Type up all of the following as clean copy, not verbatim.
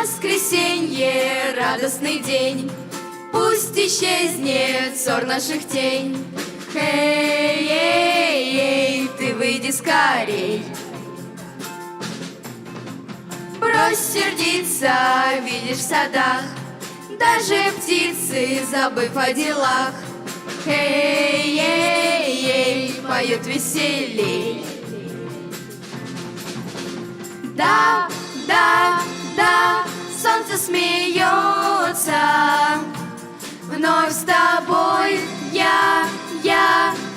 воскресенье, радостный день, пусть исчезнет ссор наших тень. Эй, эй, эй, ты выйди скорей. Брось сердиться, видишь в садах, даже птицы, забыв о делах. Эй, эй, эй, поют веселей. Да, да, да, солнце смеется. Вновь с тобой я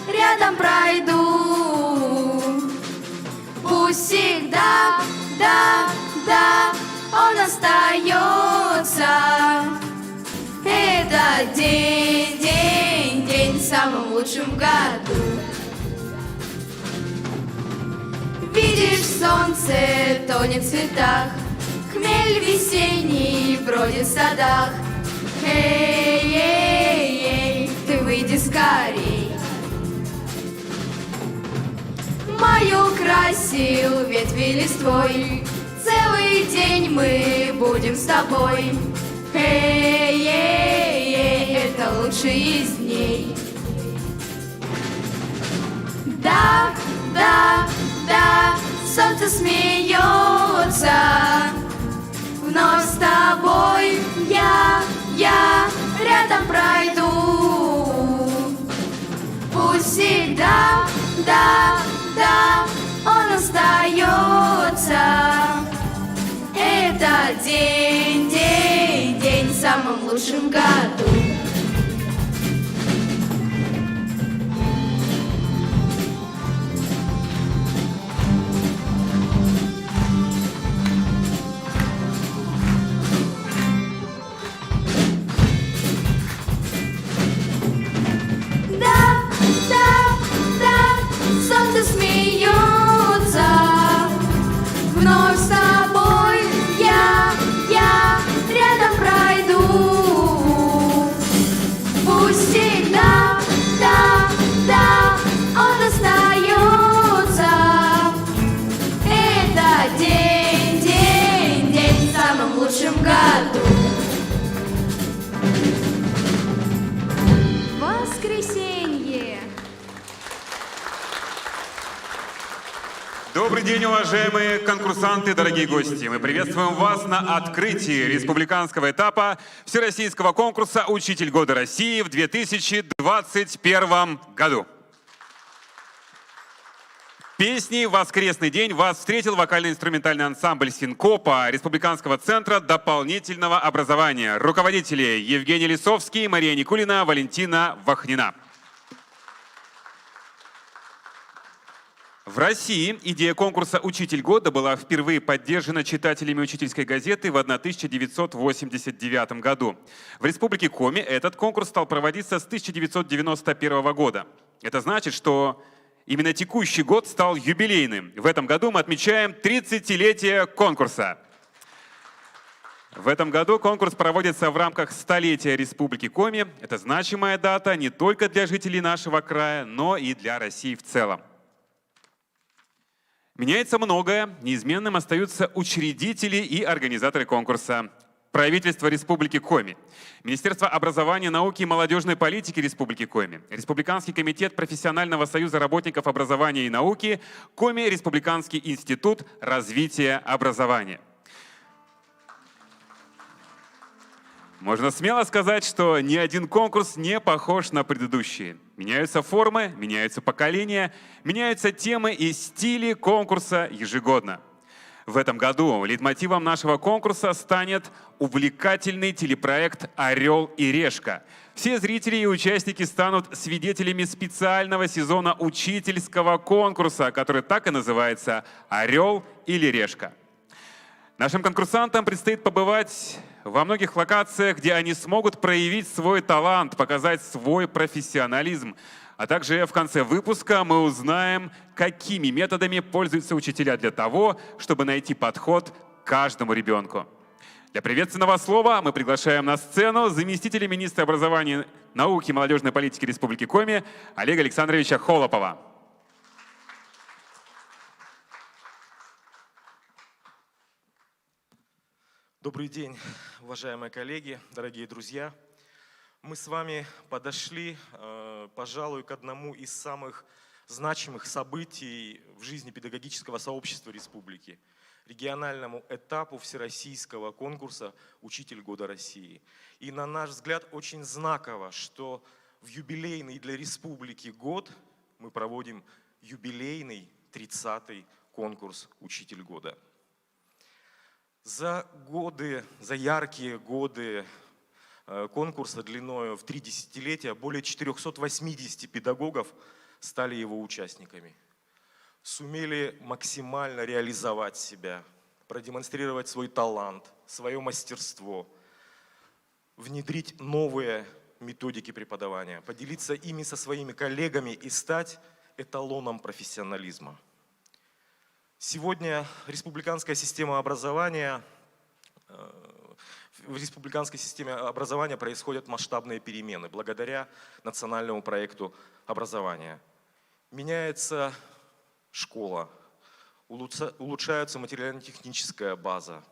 рядом пройду. Пусть всегда, да, да, он остается. Это день, день, день в самом лучшем году. Видишь, солнце тонет в цветах, хмель весенний бродит в садах. Эй, эй, эй, ты выйди скорей. Май украсил ветви листвой, целый день мы будем с тобой. Эй, эй, эй, это лучший из дней. Да, да, да, солнце смеется. Вновь с тобой я рядом пройду. Пусть всегда, да, да, он остается. Это день, день, день в самом лучшем году. Солнце смеется. Вновь с тобой я рядом пройду. Пусть всегда, да, да, он остается. Это день, день, день в самом лучшем году. Воскресенье. Добрый день, уважаемые конкурсанты, дорогие гости! Мы приветствуем вас на открытии республиканского этапа Всероссийского конкурса «Учитель года России» в 2021 году. Песней «Воскресный день» вас встретил вокально-инструментальный ансамбль «Синкопа» Республиканского центра дополнительного образования. Руководители Евгений Лисовский, Мария Никулина, Валентина Вахнина. В России идея конкурса «Учитель года» была впервые поддержана читателями учительской газеты в 1989 году. В Республике Коми этот конкурс стал проводиться с 1991 года. Это значит, что именно текущий год стал юбилейным. В этом году мы отмечаем 30-летие конкурса. В этом году конкурс проводится в рамках столетия Республики Коми. Это значимая дата не только для жителей нашего края, но и для России в целом. Меняется многое, неизменным остаются учредители и организаторы конкурса. Правительство Республики Коми, Министерство образования, науки и молодежной политики Республики Коми, Республиканский комитет профессионального союза работников образования и науки, Коми Республиканский институт развития образования. Можно смело сказать, что ни один конкурс не похож на предыдущие. Меняются формы, меняются поколения, меняются темы и стили конкурса ежегодно. В этом году лейтмотивом нашего конкурса станет увлекательный телепроект «Орел и решка». Все зрители и участники станут свидетелями специального сезона учительского конкурса, который так и называется «Орел или решка». Нашим конкурсантам предстоит побывать во многих локациях, где они смогут проявить свой талант, показать свой профессионализм. А также в конце выпуска мы узнаем, какими методами пользуются учителя для того, чтобы найти подход к каждому ребенку. Для приветственного слова мы приглашаем на сцену заместителя министра образования, науки и молодежной политики Республики Коми Олега Александровича Холопова. Добрый день, уважаемые коллеги, дорогие друзья. Мы с вами подошли, пожалуй, к одному из самых значимых событий в жизни педагогического сообщества республики – региональному этапу всероссийского конкурса «Учитель года России». И на наш взгляд очень знаково, что в юбилейный для республики год мы проводим юбилейный 30-й конкурс «Учитель года». За яркие годы конкурса длиною в 3 десятилетия более 480 педагогов стали его участниками. Сумели максимально реализовать себя, продемонстрировать свой талант, свое мастерство, внедрить новые методики преподавания, поделиться ими со своими коллегами и стать эталоном профессионализма. Сегодня в республиканской системе образования происходят масштабные перемены благодаря национальному проекту образования. Меняется школа, улучшается материально-техническая база,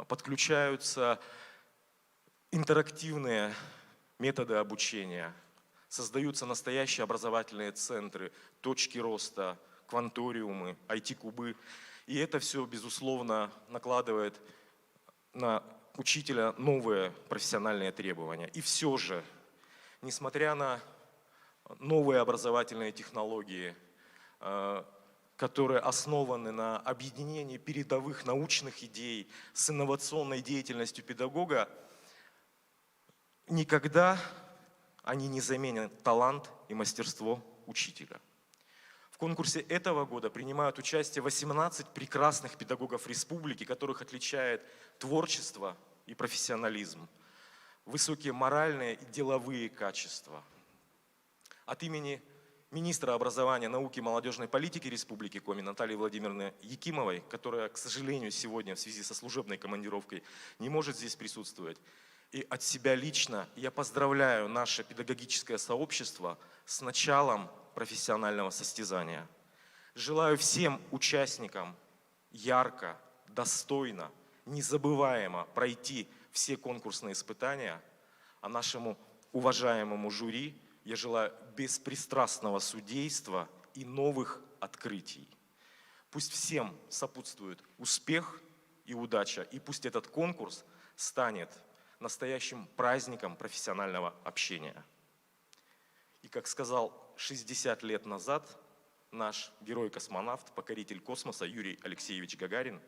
подключаются интерактивные методы обучения, создаются настоящие образовательные центры, точки роста, кванториумы, IT-кубы. И это все, безусловно, накладывает на учителя новые профессиональные требования. И все же, несмотря на новые образовательные технологии, которые основаны на объединении передовых научных идей с инновационной деятельностью педагога, никогда они не заменят талант и мастерство учителя. В конкурсе этого года принимают участие 18 прекрасных педагогов республики, которых отличает творчество и профессионализм, высокие моральные и деловые качества. От имени министра образования, науки и молодежной политики Республики Коми Натальи Владимировны Якимовой, которая, к сожалению, сегодня в связи со служебной командировкой не может здесь присутствовать, и от себя лично я поздравляю наше педагогическое сообщество с началом профессионального состязания. Желаю всем участникам ярко, достойно, незабываемо пройти все конкурсные испытания, а нашему уважаемому жюри я желаю беспристрастного судейства и новых открытий. Пусть всем сопутствует успех и удача, и пусть этот конкурс станет настоящим праздником профессионального общения. И, как сказал 60 лет назад наш герой-космонавт, покоритель космоса Юрий Алексеевич Гагарин,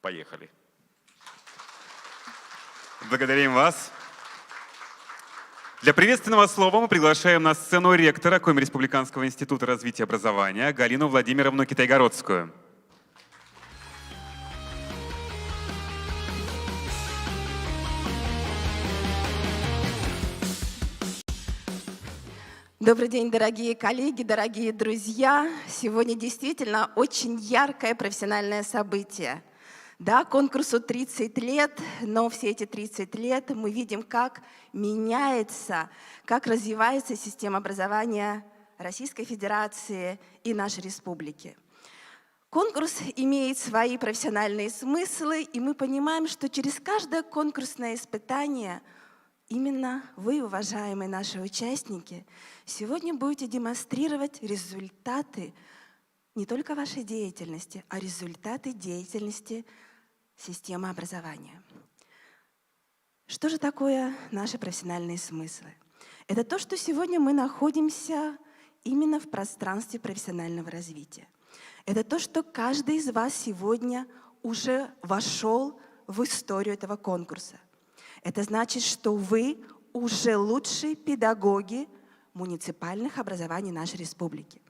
поехали. Благодарим вас. Для приветственного слова мы приглашаем на сцену ректора Коми Республиканского института развития образования Галину Владимировну Китайгородскую. Добрый день, дорогие коллеги, дорогие друзья. Сегодня действительно очень яркое профессиональное событие. Да, конкурсу 30 лет, но все эти 30 лет мы видим, как меняется, как развивается система образования Российской Федерации и нашей республики. Конкурс имеет свои профессиональные смыслы, и мы понимаем, что через каждое конкурсное испытание именно вы, уважаемые наши участники, сегодня будете демонстрировать результаты не только вашей деятельности, а результаты деятельности системы образования. Что же такое наши профессиональные смыслы? Это то, что сегодня мы находимся именно в пространстве профессионального развития. Это то, что каждый из вас сегодня уже вошел в историю этого конкурса. Это значит, что вы уже лучшие педагоги муниципальных образований нашей республики.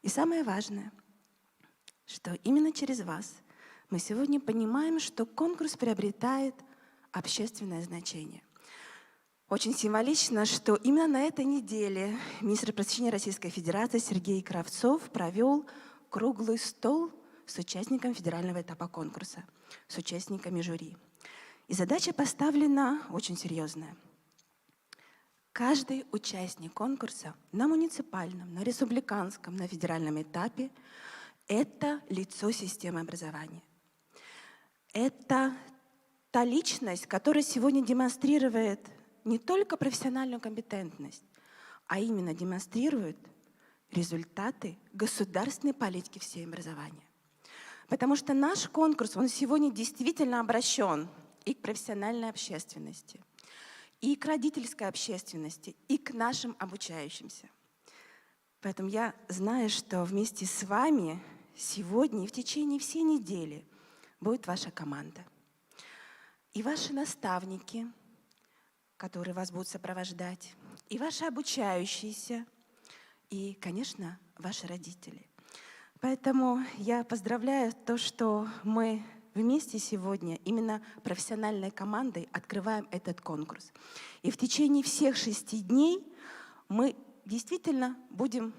И самое важное, что именно через вас мы сегодня понимаем, что конкурс приобретает общественное значение. Очень символично, что именно на этой неделе министр просвещения Российской Федерации Сергей Кравцов провел круглый стол с участниками федерального этапа конкурса, с участниками жюри. И задача поставлена очень серьезная. Каждый участник конкурса на муниципальном, на республиканском, на федеральном этапе – это лицо системы образования. Это та личность, которая сегодня демонстрирует не только профессиональную компетентность, а именно демонстрирует результаты государственной политики в сфере образования. Потому что наш конкурс, он сегодня действительно обращен и к профессиональной общественности, и к родительской общественности, и к нашим обучающимся. Поэтому я знаю, что вместе с вами сегодня и в течение всей недели будет ваша команда. И ваши наставники, которые вас будут сопровождать, и ваши обучающиеся, и, конечно, ваши родители. Поэтому я поздравляю то, что мы вместе сегодня, именно профессиональной командой, открываем этот конкурс. И в течение всех 6 дней мы действительно будем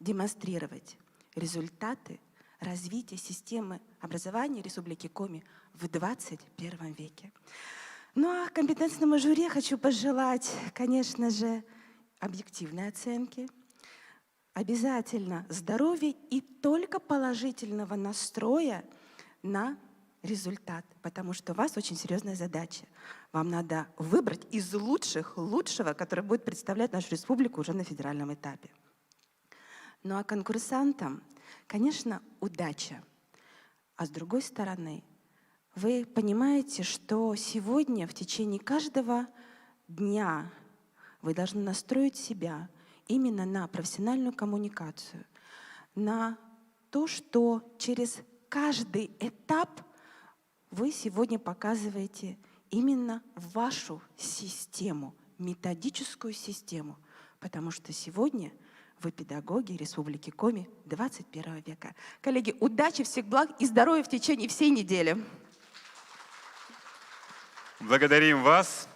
демонстрировать результаты развития системы образования Республики Коми в 21 веке. Ну а компетентному жюри хочу пожелать, конечно же, объективной оценки, обязательно здоровья и только положительного настроя на результат, потому что у вас очень серьезная задача. Вам надо выбрать из лучших лучшего, который будет представлять нашу республику уже на федеральном этапе. Ну а конкурсантам, конечно, удача. А с другой стороны, вы понимаете, что сегодня в течение каждого дня вы должны настроить себя именно на профессиональную коммуникацию, на то, что через каждый этап вы сегодня показываете именно вашу систему, методическую систему, потому что сегодня вы педагоги Республики Коми 21 века. Коллеги, удачи, всех благ и здоровья в течение всей недели. Благодарим вас.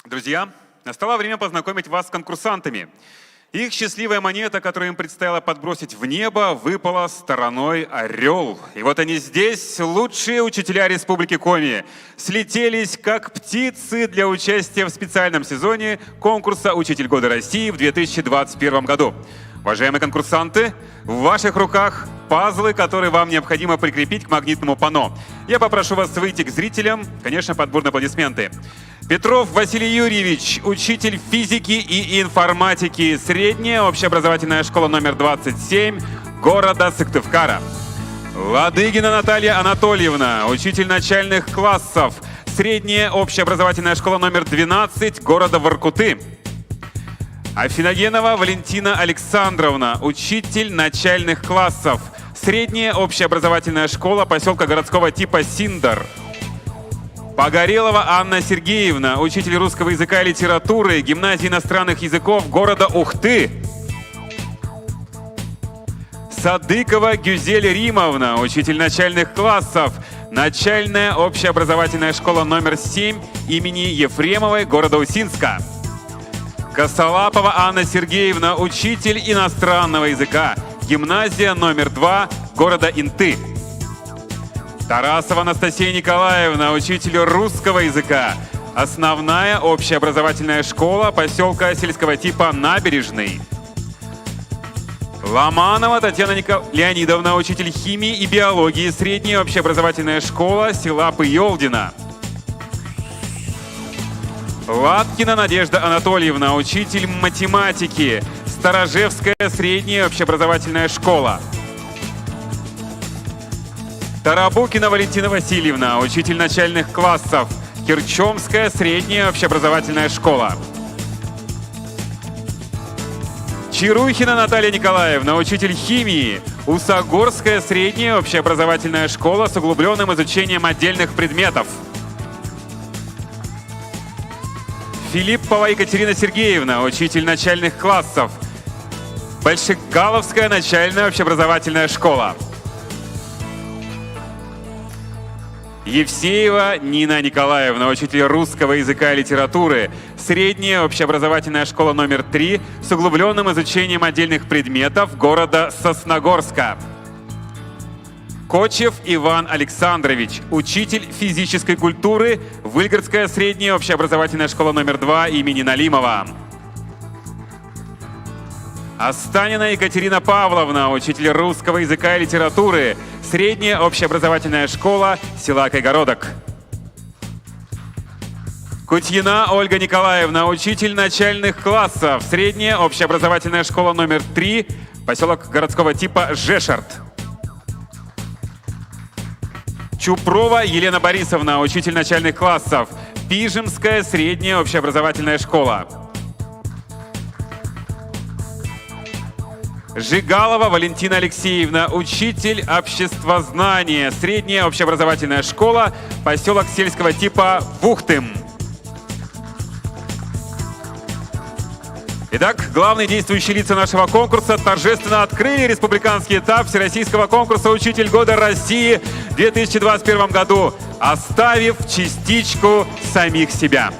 Друзья, настало время познакомить вас с конкурсантами. Их счастливая монета, которую им предстояло подбросить в небо, выпала стороной орел. И вот они здесь, лучшие учителя Республики Коми, слетелись как птицы для участия в специальном сезоне конкурса «Учитель года России» в 2021 году. Уважаемые конкурсанты, в ваших руках пазлы, которые вам необходимо прикрепить к магнитному панно. Я попрошу вас выйти к зрителям, конечно, под бурные аплодисменты. Петров Василий Юрьевич, учитель физики и информатики, средняя общеобразовательная школа номер 27 города Сыктывкара. Ладыгина Наталья Анатольевна, учитель начальных классов, средняя общеобразовательная школа номер 12 города Воркуты. Афиногенова Валентина Александровна, учитель начальных классов, средняя общеобразовательная школа поселка городского типа Синдар. Погорелова Анна Сергеевна, учитель русского языка и литературы, гимназии иностранных языков города Ухты. Садыкова Гюзель Римовна, учитель начальных классов, начальная общеобразовательная школа номер 7 имени Ефремовой города Усинска. Косолапова Анна Сергеевна, учитель иностранного языка, гимназия номер 2 города Инты. Тарасова Анастасия Николаевна, учитель русского языка, основная общеобразовательная школа поселка сельского типа Набережный. Ломанова Татьяна Леонидовна, учитель химии и биологии, средняя общеобразовательная школа села Пыелдино. Латкина Надежда Анатольевна, учитель математики, Старожевская средняя общеобразовательная школа. Тарабукина Валентина Васильевна, учитель начальных классов, Кирчомская средняя общеобразовательная школа. Чаруйхина Наталья Николаевна, учитель химии, Усогорская средняя общеобразовательная школа с углубленным изучением отдельных предметов. Филиппова Екатерина Сергеевна, учитель начальных классов, Большегаловская начальная общеобразовательная школа. Евсеева Нина Николаевна, учитель русского языка и литературы, средняя общеобразовательная школа номер 3 с углубленным изучением отдельных предметов города Сосногорска. Кочев Иван Александрович, учитель физической культуры, Выльгородская средняя общеобразовательная школа номер 2 имени Налимова. Останина Екатерина Павловна, учитель русского языка и литературы, средняя общеобразовательная школа села Кайгородок. Кутьина Ольга Николаевна, учитель начальных классов, средняя общеобразовательная школа номер 3, поселок городского типа Жешард. Чупрова Елена Борисовна, учитель начальных классов, Пижемская средняя общеобразовательная школа. Жигалова Валентина Алексеевна, учитель обществознания, средняя общеобразовательная школа, поселок сельского типа Вухтым. Итак, главные действующие лица нашего конкурса торжественно открыли республиканский этап Всероссийского конкурса «Учитель года России» в 2021 году, оставив частичку самих себя.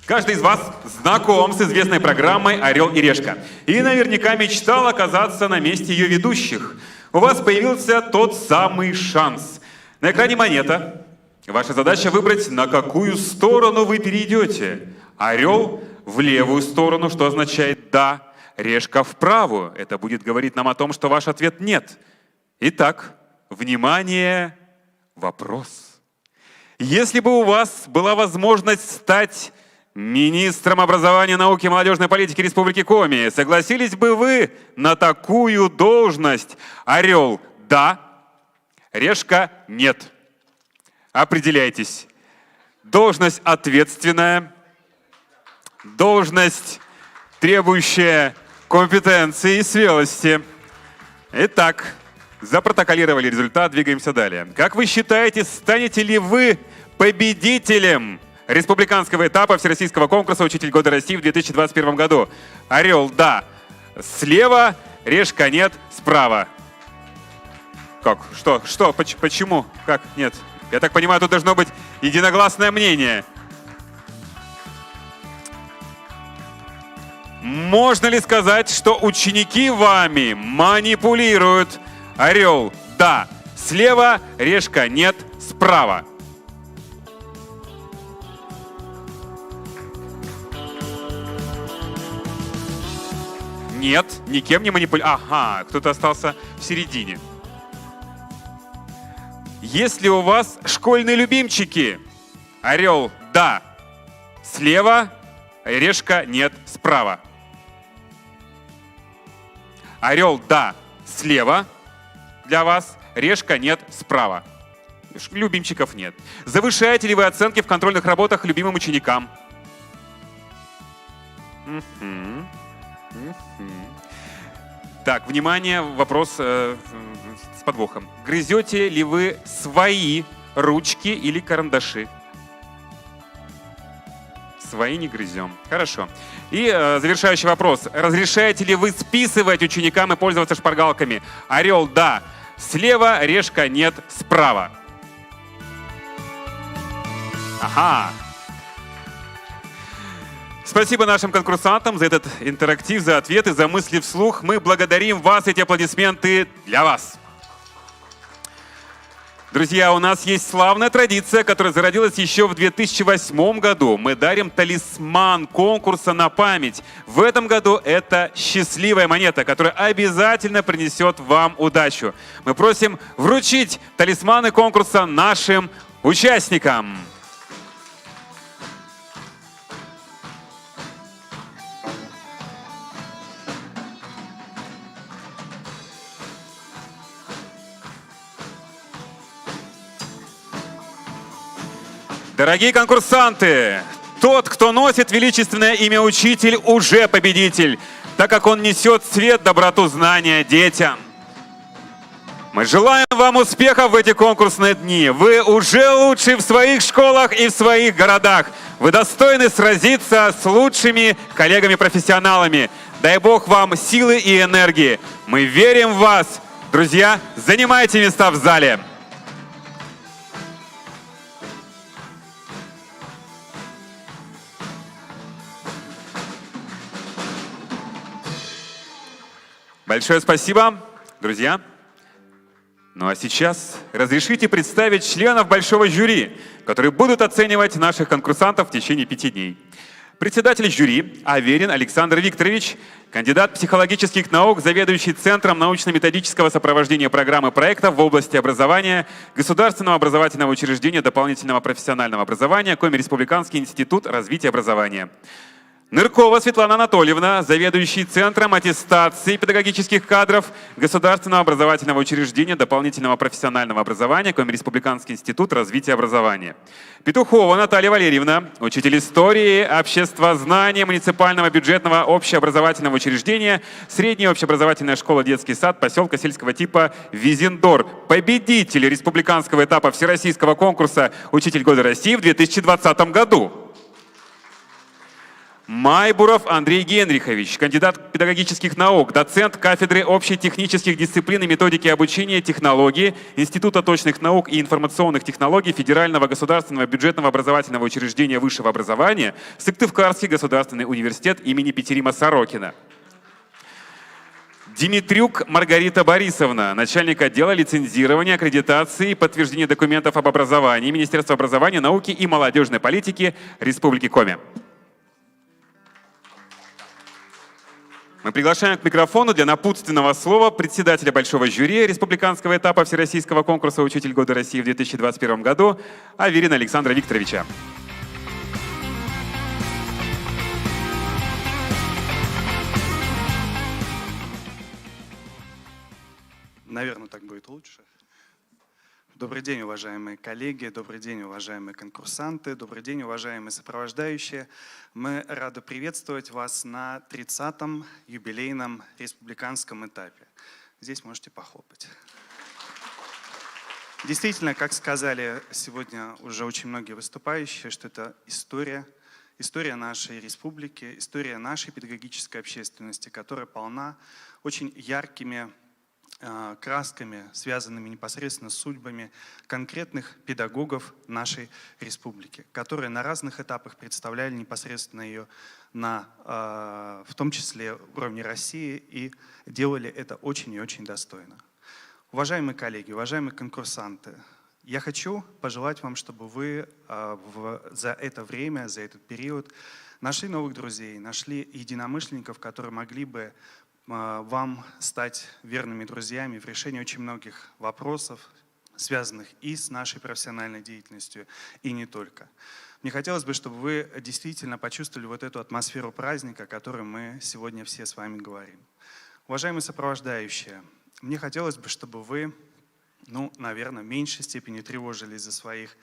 Каждый из вас знаком с известной программой «Орел и решка» и наверняка мечтал оказаться на месте ее ведущих. У вас появился тот самый шанс. На экране монета. Ваша задача выбрать, на какую сторону вы перейдете. Орел в левую сторону, что означает «да». Решка в правую. Это будет говорить нам о том, что ваш ответ «нет». Итак, внимание, вопрос. Если бы у вас была возможность стать министром образования, науки и молодежной политики Республики Коми, согласились бы вы на такую должность? Орел – да, решка – нет. Определяйтесь. Должность ответственная, должность, требующая компетенции и смелости. Итак, запротоколировали результат, двигаемся далее. Как вы считаете, станете ли вы победителем республиканского этапа Всероссийского конкурса «Учитель года России» в 2021 году? Орел – да. Слева, решка – нет, справа. Как? Что? Почему? Как? Нет. Я так понимаю, тут должно быть единогласное мнение. Можно ли сказать, что ученики вами манипулируют? Орел – да. Слева, решка – нет, справа. Нет, никем не манипулирует. Ага, кто-то остался в середине. Есть ли у вас школьные любимчики? Орел – да. Слева, решка – нет, справа. Орел – да. Слева для вас, решка – нет, справа. Любимчиков нет. Завышаете ли вы оценки в контрольных работах любимым ученикам? Так, внимание, вопрос с подвохом. Грызете ли вы свои ручки или карандаши? Свои не грызем. Хорошо. И завершающий вопрос. Разрешаете ли вы списывать ученикам и пользоваться шпаргалками? Орел – да. Слева, решка – нет, справа. Ага. Спасибо нашим конкурсантам за этот интерактив, за ответы, за мысли вслух. Мы благодарим вас, эти аплодисменты для вас. Друзья, у нас есть славная традиция, которая зародилась еще в 2008 году. Мы дарим талисман конкурса на память. В этом году это счастливая монета, которая обязательно принесет вам удачу. Мы просим вручить талисманы конкурса нашим участникам. Дорогие конкурсанты, тот, кто носит величественное имя «Учитель», уже победитель, так как он несет свет, доброту, знания детям. Мы желаем вам успехов в эти конкурсные дни. Вы уже лучшие в своих школах и в своих городах. Вы достойны сразиться с лучшими коллегами-профессионалами. Дай Бог вам силы и энергии. Мы верим в вас. Друзья, занимайте места в зале. Большое спасибо, друзья. Ну а сейчас разрешите представить членов большого жюри, которые будут оценивать наших конкурсантов в течение 5 дней. Председатель жюри Аверин Александр Викторович, кандидат психологических наук, заведующий Центром научно-методического сопровождения программы проектов в области образования, Государственного образовательного учреждения дополнительного профессионального образования, Коми Республиканский институт развития образования. Ныркова Светлана Анатольевна, заведующий Центром аттестации педагогических кадров Государственного образовательного учреждения дополнительного профессионального образования, Коми Республиканский институт развития образования. Петухова Наталья Валерьевна, учитель истории, обществознания муниципального бюджетного общеобразовательного учреждения, средняя общеобразовательная школа «Детский сад» поселка сельского типа Визендор, победитель республиканского этапа всероссийского конкурса «Учитель года России» в 2020 году. Майбуров Андрей Генрихович, кандидат педагогических наук, доцент кафедры общетехнических дисциплин и методики обучения технологии Института точных наук и информационных технологий Федерального государственного бюджетного образовательного учреждения высшего образования, Сыктывкарский государственный университет имени Петерима Сорокина. Димитрюк Маргарита Борисовна, начальник отдела лицензирования, аккредитации и подтверждения документов об образовании Министерства образования, науки и молодежной политики Республики Коми. Мы приглашаем к микрофону для напутственного слова председателя большого жюри республиканского этапа всероссийского конкурса «Учитель года России» в 2021 году Аверина Александра Викторовича. Наверное, так будет лучше. Добрый день, уважаемые коллеги, добрый день, уважаемые конкурсанты, добрый день, уважаемые сопровождающие. Мы рады приветствовать вас на 30-м юбилейном республиканском этапе. Здесь можете похлопать. Действительно, как сказали сегодня уже очень многие выступающие, что это история нашей республики, история нашей педагогической общественности, которая полна очень яркими красками, связанными непосредственно с судьбами конкретных педагогов нашей республики, которые на разных этапах представляли непосредственно ее в том числе уровне России, и делали это очень и очень достойно. Уважаемые коллеги, уважаемые конкурсанты, я хочу пожелать вам, чтобы вы за это время, за этот период нашли новых друзей, нашли единомышленников, которые могли бы вам стать верными друзьями в решении очень многих вопросов, связанных и с нашей профессиональной деятельностью, и не только. Мне хотелось бы, чтобы вы действительно почувствовали вот эту атмосферу праздника, о которой мы сегодня все с вами говорим. Уважаемые сопровождающие, мне хотелось бы, чтобы вы, наверное, в меньшей степени тревожились за своих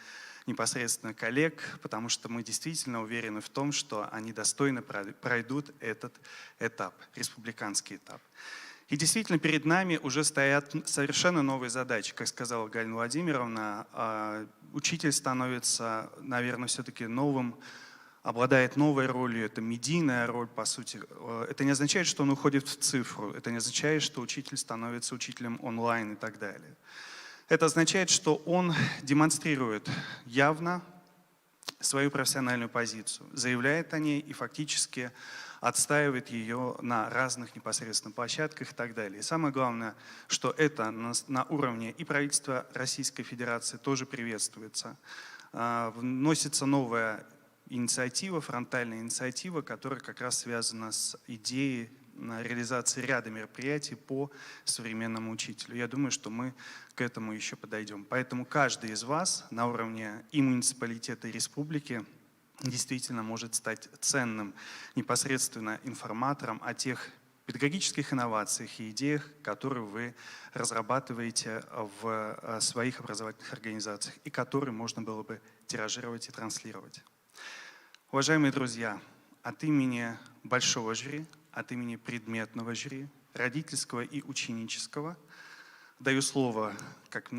непосредственно коллег, потому что мы действительно уверены в том, что они достойно пройдут этот этап, республиканский этап. И действительно перед нами уже стоят совершенно новые задачи. Как сказала Галина Владимировна, учитель становится, наверное, все-таки новым, обладает новой ролью, это медийная роль, по сути. Это не означает, что он уходит в цифру, это не означает, что учитель становится учителем онлайн и так далее. Это означает, что он демонстрирует явно свою профессиональную позицию, заявляет о ней и фактически отстаивает ее на разных непосредственно площадках и так далее. И самое главное, что это на уровне и правительства Российской Федерации тоже приветствуется. Вносится новая инициатива, фронтальная инициатива, которая как раз связана с идеей реализации ряда мероприятий по современному учителю. Я думаю, что мы к этому еще подойдем. Поэтому каждый из вас на уровне и муниципалитета, и республики действительно может стать ценным непосредственно информатором о тех педагогических инновациях и идеях, которые вы разрабатываете в своих образовательных организациях и которые можно было бы тиражировать и транслировать. Уважаемые друзья, от имени большого жюри, от имени предметного жюри, родительского и ученического, даю слово, как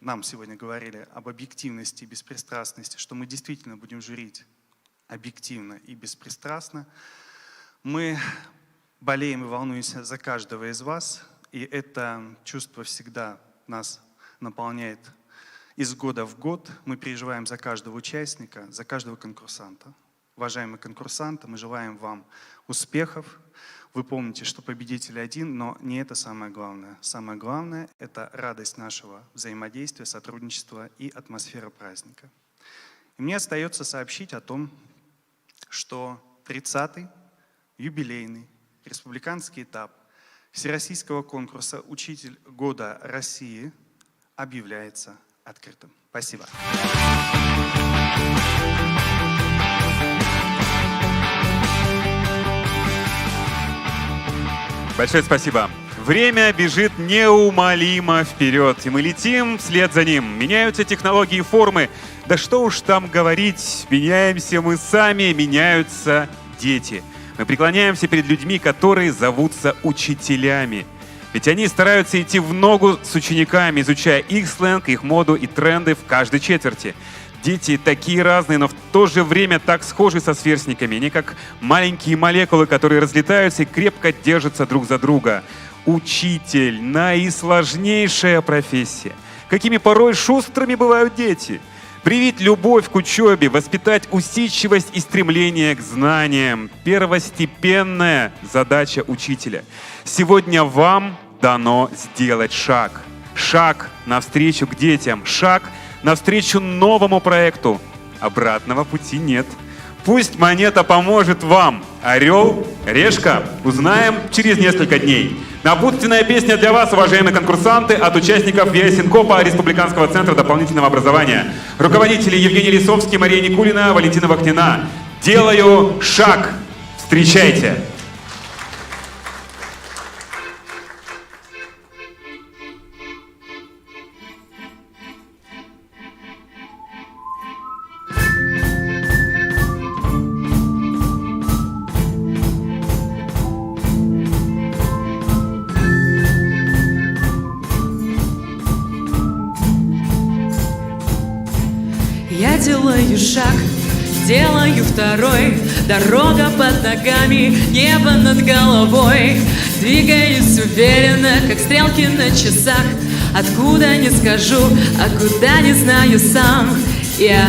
нам сегодня говорили, об объективности и беспристрастности, что мы действительно будем жюрить объективно и беспристрастно. Мы болеем и волнуемся за каждого из вас, и это чувство всегда нас наполняет из года в год. Мы переживаем за каждого участника, за каждого конкурсанта. Уважаемые конкурсанты, мы желаем вам успехов. Вы помните, что победитель один, но не это самое главное. Самое главное – это радость нашего взаимодействия, сотрудничества и атмосфера праздника. И мне остается сообщить о том, что 30-й юбилейный республиканский этап Всероссийского конкурса «Учитель года России» объявляется открытым. Спасибо. Большое спасибо. Время бежит неумолимо вперед, и мы летим вслед за ним. Меняются технологии и формы. Да что уж там говорить, меняемся мы сами, меняются дети. Мы преклоняемся перед людьми, которые зовутся учителями. Ведь они стараются идти в ногу с учениками, изучая их сленг, их моду и тренды в каждой четверти. Дети такие разные, но в то же время так схожи со сверстниками. Они как маленькие молекулы, которые разлетаются и крепко держатся друг за друга. Учитель — наисложнейшая профессия. Какими порой шустрыми бывают дети. Привить любовь к учебе, воспитать усидчивость и стремление к знаниям — первостепенная задача учителя. Сегодня вам дано сделать шаг. Шаг навстречу к детям, шаг навстречу новому проекту. Обратного пути нет. Пусть монета поможет вам. Орел, решка. Узнаем через несколько дней. Напутственная песня для вас, уважаемые конкурсанты, от участников ВИА-Синкопа Республиканского центра дополнительного образования. Руководители Евгений Лисовский, Мария Никулина, Валентина Вахнина. «Делаю шаг». Встречайте. Я делаю шаг, делаю второй, дорога под ногами, небо над головой. Двигаюсь уверенно, как стрелки на часах. Откуда не скажу, а куда не знаю сам. Я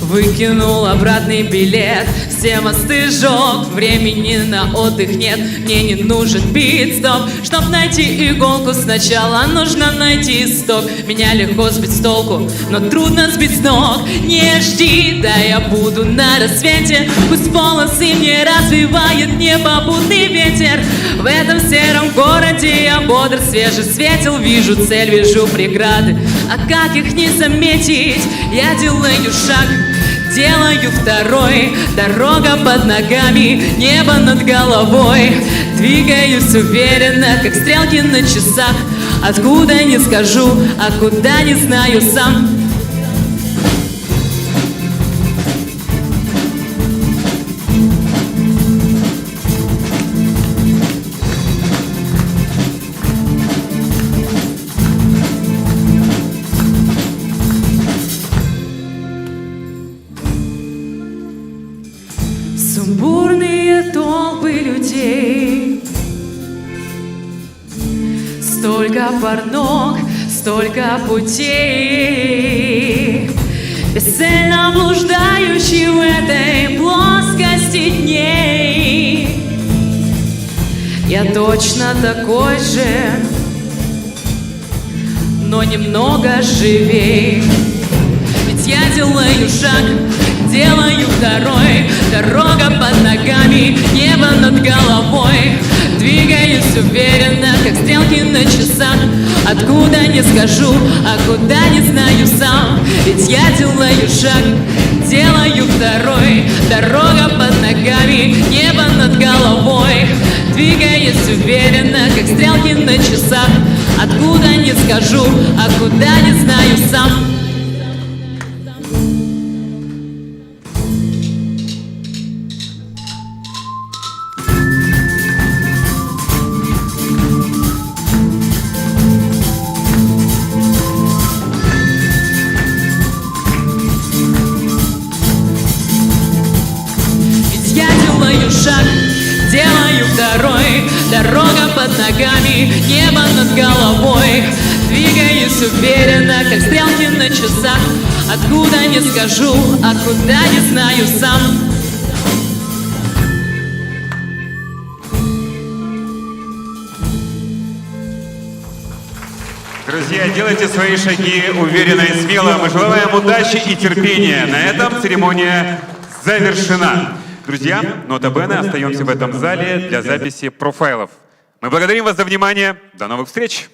выкинул обратный билет, все мосты сжег, времени на отдых нет. Мне не нужен пит-стоп, чтоб найти иголку. Сначала нужно найти сток. Меня легко сбить с толку, но трудно сбить с ног. Не жди, да я буду на рассвете. Пусть полосы мне развивает непопутный ветер. В этом сером городе я бодр, свежий светил. Вижу цель, вижу преграды, а как их не заметить? Я делаю шаг, делаю второй, дорога под ногами, небо над головой. Двигаюсь уверенно, как стрелки на часах. Откуда не скажу, а куда не знаю сам. Сумбурные толпы людей, столько пар ног, столько путей, бесцельно блуждающий в этой плоскости дней. Я точно такой же, но немного живей. Ведь я делаю шаг, делаю второй, дорога под ногами, небо над головой. Двигаюсь уверенно, как стрелки на часах. Откуда не скажу, а куда не знаю сам. Ведь я делаю шаг, делаю второй, дорога под ногами, небо над головой. Двигаюсь уверенно, как стрелки на часах. Откуда не скажу, а куда не знаю сам. Делаю второй, дорога под ногами, небо над головой. Двигаюсь уверенно, как стрелки на часах. Откуда не скажу, а куда не знаю сам. Друзья, делайте свои шаги уверенно и смело. Мы желаем удачи и терпения. На этом церемония завершена. Друзья, нота Бene, остаемся в этом зале для записи профайлов. Мы благодарим вас за внимание. До новых встреч!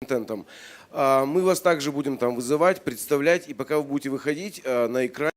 контентом. Мы вас также будем там вызывать, представлять, и пока вы будете выходить на экран.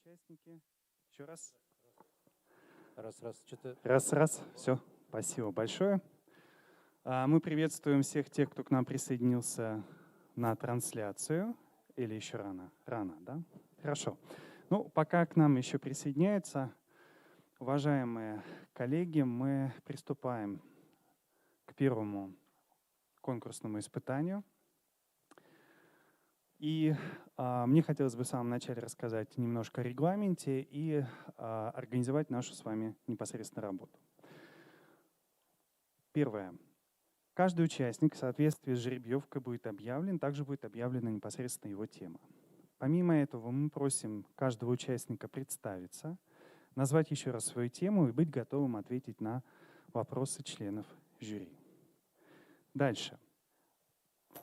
участники. Еще раз. Раз, что-то... Раз. Все, спасибо большое. Мы приветствуем всех тех, кто к нам присоединился на трансляцию. Или еще рано? Рано, да? Хорошо. Ну, пока к нам еще присоединяются, уважаемые коллеги, мы приступаем к первому конкурсному испытанию. И мне хотелось бы в самом начале рассказать немножко о регламенте и организовать нашу с вами непосредственно работу. Первое. Каждый участник в соответствии с жеребьевкой будет объявлен, также будет объявлена непосредственно его тема. Помимо этого мы просим каждого участника представиться, назвать еще раз свою тему и быть готовым ответить на вопросы членов жюри. Дальше.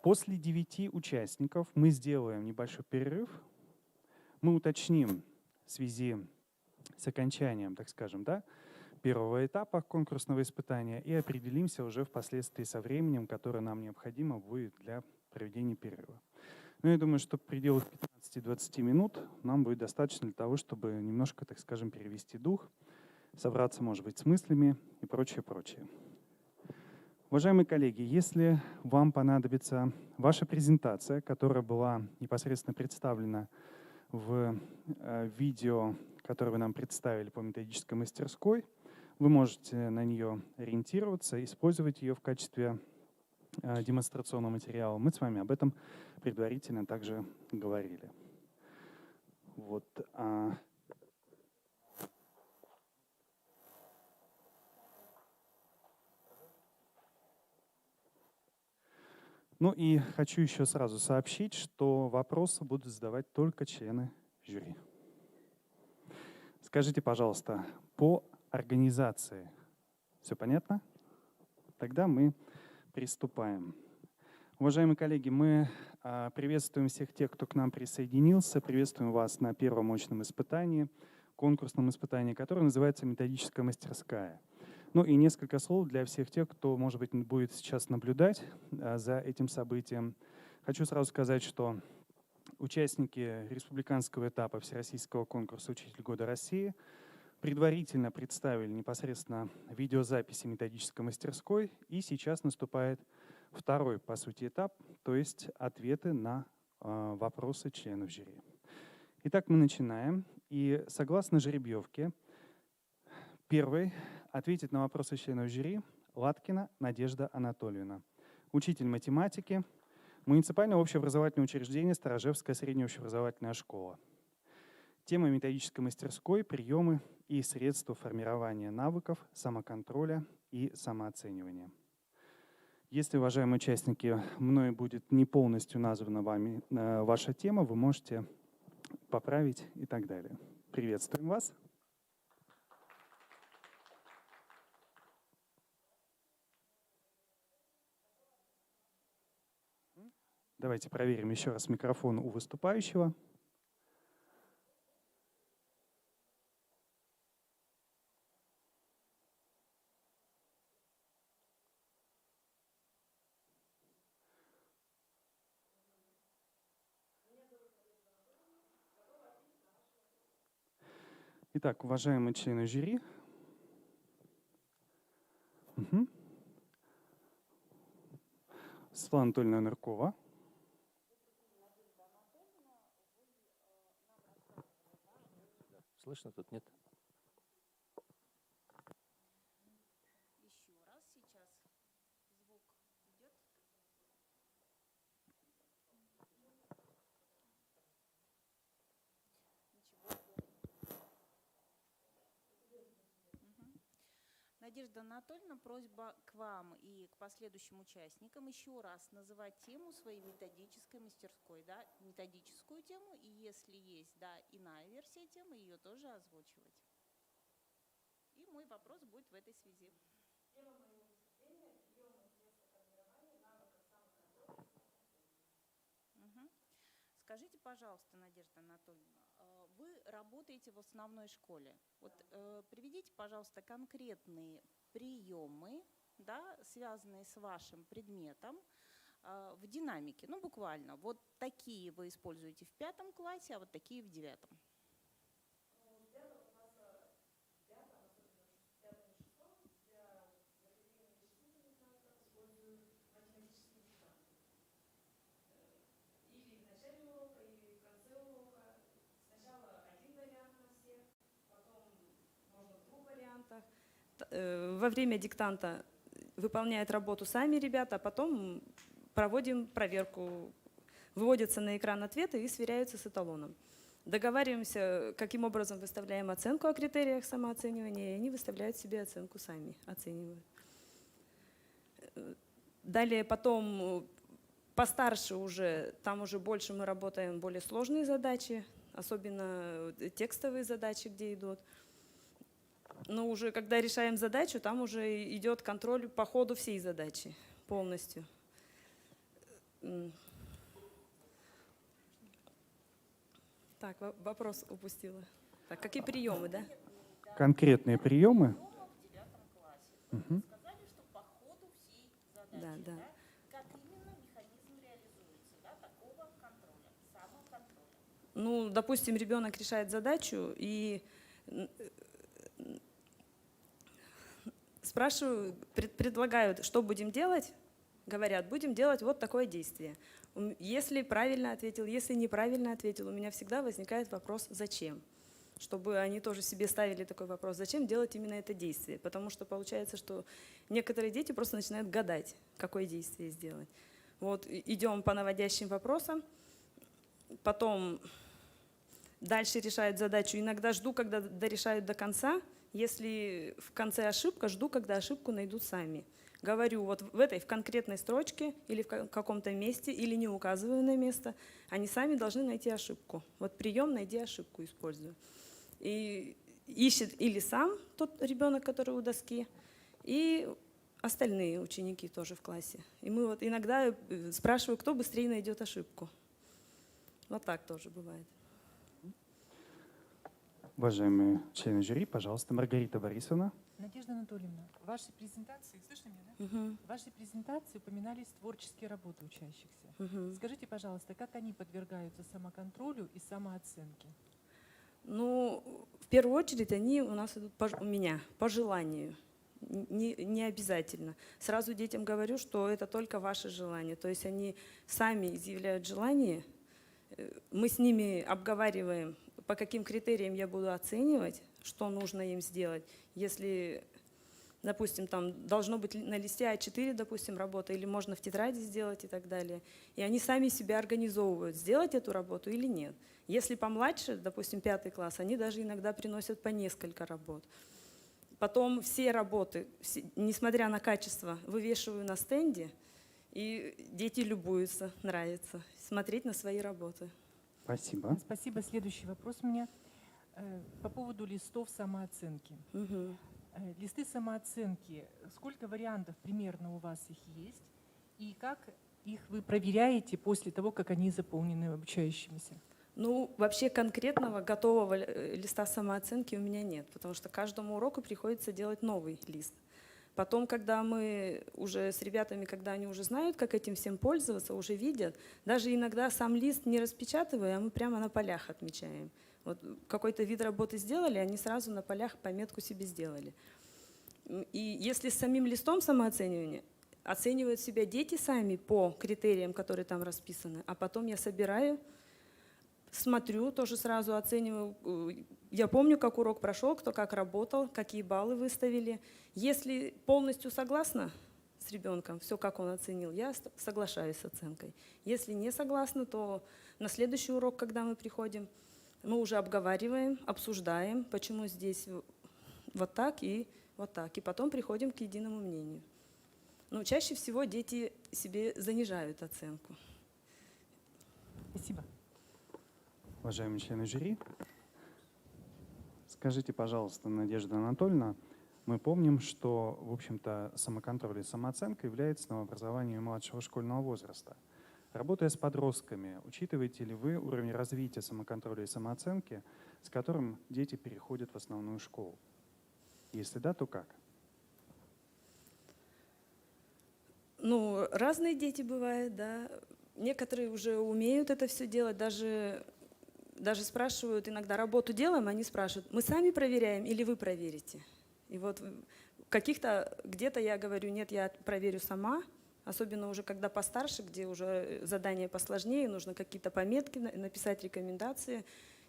После 9 участников мы сделаем небольшой перерыв. Мы уточним в связи с окончанием, так скажем, да, первого этапа конкурсного испытания и определимся уже впоследствии со временем, которое нам необходимо будет для проведения перерыва. Но я думаю, что в пределах 15-20 минут нам будет достаточно для того, чтобы немножко, так скажем, перевести дух, собраться, может быть, с мыслями и прочее. Уважаемые коллеги, если вам понадобится ваша презентация, которая была непосредственно представлена в видео, которое вы нам представили по методической мастерской, вы можете на нее ориентироваться, использовать ее в качестве демонстрационного материала. Мы с вами об этом предварительно также говорили. Вот. Ну и хочу еще сразу сообщить, что вопросы будут задавать только члены жюри. Скажите, пожалуйста, по организации все понятно? Тогда мы приступаем. Уважаемые коллеги, мы приветствуем всех тех, кто к нам присоединился. Приветствуем вас на первом очном испытании, конкурсном испытании, которое называется «Методическая мастерская». Ну и несколько слов для всех тех, кто, может быть, будет сейчас наблюдать за этим событием. Хочу сразу сказать, что участники республиканского этапа Всероссийского конкурса «Учитель года России» предварительно представили непосредственно видеозаписи методической мастерской, и сейчас наступает второй, по сути, этап, то есть ответы на вопросы членов жюри. Итак, мы начинаем. И согласно жеребьевке, первый ответит на вопросы членов жюри Латкина Надежда Анатольевна, учитель математики, муниципальное общеобразовательное учреждение Сторожевская средняя общеобразовательная школа. Тема методической мастерской – приемы и средства формирования навыков, самоконтроля и самооценивания. Если, уважаемые участники, мной будет не полностью названа вами ваша тема, вы можете поправить и так далее. Приветствуем вас. Давайте проверим еще раз микрофон у выступающего. Итак, уважаемые члены жюри. Светлана Анатольевна Ныркова. Слышно тут, нет? Еще раз, сейчас звук идет. Ничего. Надежда Анатольевна, просьба к вам и к последующим участникам еще раз называть тему своей методической мастерской, да, методическую тему, и если есть, да, иная версия темы, ее тоже озвучивать. И мой вопрос будет в этой связи. Тема моего выступления – приемы и средства формирования навыков самоконтроля. Скажите, пожалуйста, Надежда Анатольевна, вы работаете в основной школе. Вот приведите, пожалуйста, конкретные приемы, да, связанные с вашим предметом в динамике. Ну, буквально. Вот такие вы используете в 5 классе, а вот такие в 9. Во время диктанта выполняют работу сами ребята, а потом проводим проверку. Выводятся на экран ответы и сверяются с эталоном. Договариваемся, каким образом выставляем оценку о критериях самооценивания, и они выставляют себе оценку сами, оценивают. Далее потом постарше уже, там уже больше мы работаем более сложные задачи, особенно текстовые задачи, где идут. Но уже когда решаем задачу, там уже идет контроль по ходу всей задачи полностью. Так, вопрос упустила. Так, какие приемы, да? Конкретные приемы. Мгм. Да, да. Как именно механизм реализуется, да, такого контроля, самоконтроля? Ну, допустим, ребенок решает задачу и спрашиваю, предлагают, что будем делать, говорят, будем делать вот такое действие. Если правильно ответил, если неправильно ответил, у меня всегда возникает вопрос «зачем?». Чтобы они тоже себе ставили такой вопрос, зачем делать именно это действие. Потому что получается, что некоторые дети просто начинают гадать, какое действие сделать. Вот идем по наводящим вопросам, потом дальше решают задачу. Иногда жду, когда дорешают до конца. Если в конце ошибка, жду, когда ошибку найдут сами. Говорю, вот в этой, в конкретной строчке или в каком-то месте, или не указываю на место, они сами должны найти ошибку. Вот прием «найди ошибку» использую. И ищет или сам тот ребенок, который у доски, и остальные ученики тоже в классе. И мы вот иногда спрашиваю, кто быстрее найдет ошибку. Вот так тоже бывает. Уважаемые члены жюри, пожалуйста, Маргарита Борисовна. Надежда Анатольевна, в вашей презентации, слышно меня, да? Угу. В вашей презентации упоминались творческие работы учащихся. Угу. Скажите, пожалуйста, как они подвергаются самоконтролю и самооценке? Ну, в первую очередь они у нас идут у меня по желанию, не обязательно. Сразу детям говорю, что это только ваше желание. То есть они сами изъявляют желание, мы с ними обговариваем, по каким критериям я буду оценивать, что нужно им сделать. Если, допустим, там должно быть на листе А4, допустим, работа, или можно в тетради сделать и так далее. И они сами себя организовывают, сделать эту работу или нет. Если помладше, допустим, 5 класс, они даже иногда приносят по несколько работ. Потом все работы, несмотря на качество, вывешиваю на стенде, и дети любуются, нравится смотреть на свои работы. Спасибо. Спасибо. Следующий вопрос у меня по поводу листов самооценки. Угу. Листы самооценки, сколько вариантов примерно у вас их есть, и как их вы проверяете после того, как они заполнены обучающимися? Ну, вообще конкретного готового листа самооценки у меня нет, потому что каждому уроку приходится делать новый лист. Потом, когда мы уже с ребятами, когда они уже знают, как этим всем пользоваться, уже видят, даже иногда сам лист не распечатывая, а мы прямо на полях отмечаем. Вот какой-то вид работы сделали, они сразу на полях пометку себе сделали. И если с самим листом самооценивания оценивают себя дети сами по критериям, которые там расписаны, а потом я собираю, смотрю, тоже сразу оцениваю. Я помню, как урок прошел, кто как работал, какие баллы выставили. Если полностью согласна с ребенком, все, как он оценил, я соглашаюсь с оценкой. Если не согласна, то на следующий урок, когда мы приходим, мы уже обговариваем, обсуждаем, почему здесь вот так и вот так. И потом приходим к единому мнению. Но чаще всего дети себе занижают оценку. Спасибо. Уважаемые члены жюри, скажите, пожалуйста, Надежда Анатольевна, мы помним, что, в общем-то, самоконтроль и самооценка является новообразованием младшего школьного возраста. Работая с подростками, учитываете ли вы уровень развития самоконтроля и самооценки, с которым дети переходят в основную школу? Если да, то как? Ну, разные дети бывают, да. Некоторые уже умеют это все делать, даже спрашивают, иногда работу делаем, они спрашивают, мы сами проверяем или вы проверите? И вот каких-то, где-то я говорю, нет, я проверю сама, особенно уже когда постарше, где уже задание посложнее, нужно какие-то пометки, написать рекомендации.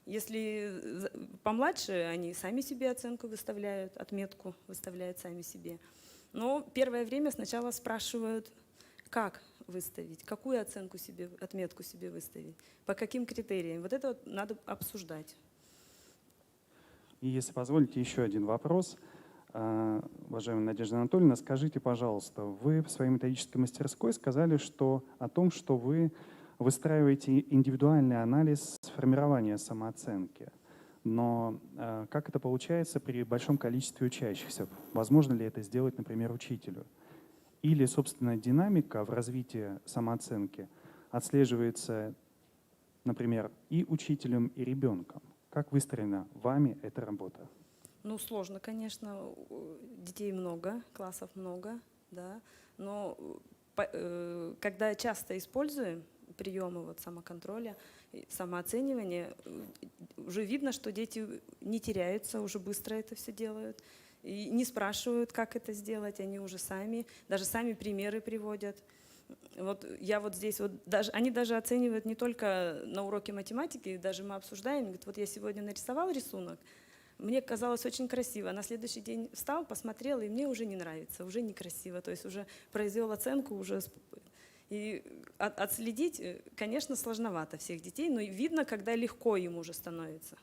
Если помладше, они сами себе оценку выставляют, отметку выставляют сами себе. Но первое время сначала спрашивают, как выставить, какую оценку себе, отметку себе выставить, по каким критериям. Вот это вот надо обсуждать. И если позволите, еще один вопрос. Уважаемая Надежда Анатольевна, скажите, пожалуйста, вы в своей методической мастерской сказали о том, что вы выстраиваете индивидуальный анализ формирования самооценки. Но как это получается при большом количестве учащихся? Возможно ли это сделать, например, учителю? Или, собственно, динамика в развитии самооценки отслеживается, например, и учителем, и ребенком? Как выстроена вами эта работа? Ну, сложно, конечно. Детей много, классов много, да. Но когда часто используем приемы вот самоконтроля, самооценивания, уже видно, что дети не теряются, уже быстро это все делают. И не спрашивают, как это сделать, они уже сами, даже сами примеры приводят. Вот я вот здесь, вот даже, они даже оценивают не только на уроке математики, даже мы обсуждаем, говорят, вот я сегодня нарисовал рисунок, мне казалось очень красиво, на следующий день встал, посмотрел, и мне уже не нравится, уже некрасиво, то есть уже произвел оценку, уже... И отследить, конечно, сложновато всех детей, но видно, когда легко им уже становится.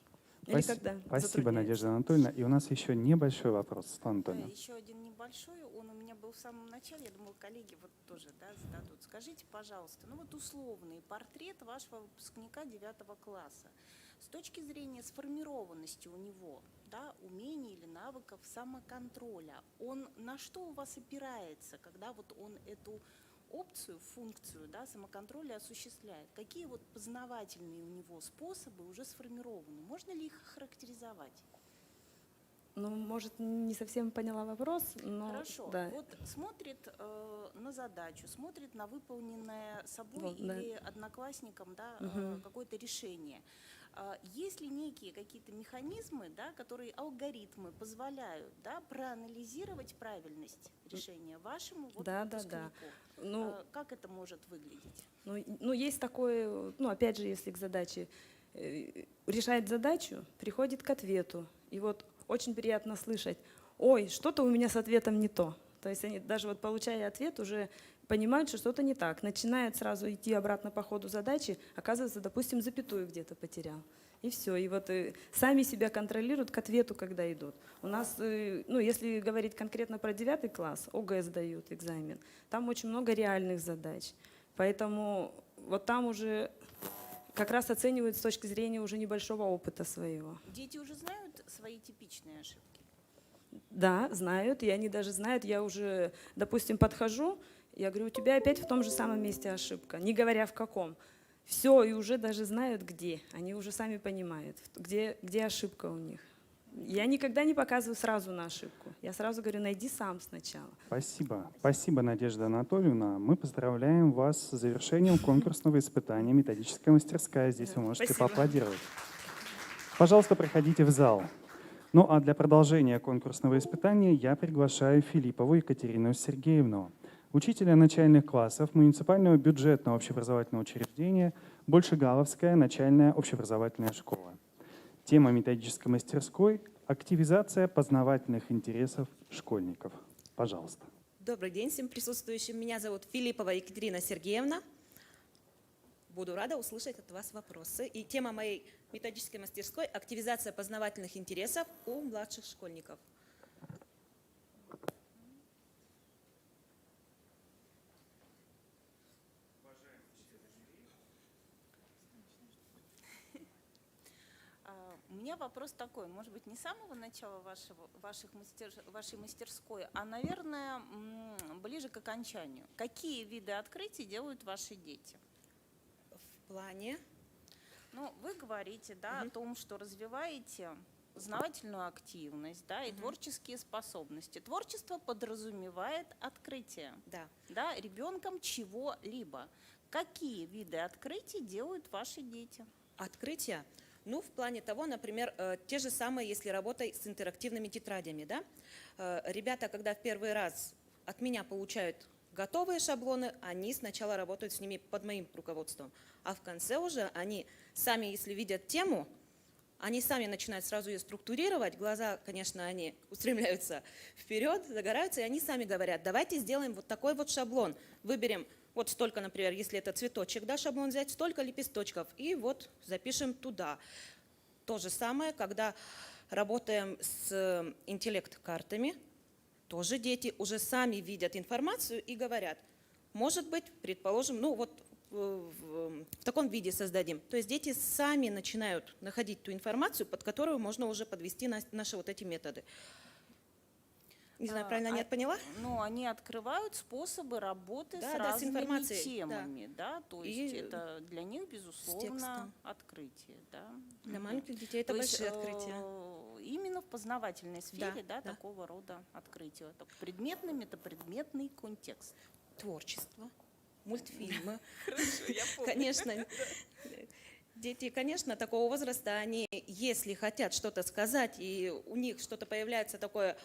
Или когда Спасибо, Надежда Анатольевна. И у нас еще небольшой вопрос, Светлана Анатольевна. Еще один небольшой, он у меня был в самом начале, я думала, коллеги вот тоже зададут. Скажите, пожалуйста, ну вот условный портрет вашего выпускника 9 класса. С точки зрения сформированности у него, да, умений или навыков самоконтроля, он на что у вас опирается, когда вот он эту опцию, функцию, да, самоконтроля осуществляет? Какие вот познавательные у него способы уже сформированы? Можно ли их характеризовать? Ну, может, не совсем поняла вопрос, но... Хорошо. Да. Вот смотрит на задачу, смотрит на выполненное собой Вот, да. или одноклассником, да, какое-то решение. Есть ли некие какие-то механизмы, да, которые, алгоритмы позволяют, да, проанализировать правильность решения вашему вот, выпускнику? Ну, как это может выглядеть? Ну, есть такое, ну, опять же, если к задаче решает задачу, приходит к ответу. И вот очень приятно слышать, ой, что-то у меня с ответом не то. То есть они даже вот получая ответ уже понимают, что что-то не так. Начинают сразу идти обратно по ходу задачи, оказывается, допустим, запятую где-то потерял. И все. И вот сами себя контролируют к ответу, когда идут. У нас, ну, если говорить конкретно про 9 класс, ОГЭ сдают экзамен, там очень много реальных задач. Поэтому вот там уже как раз оценивают с точки зрения уже небольшого опыта своего. Дети уже знают свои типичные ошибки? Да, знают, и они даже знают, я уже, допустим, подхожу, я говорю, у тебя опять в том же самом месте ошибка, не говоря в каком. Все, и уже даже знают, где. Они уже сами понимают, где ошибка у них. Я никогда не показываю сразу на ошибку. Я сразу говорю, найди сам сначала. Спасибо. Спасибо, Надежда Анатольевна. Мы поздравляем вас с завершением конкурсного испытания «Методическая мастерская». Здесь вы можете поаплодировать. Пожалуйста, проходите в зал. Ну а для продолжения конкурсного испытания я приглашаю Филиппову Екатерину Сергеевну, учителя начальных классов муниципального бюджетного общеобразовательного учреждения Большегаловская начальная общеобразовательная школа. Тема методической мастерской – активизация познавательных интересов школьников. Пожалуйста. Добрый день всем присутствующим. Меня зовут Филиппова Екатерина Сергеевна. Буду рада услышать от вас вопросы. И тема моей методической мастерской – активизация познавательных интересов у младших школьников. У меня вопрос такой, может быть, не с самого начала вашей мастерской, а, наверное, ближе к окончанию. Какие виды открытий делают ваши дети? В плане? Ну, вы говорите, да, о том, что развиваете познавательную активность, да, и творческие способности. Творчество подразумевает открытие, да, ребенком чего-либо. Какие виды открытий делают ваши дети? Открытия? Ну, в плане того, например, те же самые, если работать с интерактивными тетрадями, да? Ребята, когда в первый раз от меня получают готовые шаблоны, они сначала работают с ними под моим руководством, а в конце уже они сами, если видят тему, они сами начинают сразу ее структурировать, глаза, конечно, они устремляются вперед, загораются, и они сами говорят, давайте сделаем вот такой вот шаблон, выберем вот столько, например, если это цветочек, да, шаблон взять, столько лепесточков, и вот запишем туда. То же самое, когда работаем с интеллект-картами, тоже дети уже сами видят информацию и говорят, может быть, предположим, ну вот в таком виде создадим. То есть дети сами начинают находить ту информацию, под которую можно уже подвести наши вот эти методы. Не знаю, правильно нет, поняла? Ну, они открывают способы работы Да, с да, с разными информацией, темами, да, то есть И это для них, безусловно, текстом. открытие, да. Для маленьких детей это То есть, большие открытия. Именно в познавательной сфере, да, да. такого рода открытия. Это предметный, метапредметный контекст. Творчество, мультфильмы. Конечно, дети, конечно, такого возраста, они, если хотят что-то сказать, и у них что-то появляется такое,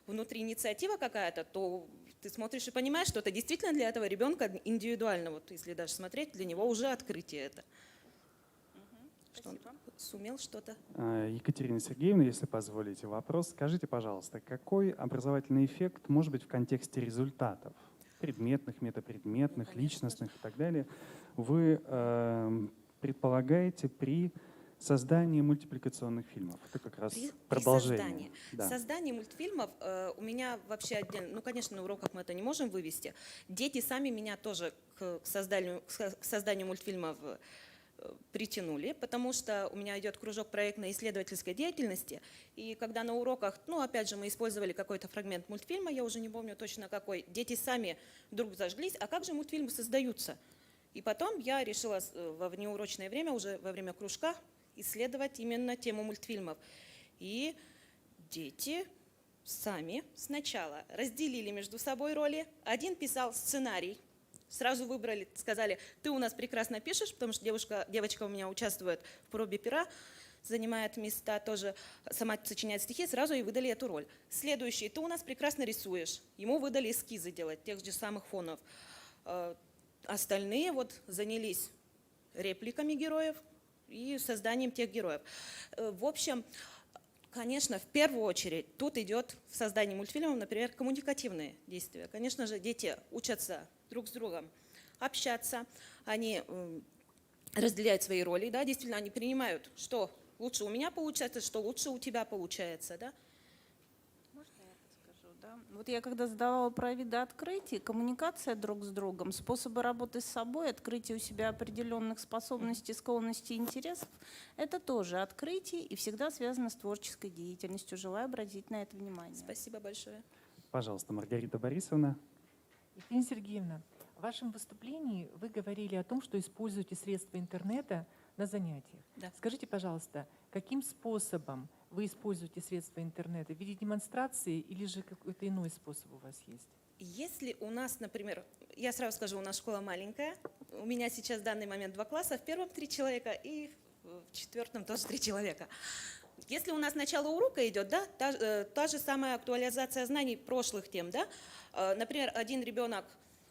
внутри инициатива какая-то, то ты смотришь и понимаешь, что это действительно для этого ребенка индивидуально. Вот если даже смотреть, для него уже открытие это. Что он сумел что-то. Екатерина Сергеевна, если позволите вопрос, скажите, пожалуйста, какой образовательный эффект может быть в контексте результатов? Предметных, метапредметных, личностных и так далее, вы предполагаете при создании мультипликационных фильмов? Это как раз продолжение. При создании мультфильмов у меня вообще отдельно, ну, конечно, на уроках мы это не можем вывести. Дети сами меня тоже к созданию мультфильмов притянули, потому что у меня идет кружок проектно-исследовательской деятельности, и когда на уроках, ну, опять же, мы использовали какой-то фрагмент мультфильма, я уже не помню точно какой, дети сами вдруг зажглись, а как же мультфильмы создаются? И потом я решила во внеурочное время, уже во время кружка, исследовать именно тему мультфильмов. И дети сами сначала разделили между собой роли, один писал сценарий, сразу выбрали, сказали, ты у нас прекрасно пишешь, потому что девочка у меня участвует в пробе пера, занимает места тоже, сама сочиняет стихи, сразу ей выдали эту роль. Следующий, ты у нас прекрасно рисуешь, ему выдали эскизы делать, тех же самых фонов. Остальные вот занялись репликами героев и созданием тех героев. В общем, конечно, в первую очередь тут идет в создании мультфильмов, например, коммуникативные действия. Конечно же, дети учатся друг с другом общаться, они разделяют свои роли, да, действительно, они принимают, что лучше у меня получается, что лучше у тебя получается, да. Можно я подскажу, да? Вот я когда задавала про виды открытий, коммуникация друг с другом, способы работы с собой, открытие у себя определенных способностей, склонностей, интересов, это тоже открытие и всегда связано с творческой деятельностью. Желаю обратить на это внимание. Спасибо большое. Пожалуйста, Маргарита Борисовна. Екатерина Сергеевна, в вашем выступлении вы говорили о том, что используете средства интернета на занятиях. Да. Скажите, пожалуйста, каким способом вы используете средства интернета? В виде демонстрации или же какой-то иной способ у вас есть? Если у нас, например, я сразу скажу, у нас школа маленькая, у меня сейчас в данный момент 2 класса, в первом 3 человека и в 4 тоже 3 человека. Если у нас начало урока идет, да, та же самая актуализация знаний прошлых тем, да, например, один ребенок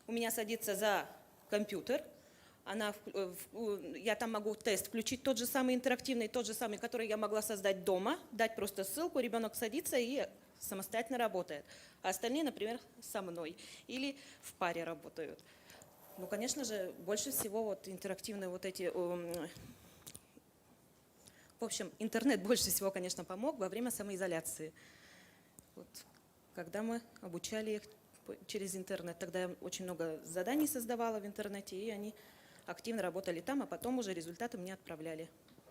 у меня садится за компьютер, я там могу тест включить, тот же самый интерактивный, тот же самый, который я могла создать дома, дать просто ссылку, ребенок садится и самостоятельно работает. А остальные, например, со мной или в паре работают. Ну, конечно же, больше всего вот интерактивные вот эти... В общем, интернет больше всего, конечно, помог во время самоизоляции. Вот, когда мы обучали их через интернет, тогда я очень много заданий создавала в интернете, и они активно работали там, а потом уже результаты мне отправляли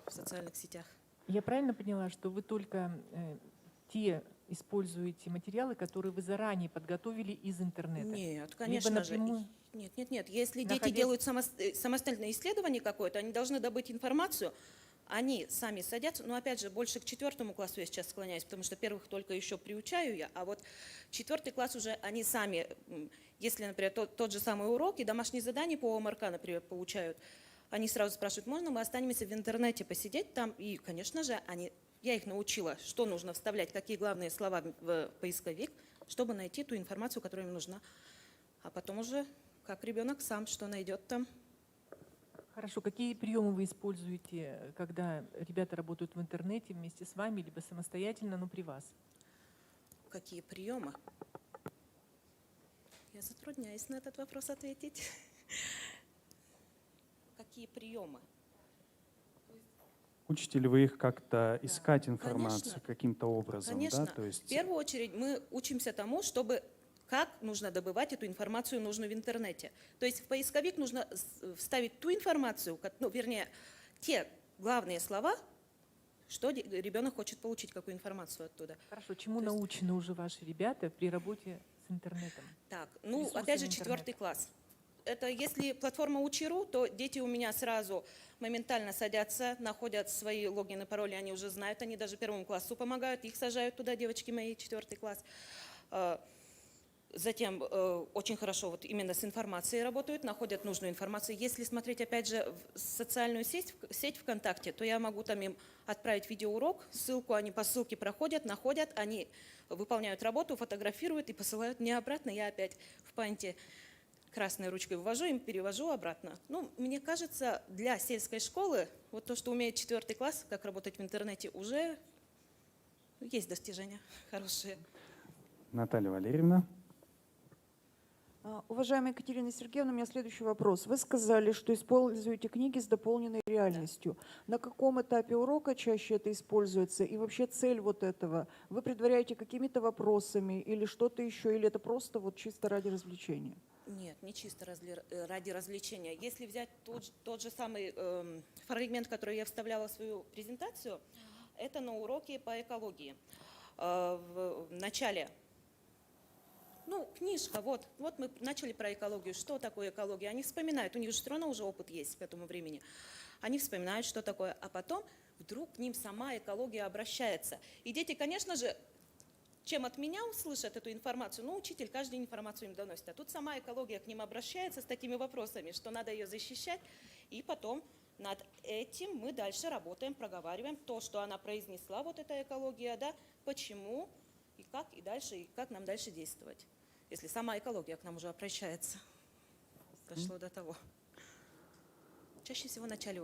в социальных сетях. Я правильно поняла, что вы только те используете материалы, которые вы заранее подготовили из интернета? Нет, конечно же. Нет. Если дети делают самостоятельное исследование какое-то, они должны добыть информацию, они сами садятся, но опять же, больше к 4 классу я сейчас склоняюсь, потому что первых только еще приучаю я, а вот 4 класс уже они сами, если, например, тот же самый урок и домашние задания по ОМРК, например, получают, они сразу спрашивают, можно мы останемся в интернете посидеть там, и, конечно же, я их научила, что нужно вставлять, какие главные слова в поисковик, чтобы найти ту информацию, которая им нужна, а потом уже как ребенок сам, что найдет там. Хорошо, какие приемы вы используете, когда ребята работают в интернете вместе с вами, либо самостоятельно, но при вас? Какие приемы? Я затрудняюсь на этот вопрос ответить. Какие приемы? Учите ли вы их как-то искать информацию Конечно. каким-то образом? Конечно. Да? То есть... В первую очередь мы учимся тому, чтобы как нужно добывать эту информацию нужную в интернете. То есть в поисковик нужно вставить ту информацию, вернее, те главные слова, что ребенок хочет получить, какую информацию оттуда. Хорошо, чему научены уже ваши ребята при работе с интернетом? Так, Ресурсами опять же, интернета. 4 класс. Это если платформа Учи.ру, то дети у меня сразу моментально садятся, находят свои логины, пароли, они уже знают, они даже первому классу помогают, их сажают туда, девочки мои, 4 класс. Затем очень хорошо вот именно с информацией работают, находят нужную информацию. Если смотреть, опять же, в социальную сеть ВКонтакте, то я могу там им отправить видеоурок, ссылку, они по ссылке проходят, находят, они выполняют работу, фотографируют и посылают мне обратно. Я опять в панте красной ручкой ввожу, им перевожу обратно. Мне кажется, для сельской школы, вот то, что умеет 4 класс, как работать в интернете, уже есть достижения хорошие. Наталья Валерьевна. Уважаемая Екатерина Сергеевна, у меня следующий вопрос. Вы сказали, что используете книги с дополненной реальностью. На каком этапе урока чаще это используется? И вообще цель вот этого? Вы предваряете какими-то вопросами или что-то еще? Или это просто вот чисто ради развлечения? Нет, не чисто ради развлечения. Если взять тот же самый фрагмент, который я вставляла в свою презентацию, это на уроке по экологии. В начале книжка, вот мы начали про экологию. Что такое экология? Они вспоминают, у них же все равно уже опыт есть к этому времени. Они вспоминают, что такое, а потом вдруг к ним сама экология обращается. И дети, конечно же, чем от меня услышат эту информацию, учитель каждую информацию им доносит. А тут сама экология к ним обращается с такими вопросами, что надо ее защищать. И потом над этим мы дальше работаем, проговариваем то, что она произнесла, вот эта экология, да, почему, и дальше, и как нам дальше действовать. Если сама экология к нам уже обращается. Дошло до того. Чаще всего в начале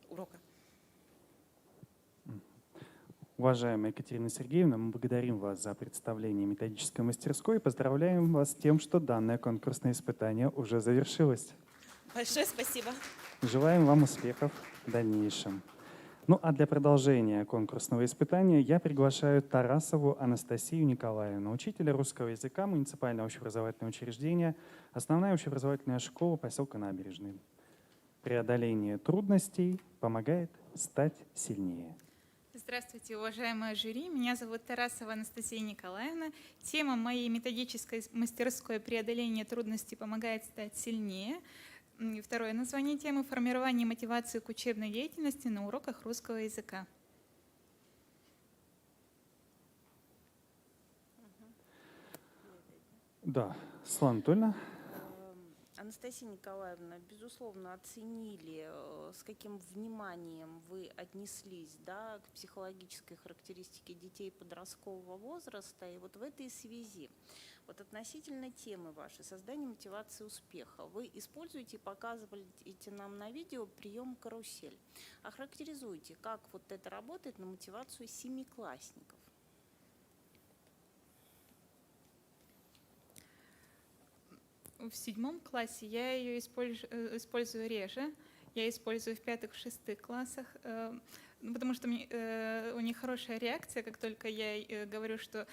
урока. Уважаемая Екатерина Сергеевна, мы благодарим вас за представление методической мастерской и поздравляем вас с тем, что данное конкурсное испытание уже завершилось. Большое спасибо. Желаем вам успехов в дальнейшем. А для продолжения конкурсного испытания я приглашаю Тарасову Анастасию Николаевну, учителя русского языка муниципального общеобразовательного учреждения, основная общеобразовательная школа поселка Набережный. Преодоление трудностей помогает стать сильнее. Здравствуйте, уважаемая жюри. Меня зовут Тарасова Анастасия Николаевна. Тема моей методической мастерской «Преодоление трудностей помогает стать сильнее». Второе название темы — «Формирование мотивации к учебной деятельности на уроках русского языка». Да, Светлана Анатольевна. Анастасия Николаевна, безусловно, оценили, с каким вниманием вы отнеслись, да, к психологической характеристике детей подросткового возраста. И вот в этой связи, вот относительно темы вашей, создания мотивации успеха, вы используете и показываете нам на видео прием карусель. Охарактеризуйте, как вот это работает на мотивацию семиклассников. В 7 классе я ее использую реже. Я использую в 5-6 классах, потому что у них хорошая реакция. Как только я говорю, что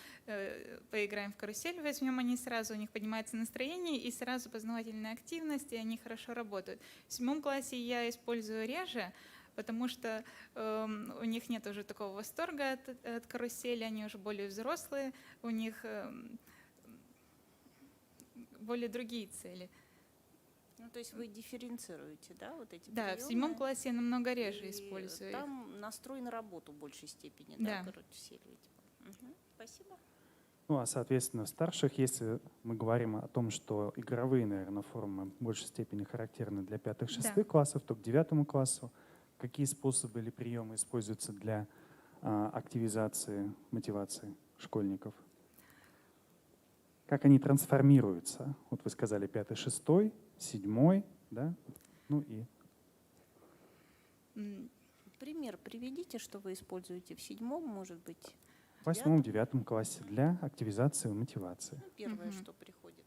поиграем в карусель, возьмем, у них поднимается настроение и сразу познавательная активность, и они хорошо работают. В 7 классе я использую реже, потому что у них нет уже такого восторга от карусели, они уже более взрослые, у них более другие цели. То есть вы дифференцируете, да, вот эти Да, приемы? в 7 классе я намного реже использую их. Там настрой на работу в большей степени, да, карусель, видимо. Угу. Спасибо. А соответственно, в старших, если мы говорим о том, что игровые, наверное, формы в большей степени характерны для 5-6 классов, то к 9 классу какие способы или приемы используются для активизации, мотивации школьников? Как они трансформируются? Вот вы сказали 5-6, 7, да? Пример приведите, что вы используете в 7-м, может быть, В 8-9 классе для активизации и мотивации. первое, что приходит.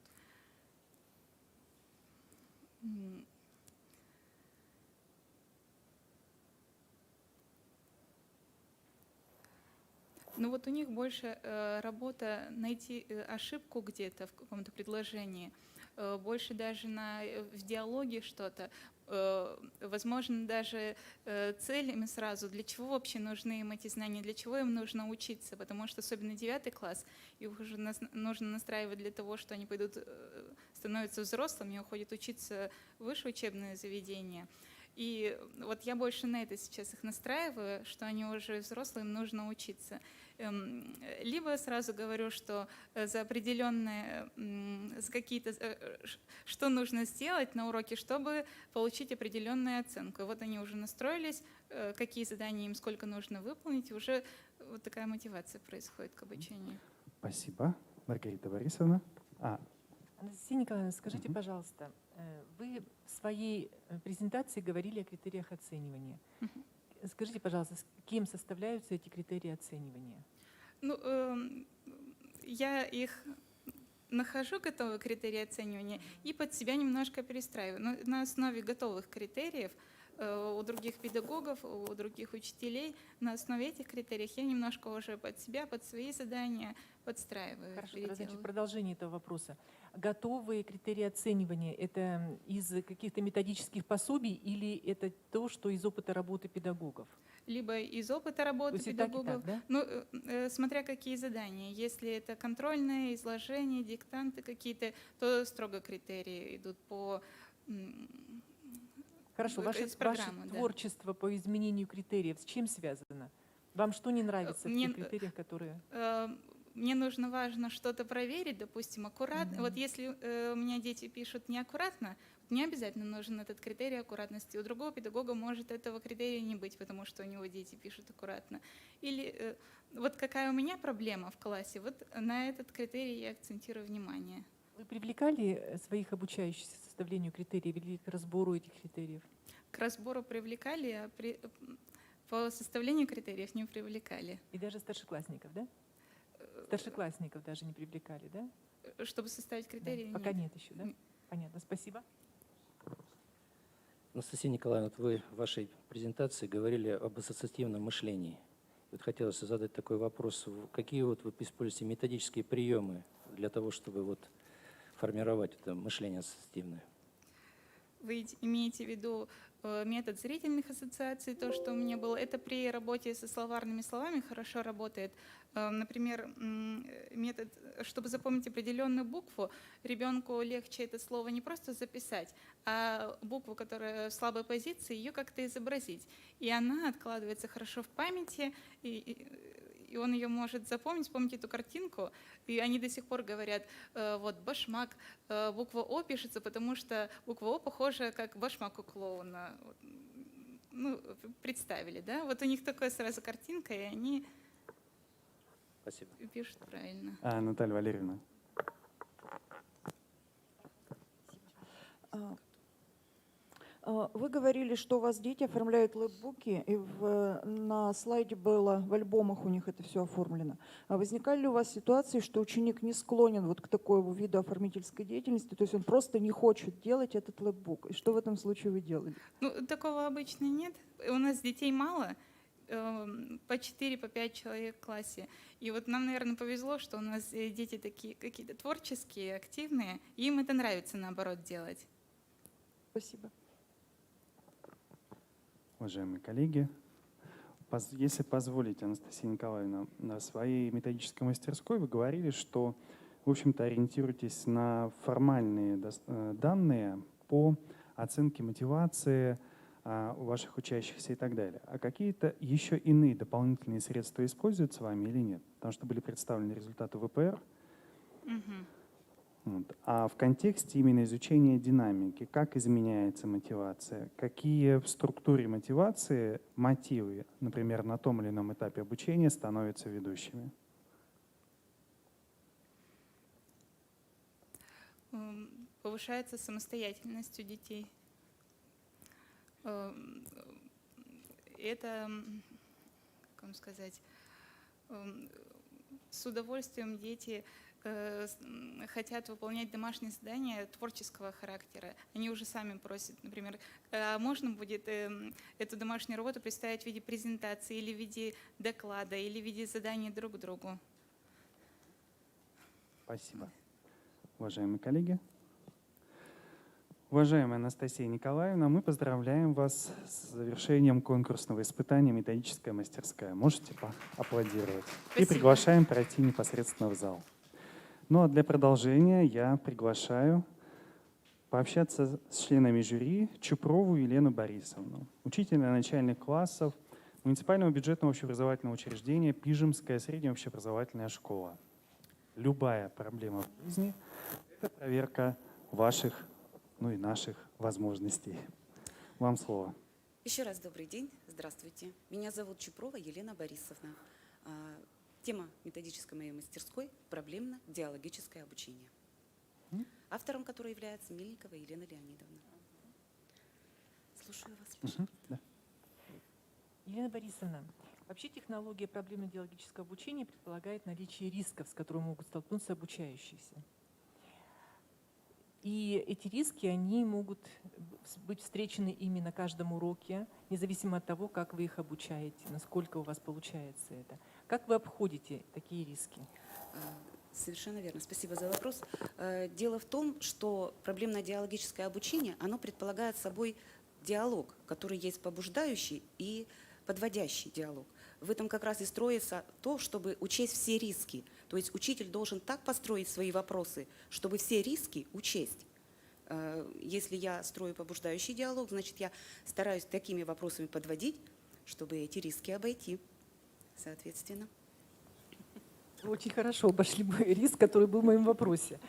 Ну вот у них больше работа найти ошибку где-то в каком-то предложении, больше даже в диалоге что-то, возможно, даже целями сразу, для чего вообще нужны им эти знания, для чего им нужно учиться, потому что особенно 9 класс, их уже нужно настраивать для того, что они пойдут, становятся взрослыми и уходят учиться в высшее учебное заведение. И вот я больше на это сейчас их настраиваю, что они уже взрослые, им нужно учиться. Либо сразу говорю, что за определенные, за какие-то, что нужно сделать на уроке, чтобы получить определенную оценку. И вот они уже настроились, какие задания им сколько нужно выполнить, и уже вот такая мотивация происходит к обучению. Спасибо. Маргарита Борисовна. Анастасия Николаевна, скажите, пожалуйста, вы в своей презентации говорили о критериях оценивания. Скажите, пожалуйста, с кем составляются эти критерии оценивания? Ну, я их нахожу, готовые критерии оценивания, и под себя немножко перестраиваю. Но на основе готовых критериев у других педагогов, у других учителей, на основе этих критериев я немножко уже под себя, под свои задания подстраиваю. Хорошо, значит, продолжение этого вопроса. Готовые критерии оценивания — это из каких-то методических пособий или это то, что из опыта работы педагогов? Либо из опыта работы педагогов, да? ну, смотря какие задания. Если это контрольные, изложения, диктанты какие-то, то строго критерии идут по... Хорошо, ваше творчество по изменению критериев с чем связано? Вам что не нравится в тех критериях, которые... Мне важно что-то проверить, допустим, аккуратно. Вот если у меня дети пишут неаккуратно, не обязательно нужен этот критерий аккуратности. У другого педагога может этого критерия не быть, потому что у него дети пишут аккуратно. Или вот какая у меня проблема в классе, вот на этот критерий я акцентирую внимание. Вы привлекали своих обучающихся к составлению критериев или к разбору этих критериев? К разбору привлекали, а по составлению критериев не привлекали. И даже старшеклассников, да? Старшеклассников даже не привлекали, да? Чтобы составить критерии? Да, пока нет еще, да? Понятно, спасибо. Анастасия Николаевна, вот вы в вашей презентации говорили об ассоциативном мышлении. Вот хотелось задать такой вопрос. Какие вот вы используете методические приемы для того, чтобы вот формировать это мышление ассоциативное? Вы имеете в виду метод зрительных ассоциаций, то, что у меня было. Это при работе со словарными словами хорошо работает. Например, метод, чтобы запомнить определенную букву, ребенку легче это слово не просто записать, а букву, которая в слабой позиции, ее как-то изобразить. И она откладывается хорошо в памяти, и он ее может запомнить, вспомнить эту картинку. И они до сих пор говорят, вот башмак, буква О пишется, потому что буква О похожа как башмак у клоуна. Ну, представили, да? Вот у них такая сразу картинка, и они пишут правильно. Наталья Валерьевна. Вы говорили, что у вас дети оформляют лэпбуки, и на слайде было, в альбомах у них это все оформлено. А возникали ли у вас ситуации, что ученик не склонен вот к такой виду оформительской деятельности, то есть он просто не хочет делать этот лэпбук? И что в этом случае вы делали? Ну, такого обычно нет. У нас детей мало, по 4, по 5 человек в классе. И вот нам, наверное, повезло, что у нас дети такие какие-то творческие, активные, и им это нравится, наоборот, делать. Спасибо. Уважаемые коллеги, если позволите, Анастасия Николаевна, на своей методической мастерской вы говорили, что, в общем-то, ориентируетесь на формальные данные по оценке мотивации у ваших учащихся и так далее. А какие-то еще иные дополнительные средства используются вами или нет? Потому что были представлены результаты ВПР. Вот. А в контексте именно изучения динамики, как изменяется мотивация, какие в структуре мотивации мотивы, например, на том или ином этапе обучения становятся ведущими? Повышается самостоятельность у детей. это, как вам сказать, с удовольствием дети хотят выполнять домашние задания творческого характера. Они уже сами просят, например, можно будет эту домашнюю работу представить в виде презентации или в виде доклада, или в виде задания друг другу. Спасибо. Уважаемые коллеги, уважаемая Анастасия Николаевна, мы поздравляем вас с завершением конкурсного испытания «Методическая мастерская». Можете поаплодировать. И приглашаем пройти непосредственно в зал. Ну а для продолжения я приглашаю пообщаться с членами жюри Чупрову Елену Борисовну, учителя начальных классов муниципального бюджетного общеобразовательного учреждения Пижемская средняя общеобразовательная школа. Любая проблема в жизни – это проверка ваших, ну и наших возможностей. Вам слово. Еще раз добрый день. Здравствуйте. Меня зовут Чупрова Елена Борисовна. Тема методической моей мастерской – проблемно-диалогическое обучение. Автором которой является Мельникова Елена Леонидовна. Слушаю вас, пожалуйста. Елена Борисовна, вообще технология проблемно-диалогического обучения предполагает наличие рисков, с которыми могут столкнуться обучающиеся. И эти риски, они могут быть встречены ими на каждом уроке, независимо от того, как вы их обучаете, насколько у вас получается это. Как вы обходите такие риски? Совершенно верно. Спасибо за вопрос. Дело в том, что проблемно-диалогическое обучение, оно предполагает собой диалог, который есть побуждающий и подводящий диалог. В этом как раз и строится то, чтобы учесть все риски. То есть учитель должен так построить свои вопросы, чтобы все риски учесть. Если я строю побуждающий диалог, значит, я стараюсь такими вопросами подводить, чтобы эти риски обойти, соответственно. Вы очень хорошо обошли мой риск, который был в моем вопросе.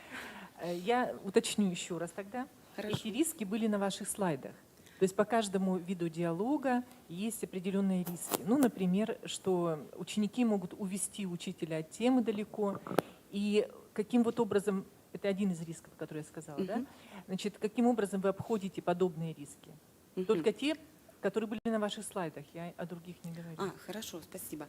Я уточню еще раз тогда. Хорошо. Эти риски были на ваших слайдах. То есть по каждому виду диалога есть определенные риски. Ну, например, что ученики могут увести учителя от темы далеко. И каким вот образом, это один из рисков, который я сказала, да? Значит, каким образом вы обходите подобные риски? Только те, которые были на ваших слайдах, я о других не говорю. Хорошо, спасибо.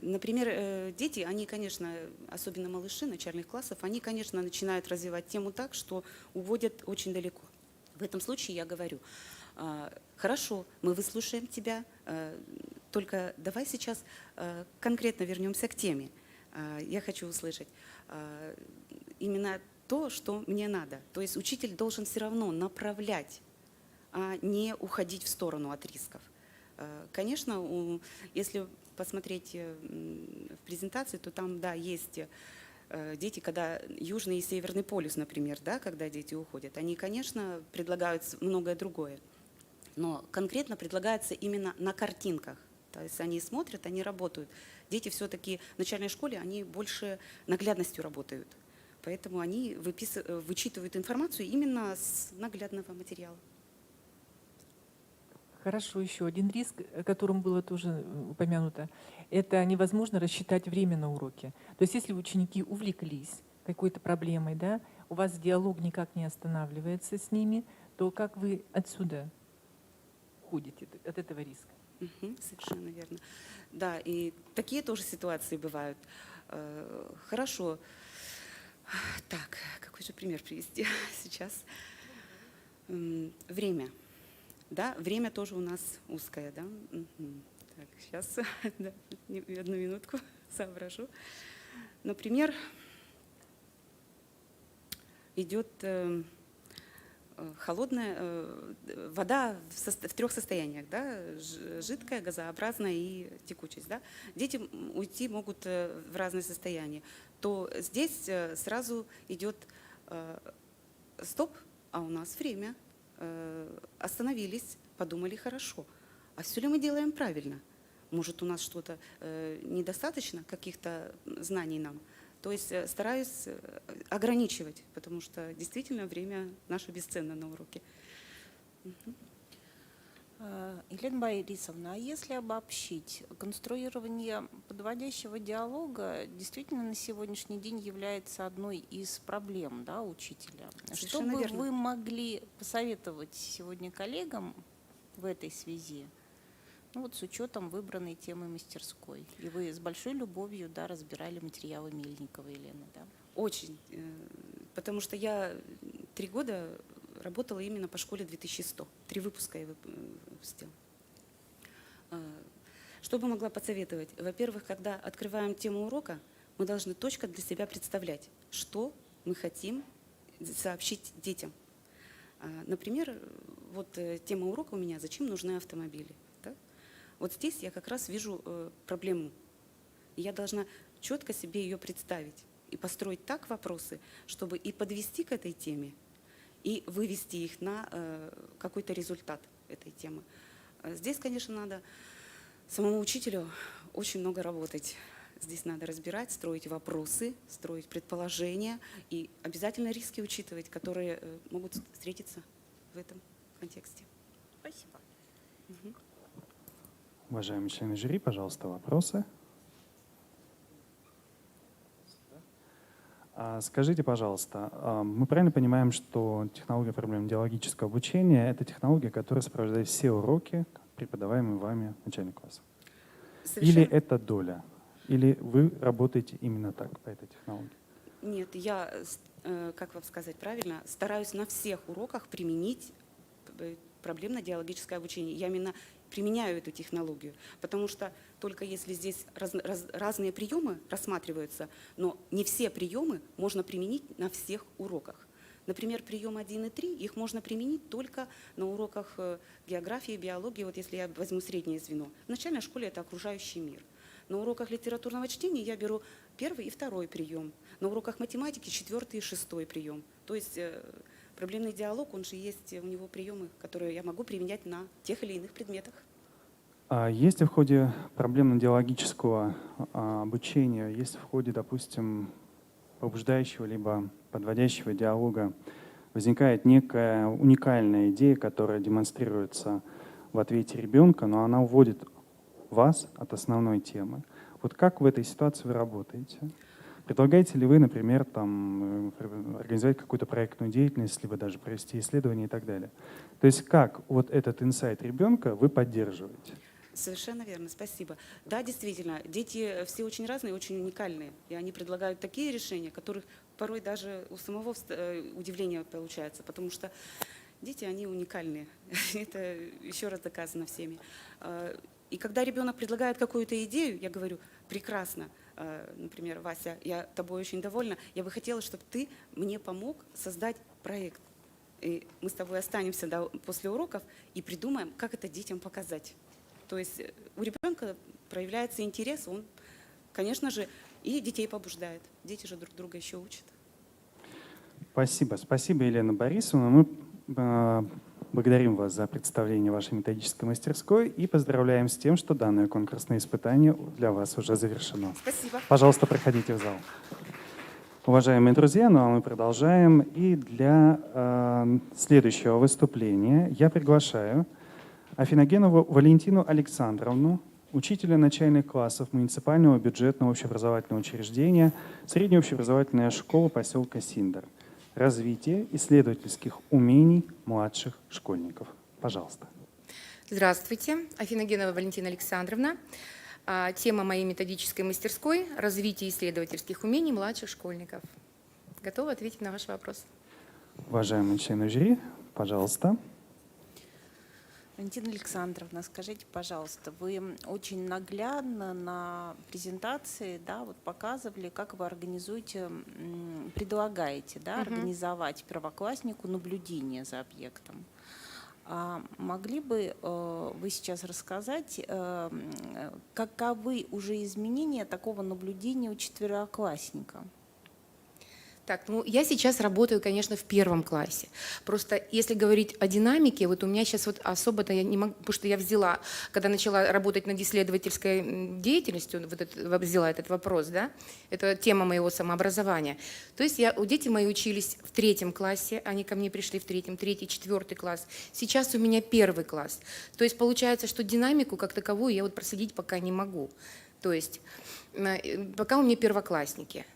Например, дети, они, конечно, особенно малыши начальных классов, они, конечно, начинают развивать тему так, что уводят очень далеко. В этом случае я говорю: хорошо, мы выслушаем тебя, только давай сейчас конкретно вернемся к теме. Я хочу услышать именно то, что мне надо. То есть учитель должен все равно направлять, а не уходить в сторону от рисков. Конечно, если посмотреть в презентации, то там, да, есть дети, когда Южный и Северный полюс, например, да, когда дети уходят, они, конечно, предлагают многое другое. Но конкретно предлагается именно на картинках. То есть они смотрят, они работают. Дети все-таки в начальной школе, они больше наглядностью работают. Поэтому они вычитывают информацию именно с наглядного материала. Хорошо, еще один риск, о котором было тоже упомянуто, это невозможно рассчитать время на уроке. То есть если ученики увлеклись какой-то проблемой, да, у вас диалог никак не останавливается с ними, то как вы отсюда уходите от этого риска? Совершенно верно. Да, и такие тоже ситуации бывают. Хорошо. Так, какой же пример привести сейчас? Время. Да, время тоже у нас узкое, да? Так, сейчас, да, одну минутку соображу. Например, идет холодная вода в трех состояниях, да? Жидкая, газообразная и текучесть. Да? Дети уйти могут в разные состояния. То здесь сразу идет стоп, а у нас время. Остановились, подумали: хорошо, а все ли мы делаем правильно? Может, у нас что-то недостаточно, каких-то знаний нам? То есть стараюсь ограничивать, потому что действительно время наше бесценно на уроке. Елена Борисовна, а если обобщить, конструирование подводящего диалога действительно на сегодняшний день является одной из проблем, да, учителя? Что бы вы могли посоветовать сегодня коллегам в этой связи? Ну вот с учетом выбранной темы мастерской. И вы с большой любовью, да, разбирали материалы Мельниковой Елены, да? Очень. Потому что я 3 года работала именно по школе 2100. 3 выпуска я выпустила. Что бы могла посоветовать? Во-первых, когда открываем тему урока, мы должны точно для себя представлять, что мы хотим сообщить детям. Например, вот тема урока у меня «Зачем нужны автомобили?». Да? Вот здесь я как раз вижу проблему. И я должна четко себе ее представить и построить так вопросы, чтобы и подвести к этой теме, и вывести их на какой-то результат этой темы. Здесь, конечно, надо самому учителю очень много работать. Здесь надо разбирать, строить вопросы, строить предположения и обязательно риски учитывать, которые могут встретиться в этом контексте. Спасибо. Уважаемые члены жюри, пожалуйста, вопросы. Скажите, пожалуйста, мы правильно понимаем, что технология проблемно-диалогического обучения — это технология, которая сопровождает все уроки, преподаваемые вами в начальных классах? Или это доля? Или вы работаете именно так, по этой технологии? Нет, я, как вам сказать правильно, стараюсь на всех уроках применить проблемно-диалогическое обучение. Я именно применяю эту технологию, потому что только если здесь разные приемы рассматриваются, но не все приемы можно применить на всех уроках. Например, прием 1 и 3, их можно применить только на уроках географии, биологии, вот если я возьму среднее звено. В начальной школе это окружающий мир. На уроках литературного чтения я беру 1 и 2 прием. На уроках математики 4 и 6 прием. То есть проблемный диалог, он же есть, у него приемы, которые я могу применять на тех или иных предметах. Есть в ходе проблемно-диалогического обучения, есть в ходе, допустим, побуждающего либо подводящего диалога, возникает некая уникальная идея, которая демонстрируется в ответе ребенка, но она уводит вас от основной темы. Вот как в этой ситуации вы работаете? Предлагаете ли вы, например, организовать какую-то проектную деятельность, либо даже провести исследование и так далее? То есть как вот этот инсайт ребенка вы поддерживаете? Совершенно верно, спасибо. Да, действительно, дети все очень разные, очень уникальные. И они предлагают такие решения, которых порой даже у самого удивления получается, потому что дети, они уникальные. Это еще раз доказано всеми. И когда ребенок предлагает какую-то идею, я говорю: прекрасно, например, Вася, я тобой очень довольна, я бы хотела, чтобы ты мне помог создать проект. И мы с тобой останемся после уроков и придумаем, как это детям показать. То есть у ребенка проявляется интерес, он, конечно же, и детей побуждает. Дети же друг друга еще учат. Спасибо. Спасибо, Елена Борисовна. Мы благодарим вас за представление вашей методической мастерской и поздравляем с тем, что данное конкурсное испытание для вас уже завершено. Спасибо. Пожалуйста, проходите в зал. Уважаемые друзья, ну а мы продолжаем. И для следующего выступления я приглашаю Афиногенову Валентину Александровну, учителя начальных классов муниципального бюджетного общеобразовательного учреждения, средняя общеобразовательная школа поселка Синдер. Развитие исследовательских умений младших школьников. Пожалуйста. Здравствуйте, Афиногенова Валентина Александровна. Тема моей методической мастерской – развитие исследовательских умений младших школьников. Готова ответить на ваш вопрос. Уважаемые члены жюри, пожалуйста. Валентина Александровна, скажите, пожалуйста, вы очень наглядно на презентации, да, вот показывали, как вы организуете, предлагаете, да, организовать первокласснику наблюдение за объектом. Могли бы вы сейчас рассказать, каковы уже изменения такого наблюдения у четвероклассника? Так, ну я сейчас работаю, конечно, в 1 классе. Просто если говорить о динамике, вот у меня сейчас вот особо-то я не могу, потому что я взяла, когда начала работать над исследовательской деятельностью, взяла этот вопрос, да, это тема моего самообразования. То есть дети мои учились в 3 классе, они ко мне пришли в 3-м, 3-й, 4 класс. Сейчас у меня 1 класс. То есть получается, что динамику как таковую я вот проследить пока не могу. То есть пока у меня первоклассники.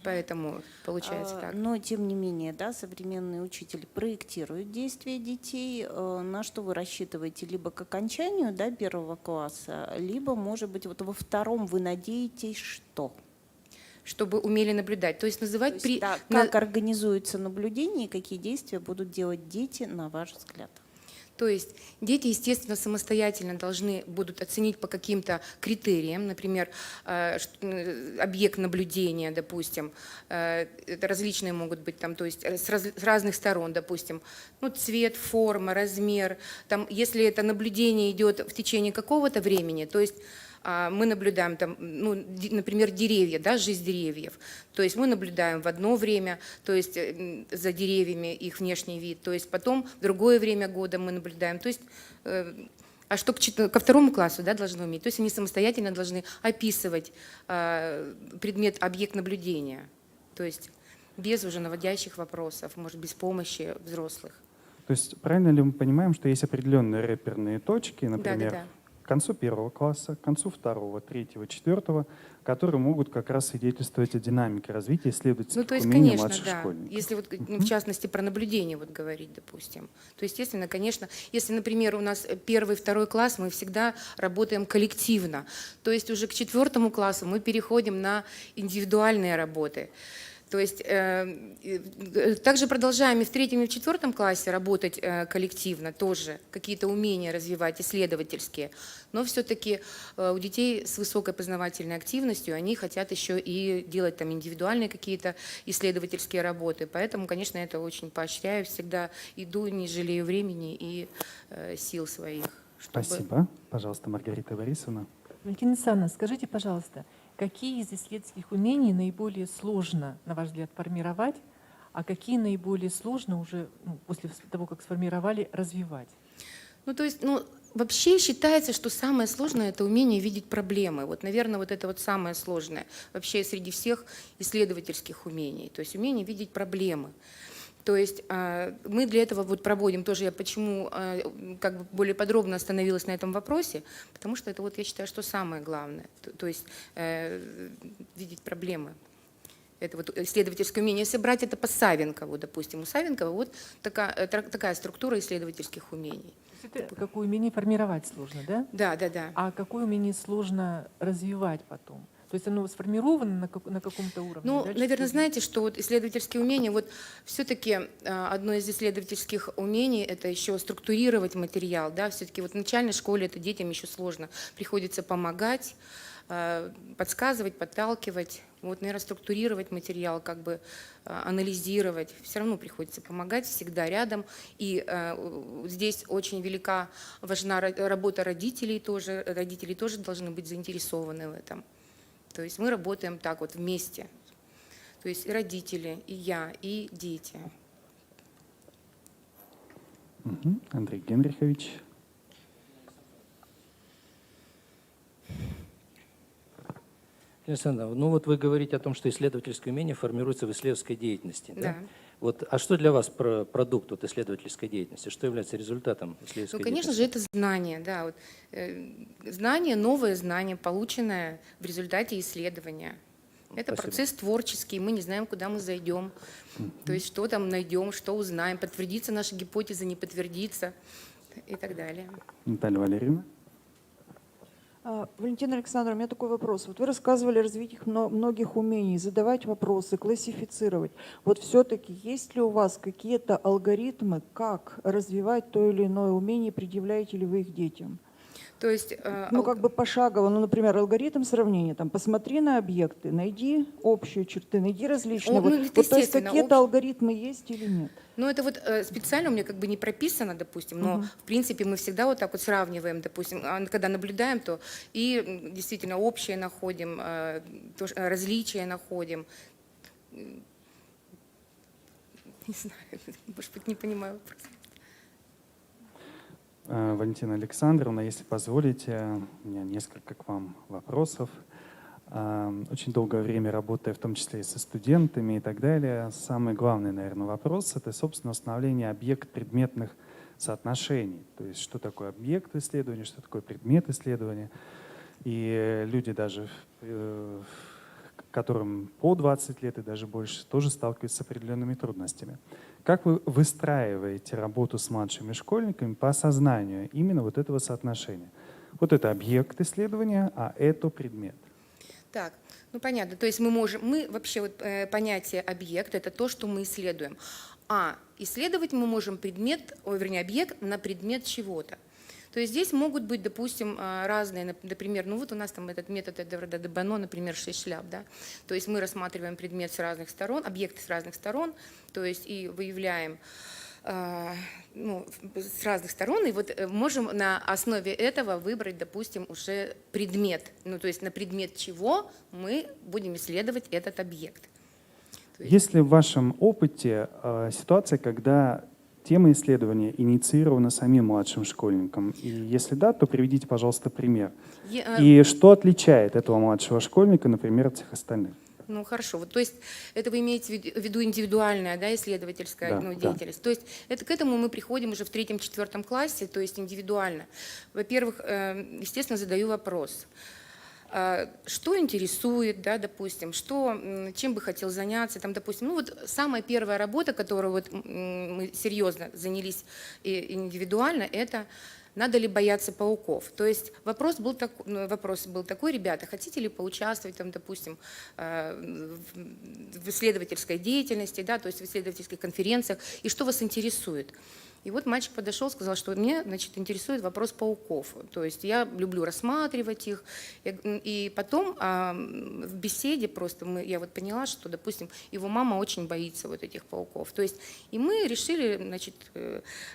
Поэтому получается так. Но, тем не менее, да, современный учитель проектирует действия детей. На что вы рассчитываете? Либо к окончанию, да, 1 класса, либо, может быть, вот во 2 вы надеетесь, что? Чтобы умели наблюдать. То есть называть... Да, как организуется наблюдение и какие действия будут делать дети, на ваш взгляд? То есть дети, естественно, самостоятельно должны будут оценить по каким-то критериям, например, объект наблюдения, допустим, это различные могут быть, там, то есть с разных сторон, допустим, ну, цвет, форма, размер. Там, если это наблюдение идет в течение какого-то времени, то есть мы наблюдаем, там, ну, например, деревья, да, жизнь деревьев. То есть мы наблюдаем в одно время, то есть за деревьями их внешний вид, то есть потом в другое время года мы наблюдаем. То есть, а что ко 2 классу, да, должны уметь? То есть они самостоятельно должны описывать предмет, объект наблюдения. То есть без уже наводящих вопросов, может, без помощи взрослых. То есть правильно ли мы понимаем, что есть определенные рэперные точки, например, Да. к концу 1 класса, к концу 2, 3, 4, которые могут как раз свидетельствовать о динамике развития исследовательских Ну, то есть, умений конечно, младших да. школьников? Если вот, в частности, про наблюдение вот говорить, допустим, то, естественно, конечно, если, например, у нас 1 и 2 класс, мы всегда работаем коллективно, то есть уже к 4 классу мы переходим на индивидуальные работы. То есть также продолжаем и в 3 и в 4 классе работать коллективно, тоже какие-то умения развивать, исследовательские. Но все-таки у детей с высокой познавательной активностью они хотят еще и делать там индивидуальные какие-то исследовательские работы. Поэтому, конечно, это очень поощряю, всегда иду, не жалею времени и сил своих. Спасибо. Пожалуйста, Маргарита Борисовна. Валентина Александровна, скажите, пожалуйста, какие из исследовательских умений наиболее сложно, на ваш взгляд, формировать, а какие наиболее сложно уже после того, как сформировали, развивать? Ну, то есть, вообще считается, что самое сложное – это умение видеть проблемы. Вот, наверное, вот это вот самое сложное вообще среди всех исследовательских умений. То есть умение видеть проблемы. То есть мы для этого вот проводим, тоже я почему как бы более подробно остановилась на этом вопросе, потому что это вот я считаю, что самое главное, то есть видеть проблемы. Это вот исследовательское умение. Если брать это по Савенкову, допустим, у Савенкова вот такая структура исследовательских умений. Это какое умение формировать сложно, да? Да. А какое умение сложно развивать потом? То есть оно сформировано на каком-то уровне? Ну, да, наверное, знаете, что вот исследовательские умения, вот все-таки одно из исследовательских умений – это еще структурировать материал. Да? Все-таки вот в начальной школе это детям еще сложно. Приходится помогать, подсказывать, подталкивать, вот, наверное, структурировать материал, как бы анализировать. Все равно приходится помогать, всегда рядом. И здесь очень важна работа родителей тоже. Родители тоже должны быть заинтересованы в этом. То есть мы работаем так вот вместе. То есть и родители, и я, и дети. Андрей Генрихович. Александр, ну вот вы говорите о том, что исследовательское умение формируется в исследовательской деятельности. Да. Вот, а что для вас продукт вот исследовательской деятельности? Что является результатом исследовательской Ну, конечно деятельности? же, это знание, да. Вот, знание, новое знание, полученное в результате исследования. Это Спасибо. процесс творческий, мы не знаем, куда мы зайдем, то есть что там найдем, что узнаем, подтвердится наша гипотеза, не подтвердится и так далее. Наталья Валерьевна. Валентина Александровна, у меня такой вопрос. Вот вы рассказывали о развитии многих умений, задавать вопросы, классифицировать. Вот все-таки есть ли у вас какие-то алгоритмы, как развивать то или иное умение, предъявляете ли вы их детям? То есть, ну, как бы пошагово, ну, например, алгоритм сравнения, там, посмотри на объекты, найди общие черты, найди различные. Ну, вот, это вот, то есть естественно, какие-то алгоритмы есть или нет? Ну, это вот специально у меня как бы не прописано, допустим, но в принципе мы всегда вот так вот сравниваем, допустим, когда наблюдаем, то и действительно общее находим, различия находим. Не знаю, может быть, не понимаю вопрос. Валентина Александровна, если позволите, у меня несколько к вам вопросов. Очень долгое время работая, в том числе и со студентами и так далее, самый главный, наверное, вопрос — это, собственно, установление объект-предметных соотношений. То есть что такое объект исследования, что такое предмет исследования. И люди даже которым по 20 лет и даже больше, тоже сталкиваются с определенными трудностями. Как вы выстраиваете работу с младшими школьниками по осознанию именно вот этого соотношения? Вот это объект исследования, а это предмет. Так, ну понятно. То есть мы вообще вот понятие объект — это то, что мы исследуем. А исследовать мы можем объект на предмет чего-то. То есть здесь могут быть, допустим, разные, например, ну вот у нас там этот метод Эдварда де Боно, например, 6 шляп, да. То есть мы рассматриваем предмет с разных сторон, объект с разных сторон, то есть и выявляем с разных сторон, и вот можем на основе этого выбрать, допустим, уже предмет, ну то есть на предмет чего мы будем исследовать этот объект. Есть ли в вашем опыте ситуация, когда тема исследования инициирована самим младшим школьником? И если да, то приведите, пожалуйста, пример. И что отличает этого младшего школьника, например, от всех остальных? Ну хорошо, вот, то есть это вы имеете в виду индивидуальная, да, исследовательская деятельность. То есть к этому мы приходим уже в 3-4 классе, то есть индивидуально. Во-первых, естественно, задаю вопрос. Что интересует, да, допустим, чем бы хотел заняться, там, допустим, ну вот самая первая работа, которую вот мы серьезно занялись индивидуально, это надо ли бояться пауков. То есть вопрос был такой, ребята, хотите ли поучаствовать, там, допустим, в исследовательской деятельности, да, то есть в исследовательских конференциях, и что вас интересует. И вот мальчик подошел, сказал, что меня, значит, интересует вопрос пауков. То есть я люблю рассматривать их. И потом в беседе просто я вот поняла, что, допустим, его мама очень боится вот этих пауков. То есть и мы решили, значит,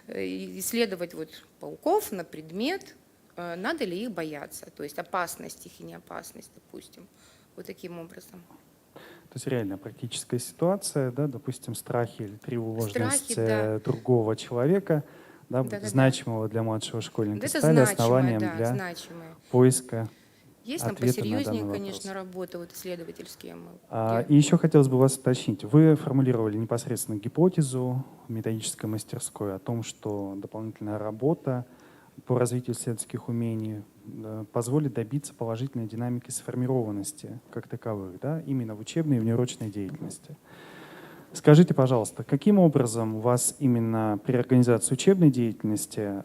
исследовать вот пауков на предмет, надо ли их бояться. То есть опасность их и неопасность, допустим. Вот таким образом. То есть реально практическая ситуация, да, допустим, страхи или тревожность другого человека, да, значимого для младшего школьника, это стали основанием для поиска Есть там ответа посерьезнее, на данный конечно, вопрос. работы вот исследовательские. И еще хотелось бы вас уточнить. Вы формулировали непосредственно гипотезу в методической мастерской о том, что дополнительная работа по развитию исследовательских умений позволит добиться положительной динамики сформированности как таковых, да, именно в учебной и внеурочной деятельности. Скажите, пожалуйста, каким образом у вас именно при организации учебной деятельности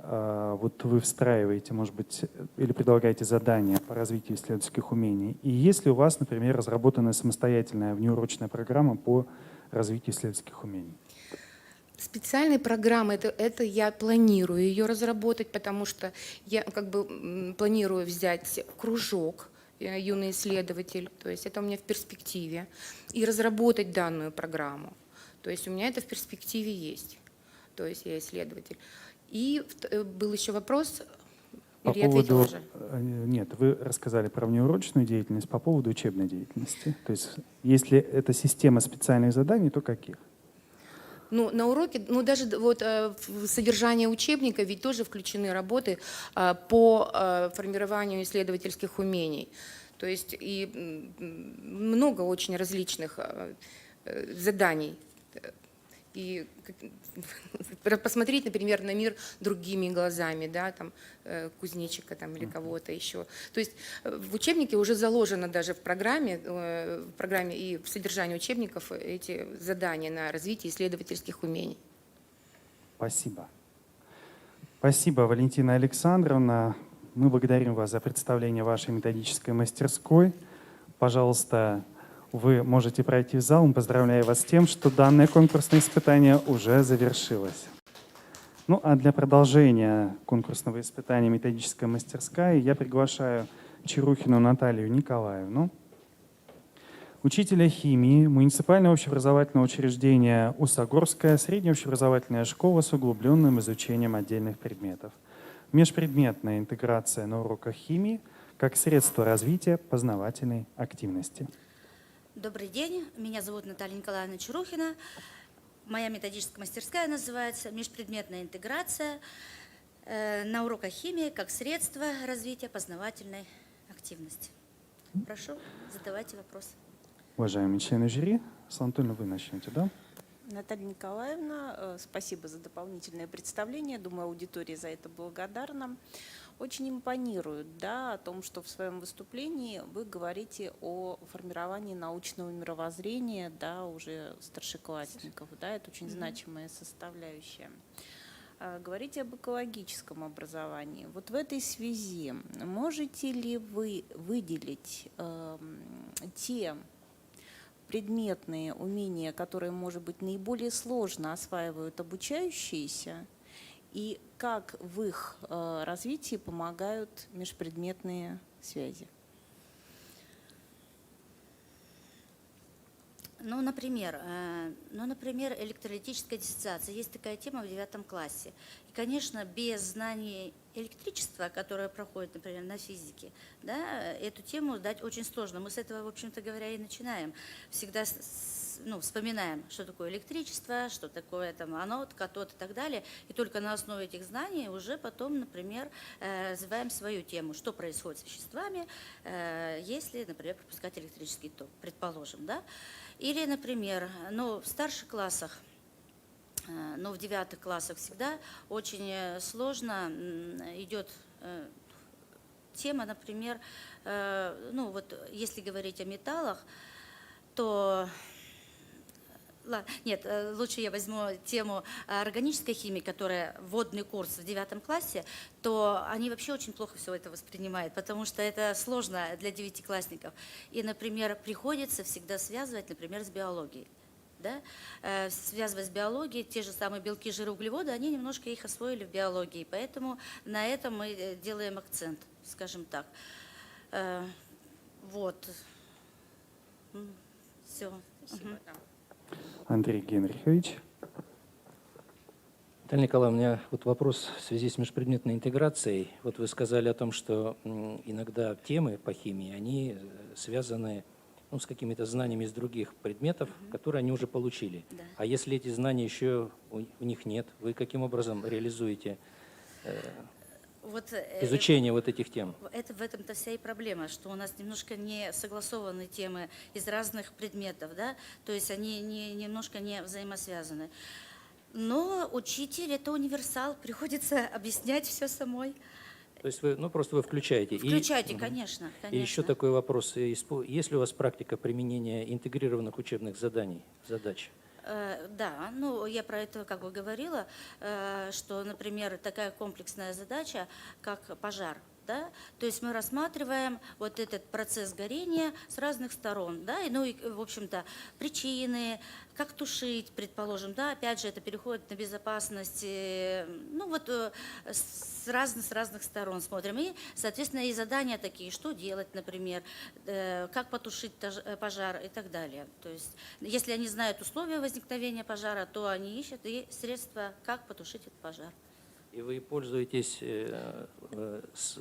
вот вы встраиваете, может быть, или предлагаете задания по развитию исследовательских умений? И есть ли у вас, например, разработанная самостоятельная внеурочная программа по развитию исследовательских умений? Специальной программы, это я планирую ее разработать, потому что я как бы планирую взять кружок «Юный исследователь», то есть это у меня в перспективе, и разработать данную программу. То есть у меня это в перспективе есть, то есть я исследователь. И был еще вопрос, или я ответила уже? Нет, вы рассказали про внеурочную деятельность по поводу учебной деятельности. То есть если это система специальных заданий, то каких? Ну, на уроке, ну, даже вот в содержание учебника ведь тоже включены работы по формированию исследовательских умений. То есть и много очень различных заданий. И посмотреть, например, на мир другими глазами, да, там, кузнечика там, или кого-то еще. То есть в учебнике уже заложено даже в программе и в содержании учебников эти задания на развитие исследовательских умений. Спасибо. Спасибо, Валентина Александровна. Мы благодарим вас за представление вашей методической мастерской. Пожалуйста, вы можете пройти в зал. Мы поздравляем вас с тем, что данное конкурсное испытание уже завершилось. Ну а для продолжения конкурсного испытания «Методическая мастерская» я приглашаю Чарухину Наталью Николаевну, учителя химии муниципального общеобразовательного учреждения Усогорская средняя общеобразовательная школа с углубленным изучением отдельных предметов. Межпредметная интеграция на уроках химии как средство развития познавательной активности. Добрый день, меня зовут Наталья Николаевна Чарухина. Моя методическая мастерская называется «Межпредметная интеграция на уроках химии как средство развития познавательной активности». Прошу, задавайте вопросы. Уважаемые члены жюри, Анатольевна, вы начнете, да? Наталья Николаевна, спасибо за дополнительное представление. Думаю, аудитория за это благодарна. Очень импонирует, да, о том, что в своем выступлении вы говорите о формировании научного мировоззрения, да, уже старшеклассников, да, это очень значимая составляющая. Говорите об экологическом образовании. Вот в этой связи можете ли вы выделить те предметные умения, которые, может быть, наиболее сложно осваивают обучающиеся, и как в их развитии помогают межпредметные связи? Ну, например, электролитическая диссоциация. Есть такая тема в 9 классе. И, конечно, без знаний электричества, которое проходит, например, на физике, да, эту тему дать очень сложно. Мы с этого, в общем-то говоря, и начинаем. Всегда вспоминаем, что такое электричество, что такое там анод, катод и так далее. И только на основе этих знаний уже потом, например, развиваем свою тему, что происходит с веществами, если, например, пропускать электрический ток, предположим, да. Или, например, в старших классах, но в 9 классах всегда очень сложно идет тема, например, если говорить о металлах, то... Нет, лучше я возьму тему органической химии, которая вводный курс в 9 классе, то они вообще очень плохо все это воспринимают, потому что это сложно для 9-классников. И, например, приходится всегда связывать, например, с биологией. Да? Связывать с биологией, те же самые белки, жиры, углеводы, они немножко их освоили в биологии, поэтому на этом мы делаем акцент, скажем так. Вот. Все. Спасибо. Андрей Генрихович. Наталья Николаевна, у меня вот вопрос в связи с межпредметной интеграцией. Вот вы сказали о том, что иногда темы по химии, они связаны с какими-то знаниями из других предметов, которые они уже получили. Да. А если эти знания еще у них нет, вы каким образом реализуете изучение вот этих тем? В этом-то вся и проблема, что у нас немножко не согласованы темы из разных предметов, да, то есть они немножко не взаимосвязаны. Но учитель – это универсал, приходится объяснять все самой. То есть вы, просто вы включаете. Включайте, конечно. И еще такой вопрос. Есть ли у вас практика применения интегрированных учебных задач? Да, я про это как бы говорила, что, например, такая комплексная задача, как пожар. Да? То есть мы рассматриваем вот этот процесс горения с разных сторон, да? И, в общем-то, причины, как тушить, предположим, да? Опять же, это переходит на безопасность, с разных сторон смотрим. И, соответственно, и задания такие, что делать, например, как потушить пожар и так далее. То есть, если они знают условия возникновения пожара, то они ищут и средства, как потушить этот пожар. И вы пользуетесь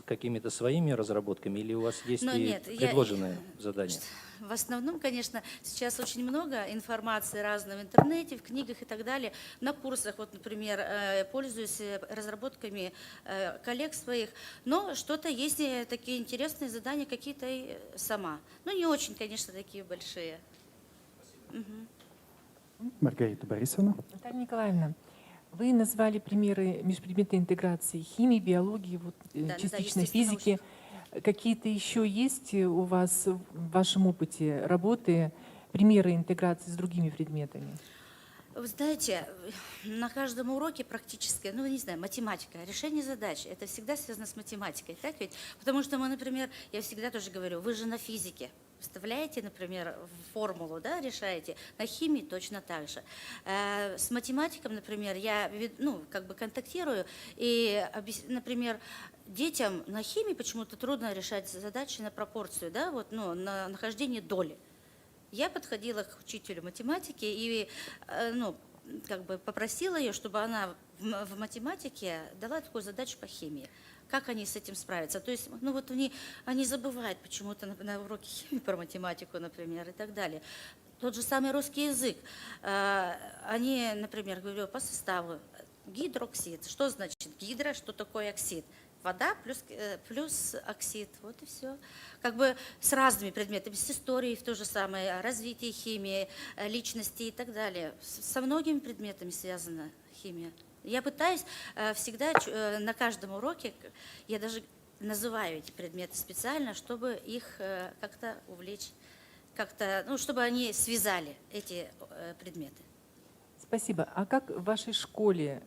какими-то своими разработками или у вас есть предложенные задания? В основном, конечно, сейчас очень много информации разной в интернете, в книгах и так далее. На курсах, вот, например, пользуюсь разработками коллег своих, но что-то есть такие интересные задания какие-то и сама. Не очень, конечно, такие большие. Маргарита Борисовна. Наталья Николаевна, вы назвали примеры межпредметной интеграции химии, биологии, частично физики. Какие-то еще есть у вас в вашем опыте работы примеры интеграции с другими предметами? Вы знаете, на каждом уроке практически, не знаю, математика, решение задач, это всегда связано с математикой, так ведь? Потому что мы, например, я всегда тоже говорю, вы же на физике. Вставляете, например, формулу, да, решаете, на химии точно так же. С математиком, например, я контактирую, и, например, детям на химии почему-то трудно решать задачи на пропорцию, да, на нахождение доли. Я подходила к учителю математики и попросила ее, чтобы она в математике дала такую задачу по химии. Как они с этим справятся? То есть, они забывают почему-то на уроке химии про математику, например, и так далее. Тот же самый русский язык. Они, например, говорю по составу гидроксид. Что значит гидро, что такое оксид? вода плюс оксид, вот и все. Как бы с разными предметами, с историей в то же самое, развитие химии, личности и так далее. Со многими предметами связана химия. Я пытаюсь всегда на каждом уроке, я даже называю эти предметы специально, чтобы их как-то увлечь, как-то, ну, чтобы они связали эти предметы. Спасибо. А как в вашей школе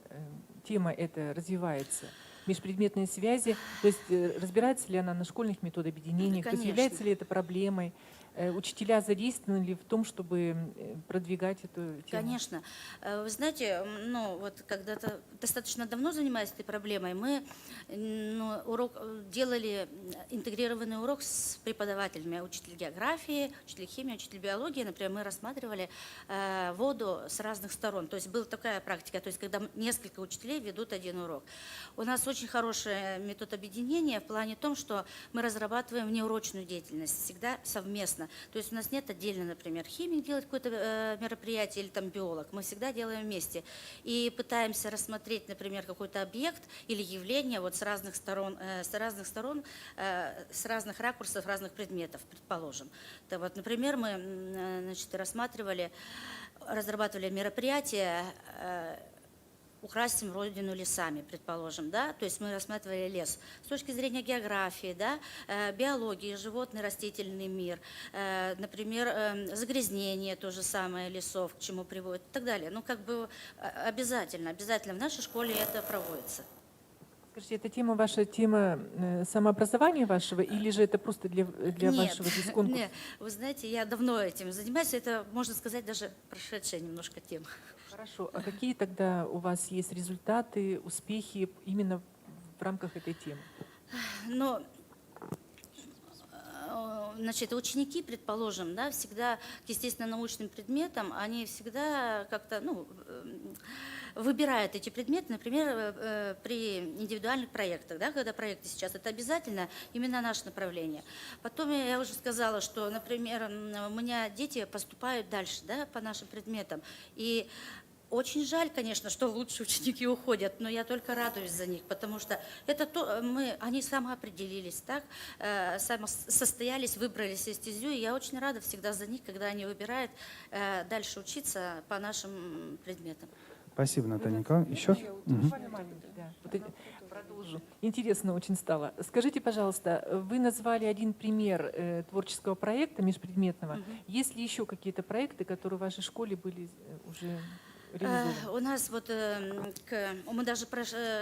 тема эта развивается? Межпредметные связи, то есть разбирается ли она на школьных методобъединениях, то есть является ли это проблемой? Учителя задействованы ли в том, чтобы продвигать эту тему? Конечно. Вы знаете, ну, вот когда-то достаточно давно занимаюсь этой проблемой, мы делали интегрированный урок с преподавателями, учитель географии, учитель химии, учитель биологии. Например, мы рассматривали воду с разных сторон. То есть была такая практика, то есть когда несколько учителей ведут один урок. У нас очень хороший метод объединения в плане том, что мы разрабатываем внеурочную деятельность всегда совместно. То есть у нас нет отдельно, например, химик делать какое-то мероприятие или там биолог. Мы всегда делаем вместе. И пытаемся рассмотреть, например, какой-то объект или явление вот с разных сторон, с разных ракурсов, разных предметов, предположим. То вот, например, мы разрабатывали мероприятие «Украсим Родину лесами», предположим, да, то есть мы рассматривали лес с точки зрения географии, да, биологии, животный, растительный мир, например, загрязнение, то же самое, лесов, к чему приводит и так далее. Ну, как бы обязательно в нашей школе это проводится. Скажите, эта тема ваша тема самообразования вашего, или же это просто для вашего дисконкурса? Нет, вы знаете, я давно этим занимаюсь, это, можно сказать, даже прошедшая немножко тема. Хорошо. А какие тогда у вас есть результаты, успехи именно в рамках этой темы? Ну, значит, ученики, предположим, да, всегда к естественно-научным предметам, они всегда как-то, ну, выбирают эти предметы, например, при индивидуальных проектах, да, когда проекты сейчас, это обязательно именно наше направление. Потом я уже сказала, что, например, у меня дети поступают дальше, да, по нашим предметам, и очень жаль, конечно, что лучшие ученики уходят, но я только радуюсь за них, потому что это они самоопределились, так, состоялись, выбрались из стезю, и я очень рада всегда за них, когда они выбирают дальше учиться по нашим предметам. Спасибо, Наталья Николаевна. Еще? Продолжу. Интересно очень стало. Скажите, пожалуйста, вы назвали один пример творческого проекта межпредметного. Есть ли еще какие-то проекты, которые в вашей школе были уже реализованы? У нас вот, мы даже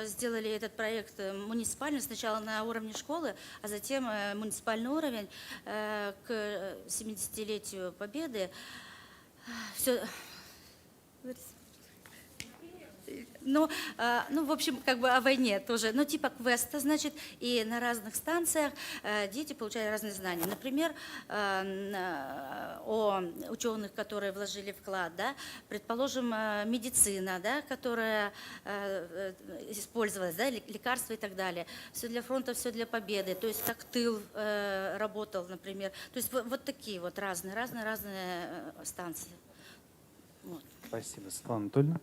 сделали этот проект муниципальный, сначала на уровне школы, а затем муниципальный уровень к 70-летию Победы. Все. Ну, в общем, как бы о войне тоже, ну, типа квеста, значит, и на разных станциях дети получают разные знания. Например, о ученых, которые вложили вклад, да, предположим, медицина, да, которая использовалась, да, лекарства и так далее. Все для фронта, все для победы, то есть как тыл работал, например. То есть вот такие вот разные станции. Вот. Спасибо, Светлана Анатольевна.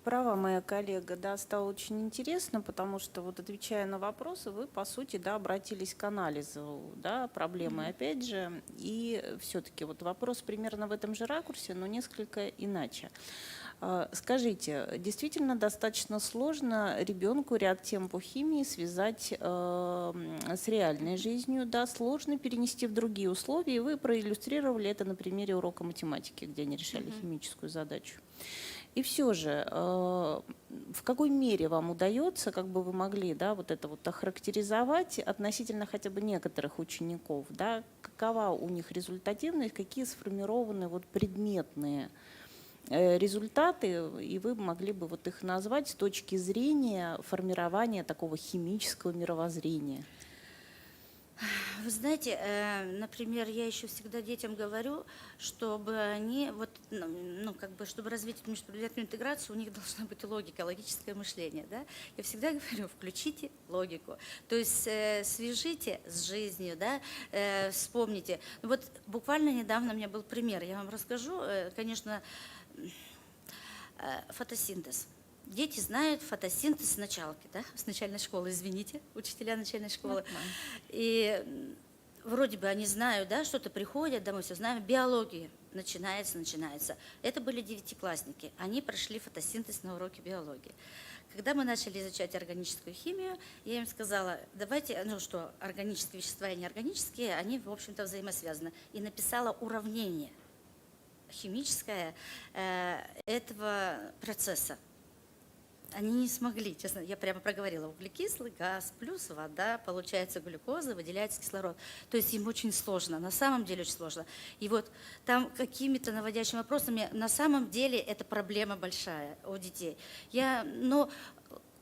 Права моя коллега, да, стало очень интересно, потому что вот отвечая на вопросы, вы, по сути, да, обратились к анализу, да, проблемы, опять же, и все-таки вот вопрос примерно в этом же ракурсе, но несколько иначе. Скажите, действительно достаточно сложно ребенку ряд тем по химии связать с реальной жизнью, да, сложно перенести в другие условия, и вы проиллюстрировали это на примере урока математики, где они решали химическую задачу. И все же, в какой мере вам удается, как бы вы могли, да, вот это вот охарактеризовать относительно хотя бы некоторых учеников, да, какова у них результативность, какие сформированы вот предметные результаты, и вы могли бы вот их назвать с точки зрения формирования такого химического мировоззрения? Вы знаете, например, я еще всегда детям говорю, чтобы они, вот, ну, как бы, чтобы развить межпредметную интеграцию, у них должна быть логика, логическое мышление. Да? Я всегда говорю, включите логику. То есть свяжите с жизнью, да? Вспомните. Вот буквально недавно у меня был пример, я вам расскажу. Конечно, фотосинтез. Дети знают фотосинтез с началки, да, с начальной школы, извините, учителя начальной школы. И вроде бы они знают, да, что-то приходят домой, все знаем, биология начинается. Это были девятиклассники, они прошли фотосинтез на уроке биологии. Когда мы начали изучать органическую химию, я им сказала, давайте, ну что, органические вещества и неорганические, они, в общем-то, взаимосвязаны. И написала уравнение химическое этого процесса. Они не смогли, честно, я прямо проговорила, углекислый газ плюс вода, получается глюкоза, выделяется кислород. То есть им очень сложно, на самом деле очень сложно. И вот там какими-то наводящими вопросами, на самом деле это проблема большая у детей. Но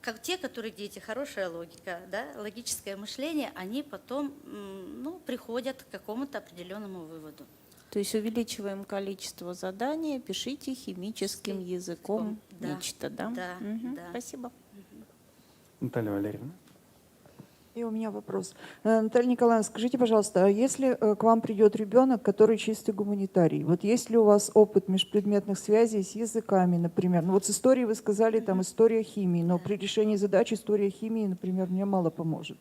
как те, которые дети, хорошая логика, да, логическое мышление, они потом приходят к какому-то определенному выводу. То есть увеличиваем количество заданий, пишите химическим языком нечто, да? Да, да. Спасибо. Наталья Валерьевна. И у меня вопрос. Наталья Николаевна, скажите, пожалуйста, а если к вам придет ребенок, который чистый гуманитарий, вот есть ли у вас опыт межпредметных связей с языками, например? Ну вот с историей вы сказали, там история химии, но при решении задач история химии, например, мне мало поможет.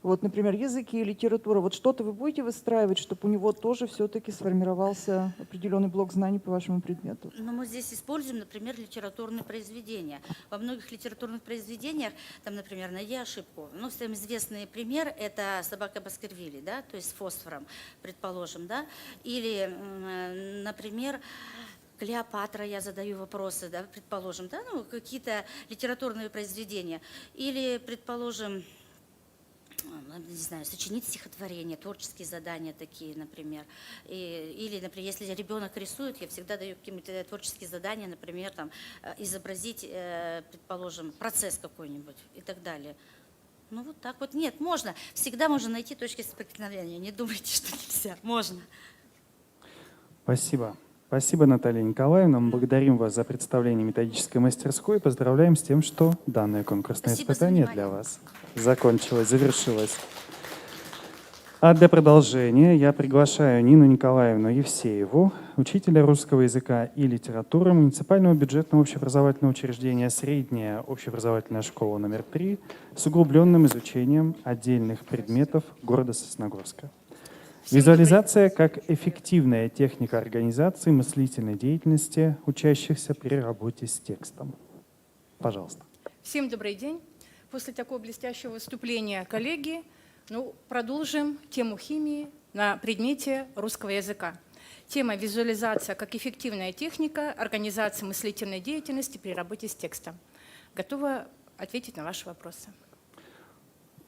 Вот, например, языки, литература, вот что-то вы будете выстраивать, чтобы у него тоже все-таки сформировался определенный блок знаний по вашему предмету? Но мы здесь используем, например, литературные произведения. Во многих литературных произведениях, там, например, найди ошибку. Ну, всем известный пример – это собака Баскервилей, да, то есть с фосфором, предположим, да, или, например, Клеопатра, я задаю вопросы, да, предположим, да, ну, какие-то литературные произведения, или, предположим, не знаю, сочинить стихотворение, творческие задания такие, например. Или, например, если ребенок рисует, я всегда даю какие-то творческие задания, например, там, изобразить, предположим, процесс какой-нибудь и так далее. Ну вот так вот. Нет, можно. Всегда можно найти точки соприкосновения. Не думайте, что нельзя. Можно. Спасибо. Спасибо, Наталья Николаевна. Мы благодарим вас за представление методической мастерской и поздравляем с тем, что данное конкурсное испытание для вас закончилось, завершилось. А для продолжения я приглашаю Нину Николаевну Евсееву, учителя русского языка и литературы муниципального бюджетного общеобразовательного учреждения «Средняя общеобразовательная школа номер 3» с углубленным изучением отдельных предметов города Сосногорска. Визуализация как эффективная техника организации мыслительной деятельности учащихся при работе с текстом. Пожалуйста. Всем добрый день. После такого блестящего выступления коллеги, продолжим тему химии на предмете русского языка. Тема «Визуализация как эффективная техника организации мыслительной деятельности при работе с текстом». Готова ответить на ваши вопросы.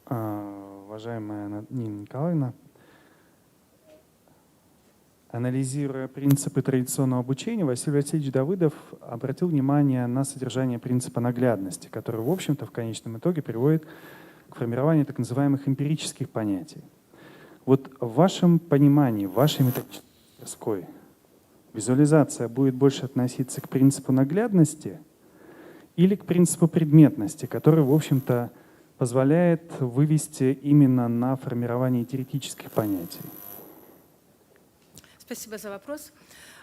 Уважаемая Нина Николаевна, анализируя принципы традиционного обучения, Василий Васильевич Давыдов обратил внимание на содержание принципа наглядности, который, в общем-то, в конечном итоге приводит к формированию так называемых эмпирических понятий. Вот в вашем понимании, в вашей методической визуализация будет больше относиться к принципу наглядности или к принципу предметности, который, в общем-то, позволяет вывести именно на формирование теоретических понятий? Спасибо за вопрос.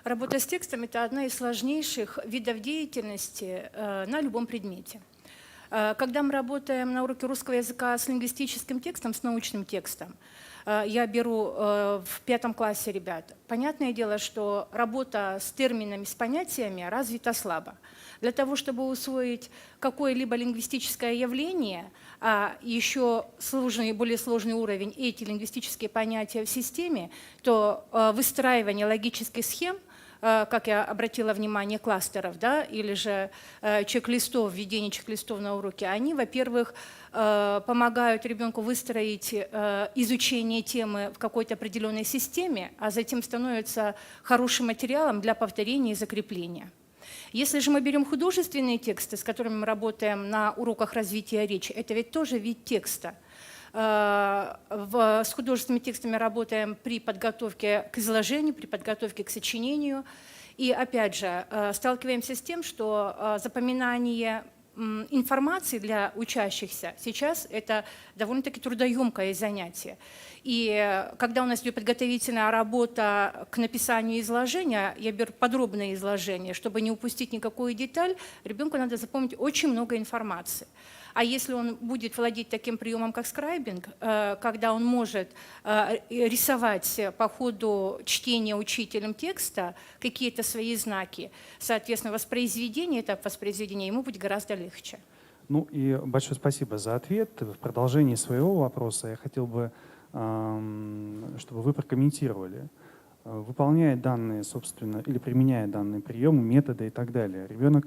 Работа с текстом – это одна из сложнейших видов деятельности на любом предмете. Когда мы работаем на уроке русского языка с лингвистическим текстом, с научным текстом, я беру в 5 классе ребят, понятное дело, что работа с терминами, с понятиями развита слабо. Для того, чтобы усвоить какое-либо лингвистическое явление, а еще более сложный уровень эти лингвистические понятия в системе, то выстраивание логических схем, как я обратила внимание, кластеров, да, или же чек-листов, введение чек-листов на уроке, они, во-первых, помогают ребенку выстроить изучение темы в какой-то определенной системе, а затем становятся хорошим материалом для повторения и закрепления. Если же мы берем художественные тексты, с которыми мы работаем на уроках развития речи, это ведь тоже вид текста. С художественными текстами работаем при подготовке к изложению, при подготовке к сочинению. И опять же, сталкиваемся с тем, что запоминание информации для учащихся сейчас это довольно-таки трудоемкое занятие. И когда у нас идет подготовительная работа к написанию изложения, я беру подробное изложение, чтобы не упустить никакую деталь, ребенку надо запомнить очень много информации. А если он будет владеть таким приемом, как скрайбинг, когда он может рисовать по ходу чтения учителем текста какие-то свои знаки, соответственно, воспроизведение, этап воспроизведения ему будет гораздо легче. Ну и большое спасибо за ответ. В продолжении своего вопроса я хотел бы, чтобы вы прокомментировали. Выполняя данные, собственно, или применяя данные приемы, методы и так далее, ребенок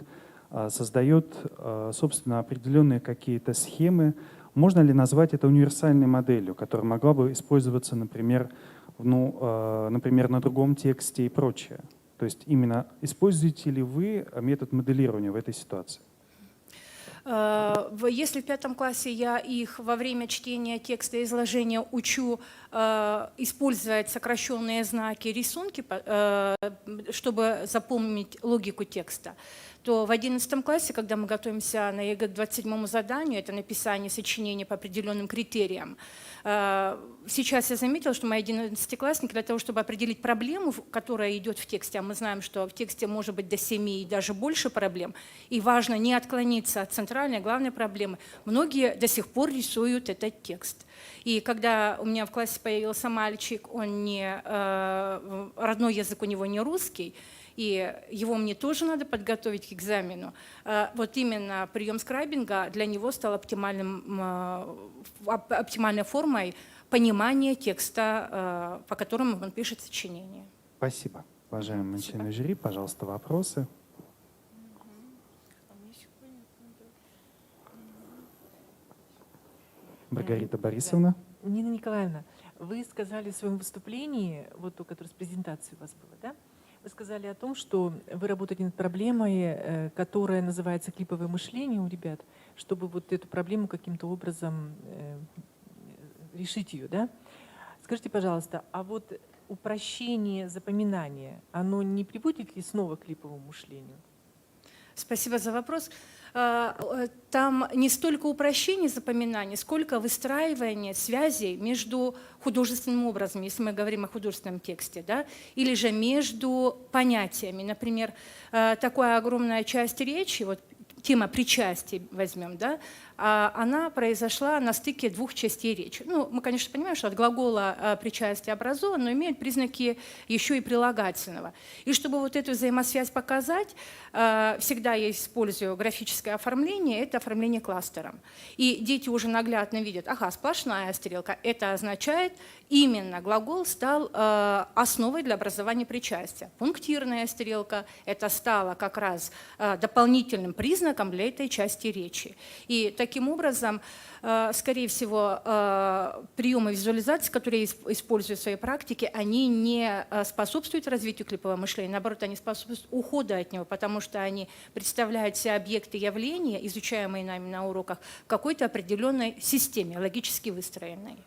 создает, собственно, определенные какие-то схемы. Можно ли назвать это универсальной моделью, которая могла бы использоваться, например, на другом тексте и прочее? То есть именно используете ли вы метод моделирования в этой ситуации? Если в 5 классе я их во время чтения текста и изложения учу использовать сокращенные знаки, рисунки, чтобы запомнить логику текста, то в 11 классе, когда мы готовимся на ЕГЭ к 27-му заданию, это написание сочинения по определенным критериям, сейчас я заметила, что мои 11-классники для того, чтобы определить проблему, которая идет в тексте, а мы знаем, что в тексте может быть до 7 и даже больше проблем, и важно не отклониться от центральной, главной проблемы, многие до сих пор рисуют этот текст. И когда у меня в классе появился мальчик, он родной язык у него не русский, и его мне тоже надо подготовить к экзамену. Вот именно прием скрайбинга для него стал оптимальной формой понимания текста, по которому он пишет сочинение. Спасибо. Уважаемые члены жюри, пожалуйста, вопросы. Маргарита Борисовна. Нина Николаевна, вы сказали в своем выступлении, вот то, которое с презентацией у вас было, да? Вы сказали о том, что вы работаете над проблемой, которая называется клиповое мышление у ребят, чтобы вот эту проблему каким-то образом решить ее, да? Скажите, пожалуйста, а вот упрощение запоминания, оно не приводит ли снова к клиповому мышлению? Спасибо за вопрос. Там не столько упрощение запоминания, сколько выстраивание связей между художественным образом, если мы говорим о художественном тексте, да, или же между понятиями. Например, такая огромная часть речи, вот тема причастия возьмем, да, она произошла на стыке двух частей речи. Ну, мы, конечно, понимаем, что от глагола причастие образован, но имеет признаки еще и прилагательного. И чтобы вот эту взаимосвязь показать, всегда я использую графическое оформление, это оформление кластером. И дети уже наглядно видят, ага, сплошная стрелка, это означает, именно глагол стал основой для образования причастия. Пунктирная стрелка, это стало как раз дополнительным признаком для этой части речи. И таким образом, скорее всего, приемы визуализации, которые я использую в своей практике, они не способствуют развитию клипового мышления, наоборот, они способствуют уходу от него, потому что они представляют все объекты явления, изучаемые нами на уроках, в какой-то определенной системе, логически выстроенной.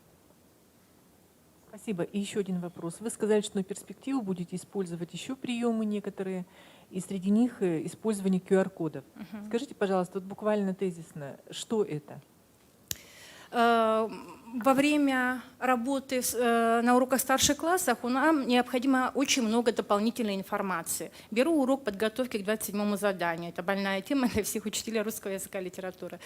Спасибо. И еще один вопрос. Вы сказали, что на перспективу будете использовать еще приемы некоторые, и среди них использование QR-кодов. Скажите, пожалуйста, вот буквально тезисно, что это? Во время работы на уроках старших классов нам необходимо очень много дополнительной информации. Беру урок подготовки к 27-му заданию. Это больная тема для всех учителей русского языка и литературы.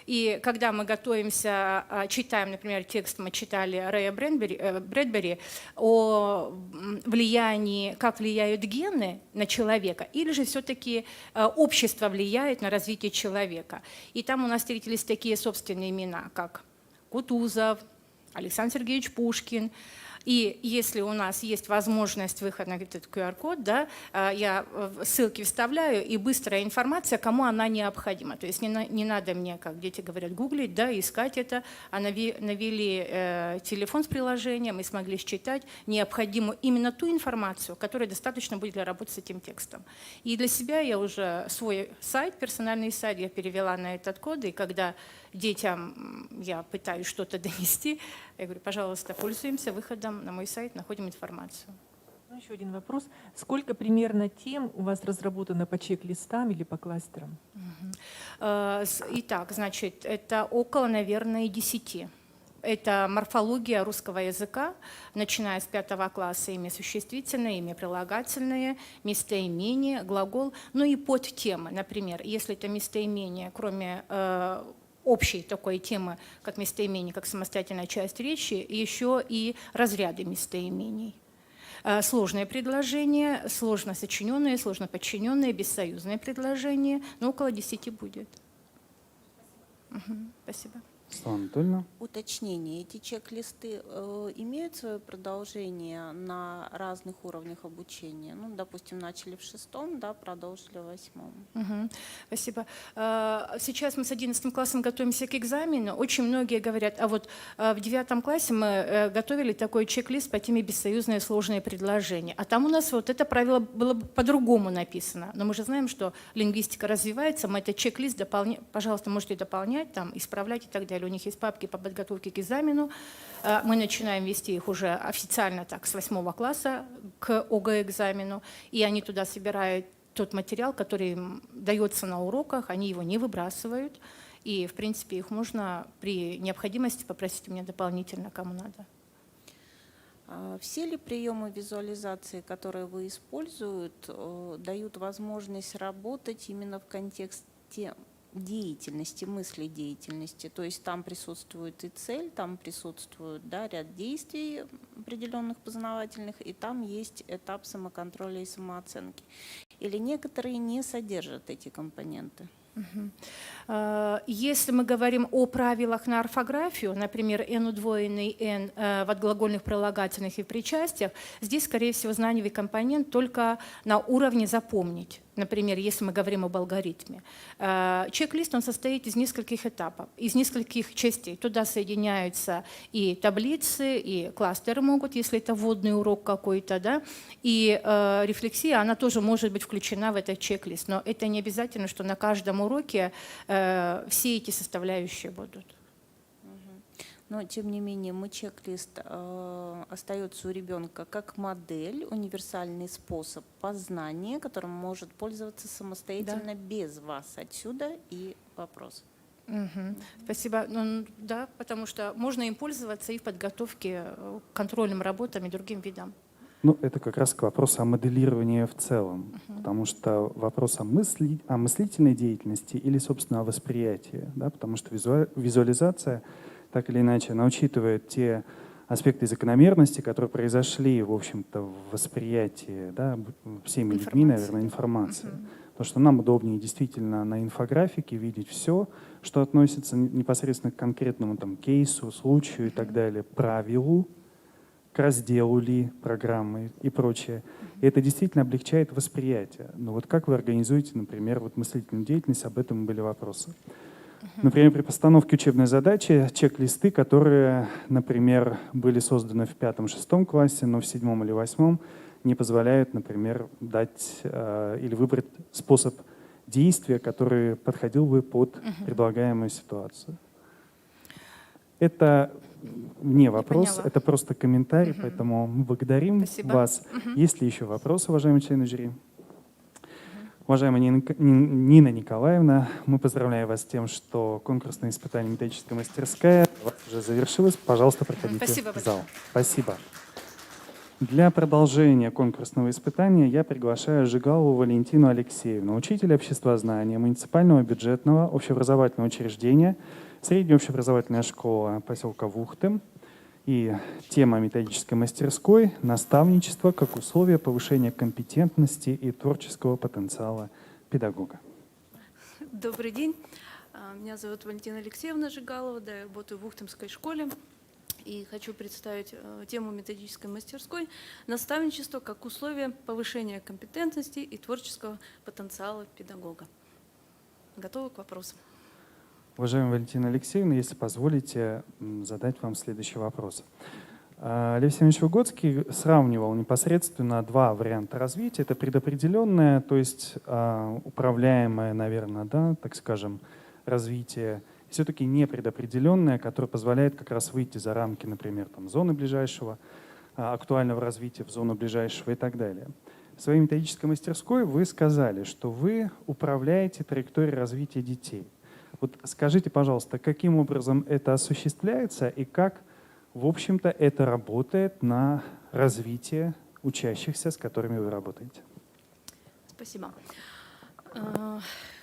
И когда мы готовимся, читаем, например, текст, мы читали Рэя Брэдбери о влиянии, как влияют гены на человека, или же все-таки общество влияет на развитие человека. И там у нас встретились такие собственные имена, как Кутузов, Александр Сергеевич Пушкин. И если у нас есть возможность выхода на этот QR-код, да, я ссылки вставляю, и быстрая информация, кому она необходима. То есть не надо мне, как дети говорят, гуглить, да, искать это, а навели телефон с приложением и смогли считать необходимую именно ту информацию, которая достаточно будет для работы с этим текстом. И для себя я уже свой сайт, персональный сайт, я перевела на этот код, и когда детям я пытаюсь что-то донести, я говорю, пожалуйста, пользуемся выходом на мой сайт, находим информацию. Ну, еще один вопрос. Сколько примерно тем у вас разработано по чек-листам или по кластерам? Итак, значит, это около, наверное, 10. Это морфология русского языка, начиная с 5 класса, имя существительное, имя прилагательное, местоимение, глагол, ну и подтемы. Например, если это местоимение, кроме общей такой темы, как местоимение, как самостоятельная часть речи, еще и разряды местоимений. Сложные предложения, сложно сочиненные, сложно подчиненные, бессоюзные предложения, но около 10 будет. Спасибо. Светлана Анатольевна. Уточнение. Эти чек-листы имеют свое продолжение на разных уровнях обучения? Ну, допустим, начали в 6-м, да, продолжили в 8-м. Спасибо. Сейчас мы с 11 классом готовимся к экзамену. Очень многие говорят, а вот в 9 классе мы готовили такой чек-лист по теме бессоюзные сложные предложения. А там у нас вот это правило было по-другому написано. Но мы же знаем, что лингвистика развивается, мы этот чек-лист дополняем. Пожалуйста, можете дополнять, там, исправлять и так далее. У них есть папки по подготовке к экзамену. Мы начинаем вести их уже официально так, с 8 класса к ОГЭ-экзамену. И они туда собирают тот материал, который им дается на уроках, они его не выбрасывают. И, в принципе, их можно при необходимости попросить у меня дополнительно, кому надо. Все ли приемы визуализации, которые вы используете, дают возможность работать именно в контексте деятельности, мысли деятельности? То есть там присутствует и цель, там присутствует, да, ряд действий определенных познавательных, и там есть этап самоконтроля и самооценки. Или некоторые не содержат эти компоненты? Если мы говорим о правилах на орфографию, например, n удвоенный n в отглагольных прилагательных и в причастиях, здесь, скорее всего, знаниевый компонент только на уровне запомнить. Например, если мы говорим об алгоритме. Чек-лист, он состоит из нескольких этапов, из нескольких частей. Туда соединяются и таблицы, и кластеры могут, если это вводный урок какой-то, да, и рефлексия, она тоже может быть включена в этот чек-лист. Но это не обязательно, что на каждом уроке все эти составляющие будут. Но, тем не менее, чек-лист остается у ребенка как модель, универсальный способ познания, которым может пользоваться самостоятельно, да, без вас. Отсюда и вопрос. Спасибо. Ну, да, потому что можно им пользоваться и в подготовке к контрольным работам и другим видам. Ну, это как раз к вопросу о моделировании в целом, потому что вопрос о мыслительной деятельности или, собственно, о восприятии, да, потому что визуализация так или иначе, она учитывает те аспекты закономерности, которые произошли, в общем-то, в восприятии, да, всеми людьми, наверное, информации. Потому что нам удобнее действительно на инфографике видеть все, что относится непосредственно к конкретному там, кейсу, случаю и так далее, правилу, к разделу ли программы и прочее. И это действительно облегчает восприятие. Но вот как вы организуете, например, вот мыслительную деятельность, об этом были вопросы. Например, при постановке учебной задачи чек-листы, которые, например, были созданы в 5-6 классе, но в 7 или 8 не позволяют, например, дать или выбрать способ действия, который подходил бы под предлагаемую ситуацию. Это не вопрос, это просто комментарий, поэтому мы благодарим вас. Есть ли еще вопросы, уважаемые члены жюри? Уважаемая Нина Николаевна, мы поздравляем вас с тем, что конкурсное испытание «Методическая мастерская» у вас уже завершилось. Пожалуйста, проходите в зал. Спасибо. Для продолжения конкурсного испытания я приглашаю Жигалову Валентину Алексеевну, учителя обществознания муниципального бюджетного общеобразовательного учреждения, средняя общеобразовательная школа поселка Вухты. И тема методической мастерской – наставничество как условие повышения компетентности и творческого потенциала педагога. Добрый день. Меня зовут Валентина Алексеевна Жигалова, да, я работаю в Ухтомской школе. И хочу представить тему методической мастерской «Наставничество как условие повышения компетентности и творческого потенциала педагога». Готовы к вопросам? Уважаемая Валентина Алексеевна, если позволите задать вам следующий вопрос. Лев Семенович Выгодский сравнивал непосредственно два варианта развития. Это предопределенное, то есть управляемое, наверное, да, так скажем, развитие, и все-таки непредопределенное, которое позволяет как раз выйти за рамки, например, там, зоны ближайшего актуального развития в зону ближайшего и так далее. В своей методической мастерской вы сказали, что вы управляете траекторией развития детей. Вот скажите, пожалуйста, каким образом это осуществляется и как, в общем-то, это работает на развитие учащихся, с которыми вы работаете? Спасибо.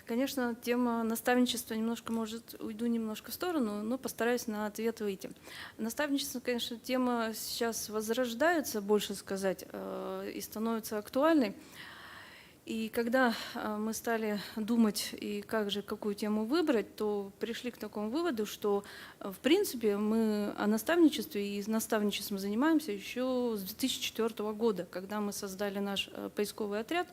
Конечно, тема наставничества уйду немножко в сторону, но постараюсь на ответ выйти. Наставничество, конечно, тема сейчас возрождается, больше сказать, и становится актуальной. И когда мы стали думать, и какую тему выбрать, то пришли к такому выводу, что, в принципе, мы о наставничестве и наставничеством занимаемся еще с 2004 года, когда мы создали наш поисковый отряд.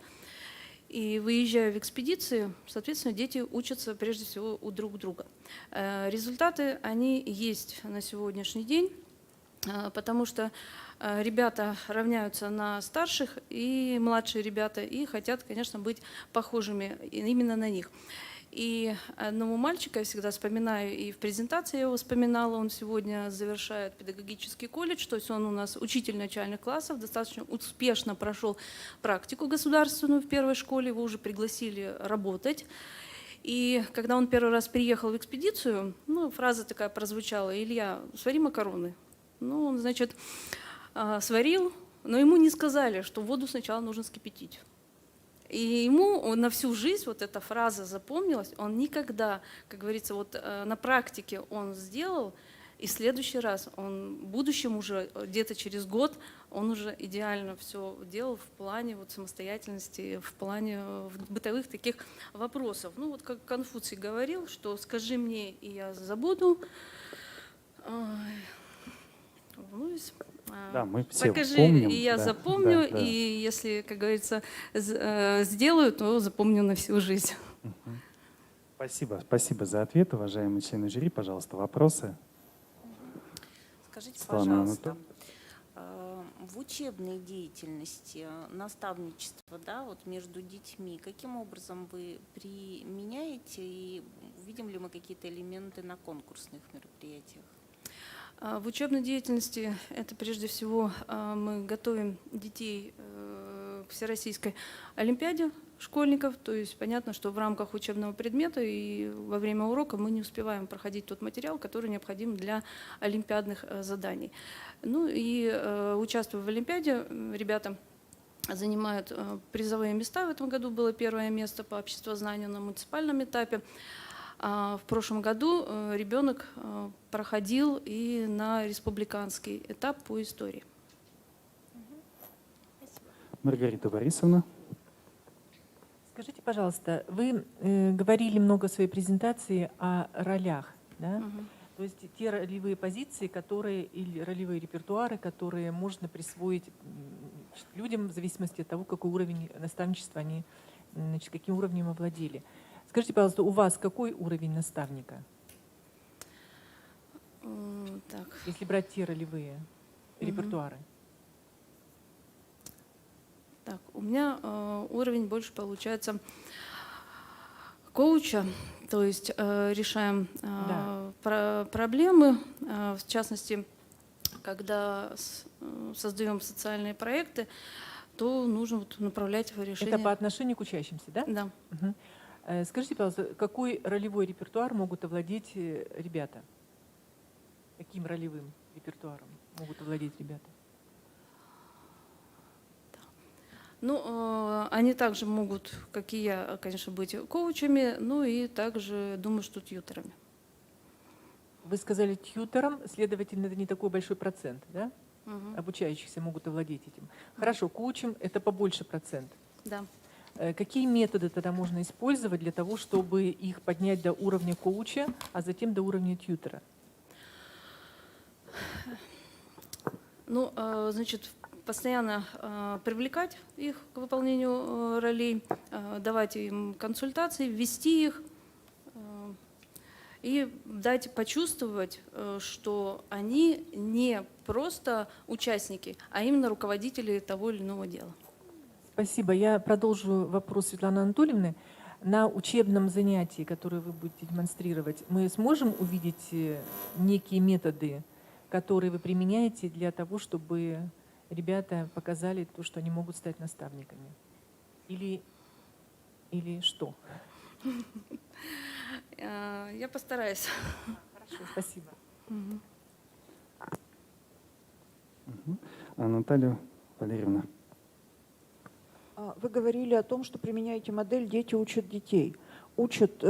И выезжая в экспедиции, соответственно, дети учатся прежде всего у друг друга. Результаты, они есть на сегодняшний день, потому что ребята равняются на старших и младшие ребята и хотят, конечно, быть похожими именно на них. И одного мальчика я всегда вспоминаю, и в презентации я его вспоминала, он сегодня завершает педагогический колледж, то есть он у нас учитель начальных классов, достаточно успешно прошел практику государственную в первой школе, его уже пригласили работать. И когда он первый раз приехал в экспедицию, фраза такая прозвучала: «Илья, свари макароны». Он, значит, сварил, но ему не сказали, что воду сначала нужно вскипятить. И ему на всю жизнь вот эта фраза запомнилась, он никогда, как говорится, вот на практике он сделал, и в следующий раз, он в будущем уже, где-то через год, он уже идеально все делал в плане вот самостоятельности, в плане бытовых таких вопросов. Вот как Конфуций говорил, что «скажи мне, и я забуду». Да, мы все покажи, помним, и я да, запомню, да. и если, как говорится, сделаю, то запомню на всю жизнь. Спасибо за ответ, уважаемые члены жюри. Пожалуйста, вопросы? Скажите, Светлана пожалуйста, в учебной деятельности наставничество, между детьми, каким образом вы применяете, и увидим ли мы какие-то элементы на конкурсных мероприятиях? В учебной деятельности это прежде всего мы готовим детей к Всероссийской олимпиаде школьников, то есть понятно, что в рамках учебного предмета и во время урока мы не успеваем проходить тот материал, который необходим для олимпиадных заданий. Участвуя в олимпиаде, ребята занимают призовые места. В этом году было первое место по обществознанию на муниципальном этапе. В прошлом году ребенок проходил и на республиканский этап по истории. Маргарита Борисовна. Скажите, пожалуйста, вы говорили много в своей презентации о ролях, да? То есть те ролевые позиции, или ролевые репертуары, которые можно присвоить людям в зависимости от того, какой уровень наставничества они, каким уровнем овладели. Скажите, пожалуйста, у вас какой уровень наставника? Если брать те ролевые репертуары. У меня уровень больше получается коуча, то есть решаем проблемы, в частности, когда создаем социальные проекты, то нужно направлять в решение. Это по отношению к учащимся, да? Да. Угу. Скажите, пожалуйста, какой ролевой репертуар могут овладеть ребята? Каким ролевым репертуаром могут овладеть ребята? Они также могут, как и я, конечно, быть коучами, и также, думаю, что тьюторами. Вы сказали тьютором, следовательно, это не такой большой процент, да? Обучающихся могут овладеть этим. Хорошо, коучем это побольше процент. Да. Какие методы тогда можно использовать для того, чтобы их поднять до уровня коуча, а затем до уровня тьютора? Постоянно привлекать их к выполнению ролей, давать им консультации, ввести их и дать почувствовать, что они не просто участники, а именно руководители того или иного дела. Спасибо. Я продолжу вопрос Светланы Анатольевны. На учебном занятии, которое вы будете демонстрировать, мы сможем увидеть некие методы, которые вы применяете для того, чтобы ребята показали то, что они могут стать наставниками? Или что? Я постараюсь. Хорошо, спасибо. Наталья Валерьевна. Вы говорили о том, что применяете модель «Дети учат детей». Учат,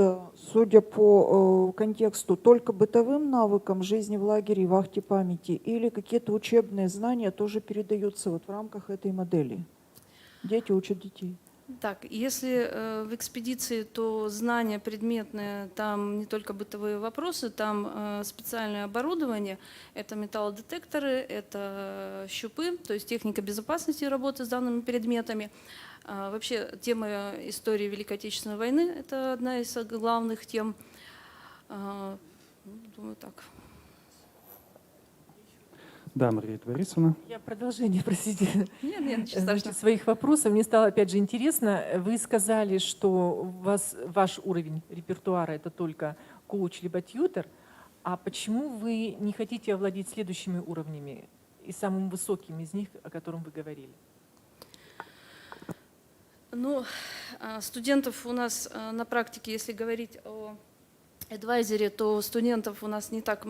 судя по контексту, только бытовым навыкам жизни в лагере и вахте памяти, или какие-то учебные знания тоже передаются вот в рамках этой модели? Дети учат детей. Так, если в экспедиции, то знания предметные, там не только бытовые вопросы, там специальное оборудование, это металлодетекторы, это щупы, то есть техника безопасности работы с данными предметами. Вообще тема истории Великой Отечественной войны – это одна из главных тем. Думаю, так. Да, Маргарита Борисовна. Я продолжение, простите, Нет, ничего страшного. своих вопросов. Мне стало опять же интересно. Вы сказали, что у вас ваш уровень репертуара — это только коуч либо тьютер. А почему вы не хотите овладеть следующими уровнями и самым высоким из них, о котором вы говорили? Ну, студентов у нас на практике, если говорить о адвайзере, то студентов у нас не так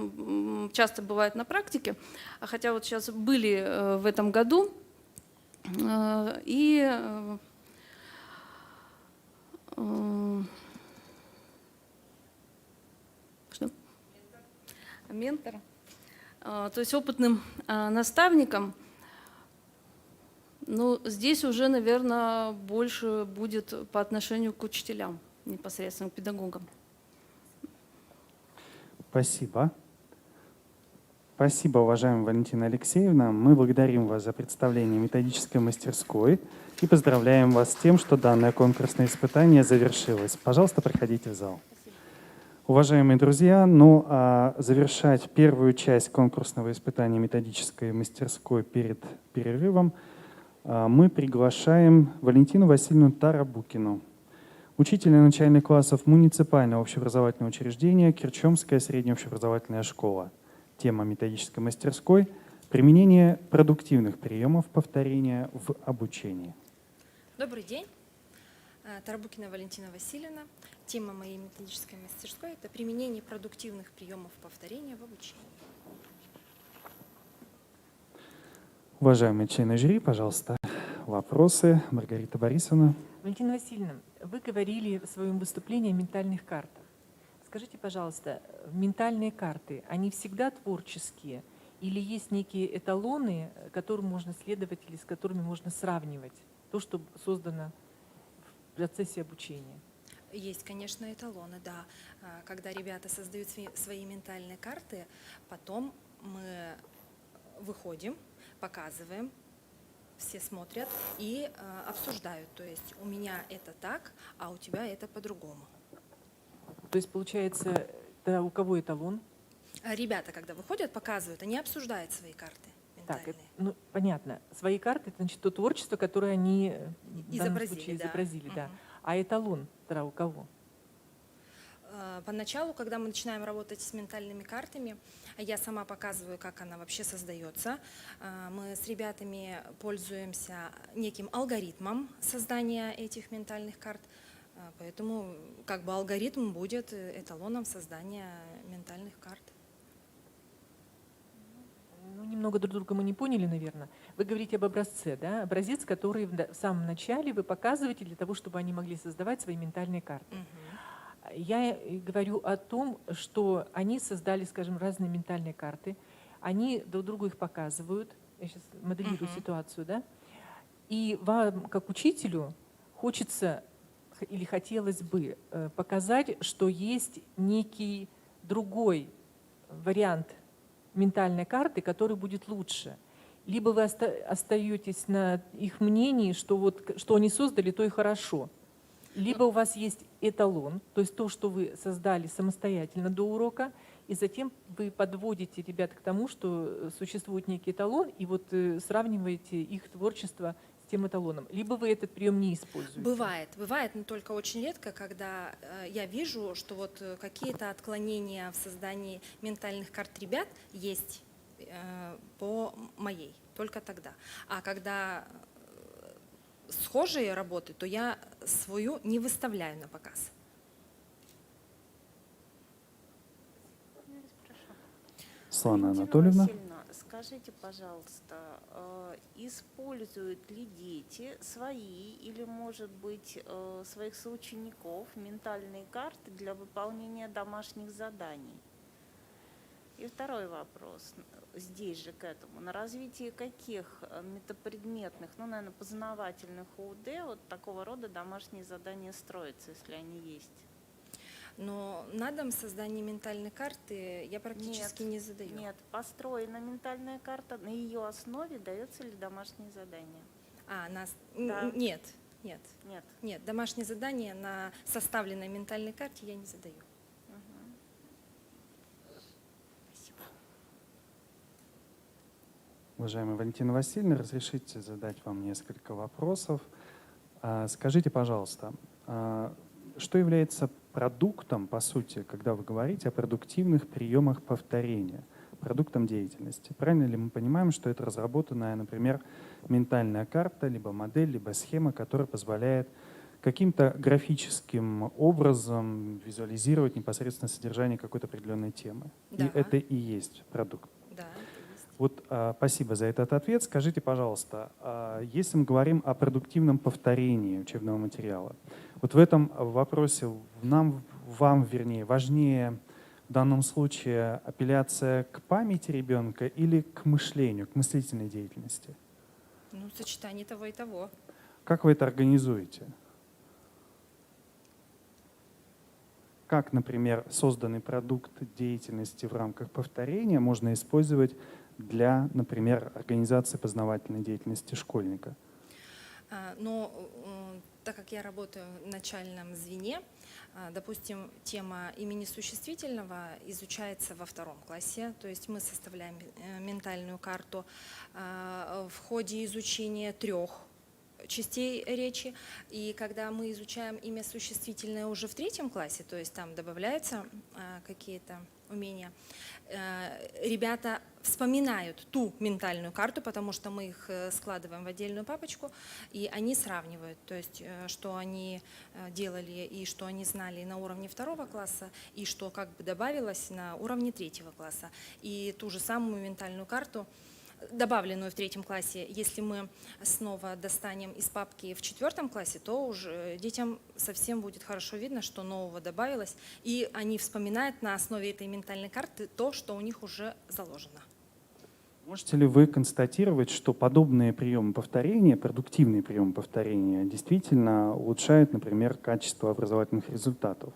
часто бывает на практике, хотя вот сейчас были в этом году, и что? Ментор, то есть опытным наставником. Ну, здесь уже, наверное, больше будет по отношению к учителям, непосредственно к педагогам. Спасибо. Спасибо, уважаемая Валентина Алексеевна. Мы благодарим вас за представление методической мастерской и поздравляем вас с тем, что данное конкурсное испытание завершилось. Пожалуйста, проходите в зал. Уважаемые друзья, ну а завершать первую часть конкурсного испытания методической мастерской перед перерывом мы приглашаем Валентину Васильевну Тарабукину, учителя начальных классов муниципального общеобразовательного учреждения Кирчомская средняя общеобразовательная школа. Тема методической мастерской – применение продуктивных приемов повторения в обучении. Добрый день. Тарабукина Валентина Васильевна. Тема моей методической мастерской – это применение продуктивных приемов повторения в обучении. Уважаемые члены жюри, пожалуйста, вопросы. Маргарита Борисовна. Валентина Васильевна, вы говорили в своем выступлении о ментальных картах. Скажите, пожалуйста, ментальные карты, они всегда творческие или есть некие эталоны, которым можно следовать или с которыми можно сравнивать то, что создано в процессе обучения? Есть, конечно, эталоны, да. Когда ребята создают свои ментальные карты, потом мы выходим, показываем, все смотрят и обсуждают. То есть у меня это так, а у тебя это по-другому. То есть получается, да, у кого эталон? Ребята, когда выходят, показывают, они обсуждают свои карты ментальные. Так, ну, понятно. Свои карты — это значит то творчество, которое они в данном случае да. изобразили. Да. А эталон тогда у кого? Поначалу, когда мы начинаем работать с ментальными картами, я сама показываю, как она вообще создается. Мы с ребятами пользуемся неким алгоритмом создания этих ментальных карт, поэтому как бы алгоритм будет эталоном создания ментальных карт. Ну, немного друг друга мы не поняли, наверное. Вы говорите об образце, да? Образец, который в самом начале вы показываете для того, чтобы они могли создавать свои ментальные карты. Я говорю о том, что они создали, скажем, разные ментальные карты, они друг другу их показывают, я сейчас моделирую ситуацию, да, и вам, как учителю, хочется или хотелось бы показать, что есть некий другой вариант ментальной карты, который будет лучше. Либо вы остаетесь на их мнении, что вот что они создали, то и хорошо. Либо у вас есть эталон, то есть то, что вы создали самостоятельно до урока, и затем вы подводите ребят к тому, что существует некий эталон, и вот сравниваете их творчество с тем эталоном. Либо вы этот прием не используете. Бывает, но только очень редко, когда я вижу, что вот какие-то отклонения в создании ментальных карт ребят есть по моей только тогда. А когда схожие работы, то я свою не выставляю на показ. Светлана Валентина Анатольевна. Васильевна, скажите, пожалуйста, используют ли дети свои или, может быть, своих соучеников ментальные карты для выполнения домашних заданий? И второй вопрос, здесь же к этому. На развитии каких метапредметных, ну, наверное, познавательных УД вот такого рода домашние задания строятся, если они есть? Но на дом создание ментальной карты я практически не задаю. Нет, построена ментальная карта, на ее основе дается ли домашнее задание? Да. Нет, нет. Нет. Нет, домашнее задание на составленной ментальной карте я не задаю. Уважаемая Валентина Васильевна, разрешите задать вам несколько вопросов. Скажите, пожалуйста, что является продуктом, по сути, когда вы говорите о продуктивных приемах повторения, продуктом деятельности? Правильно ли мы понимаем, что это разработанная, например, ментальная карта, либо модель, либо схема, которая позволяет каким-то графическим образом визуализировать непосредственно содержание какой-то определенной темы? Да. И это и есть продукт. Да. Вот спасибо за этот ответ. Скажите, пожалуйста, если мы говорим о продуктивном повторении учебного материала, вот в этом вопросе вам, вернее, важнее в данном случае апелляция к памяти ребенка или к мышлению, к мыслительной деятельности? Ну, сочетание того и того. Как вы это организуете? Как, например, созданный продукт деятельности в рамках повторения можно использовать для, например, организации познавательной деятельности школьника? Но так как я работаю в начальном звене, допустим, тема имени существительного изучается во 2 классе, то есть мы составляем ментальную карту в ходе изучения 3 частей речи, и когда мы изучаем имя существительное уже в 3 классе, то есть там добавляются какие-то умения, ребята вспоминают ту ментальную карту, потому что мы их складываем в отдельную папочку, и они сравнивают, то есть что они делали и что они знали на уровне 2 класса, и что как бы добавилось на уровне 3 класса. И ту же самую ментальную карту, добавленную в 3 классе, если мы снова достанем из папки в 4 классе, то уже детям совсем будет хорошо видно, что нового добавилось, и они вспоминают на основе этой ментальной карты то, что у них уже заложено. Можете ли вы констатировать, что подобные приемы повторения, продуктивные приемы повторения, действительно улучшают, например, качество образовательных результатов?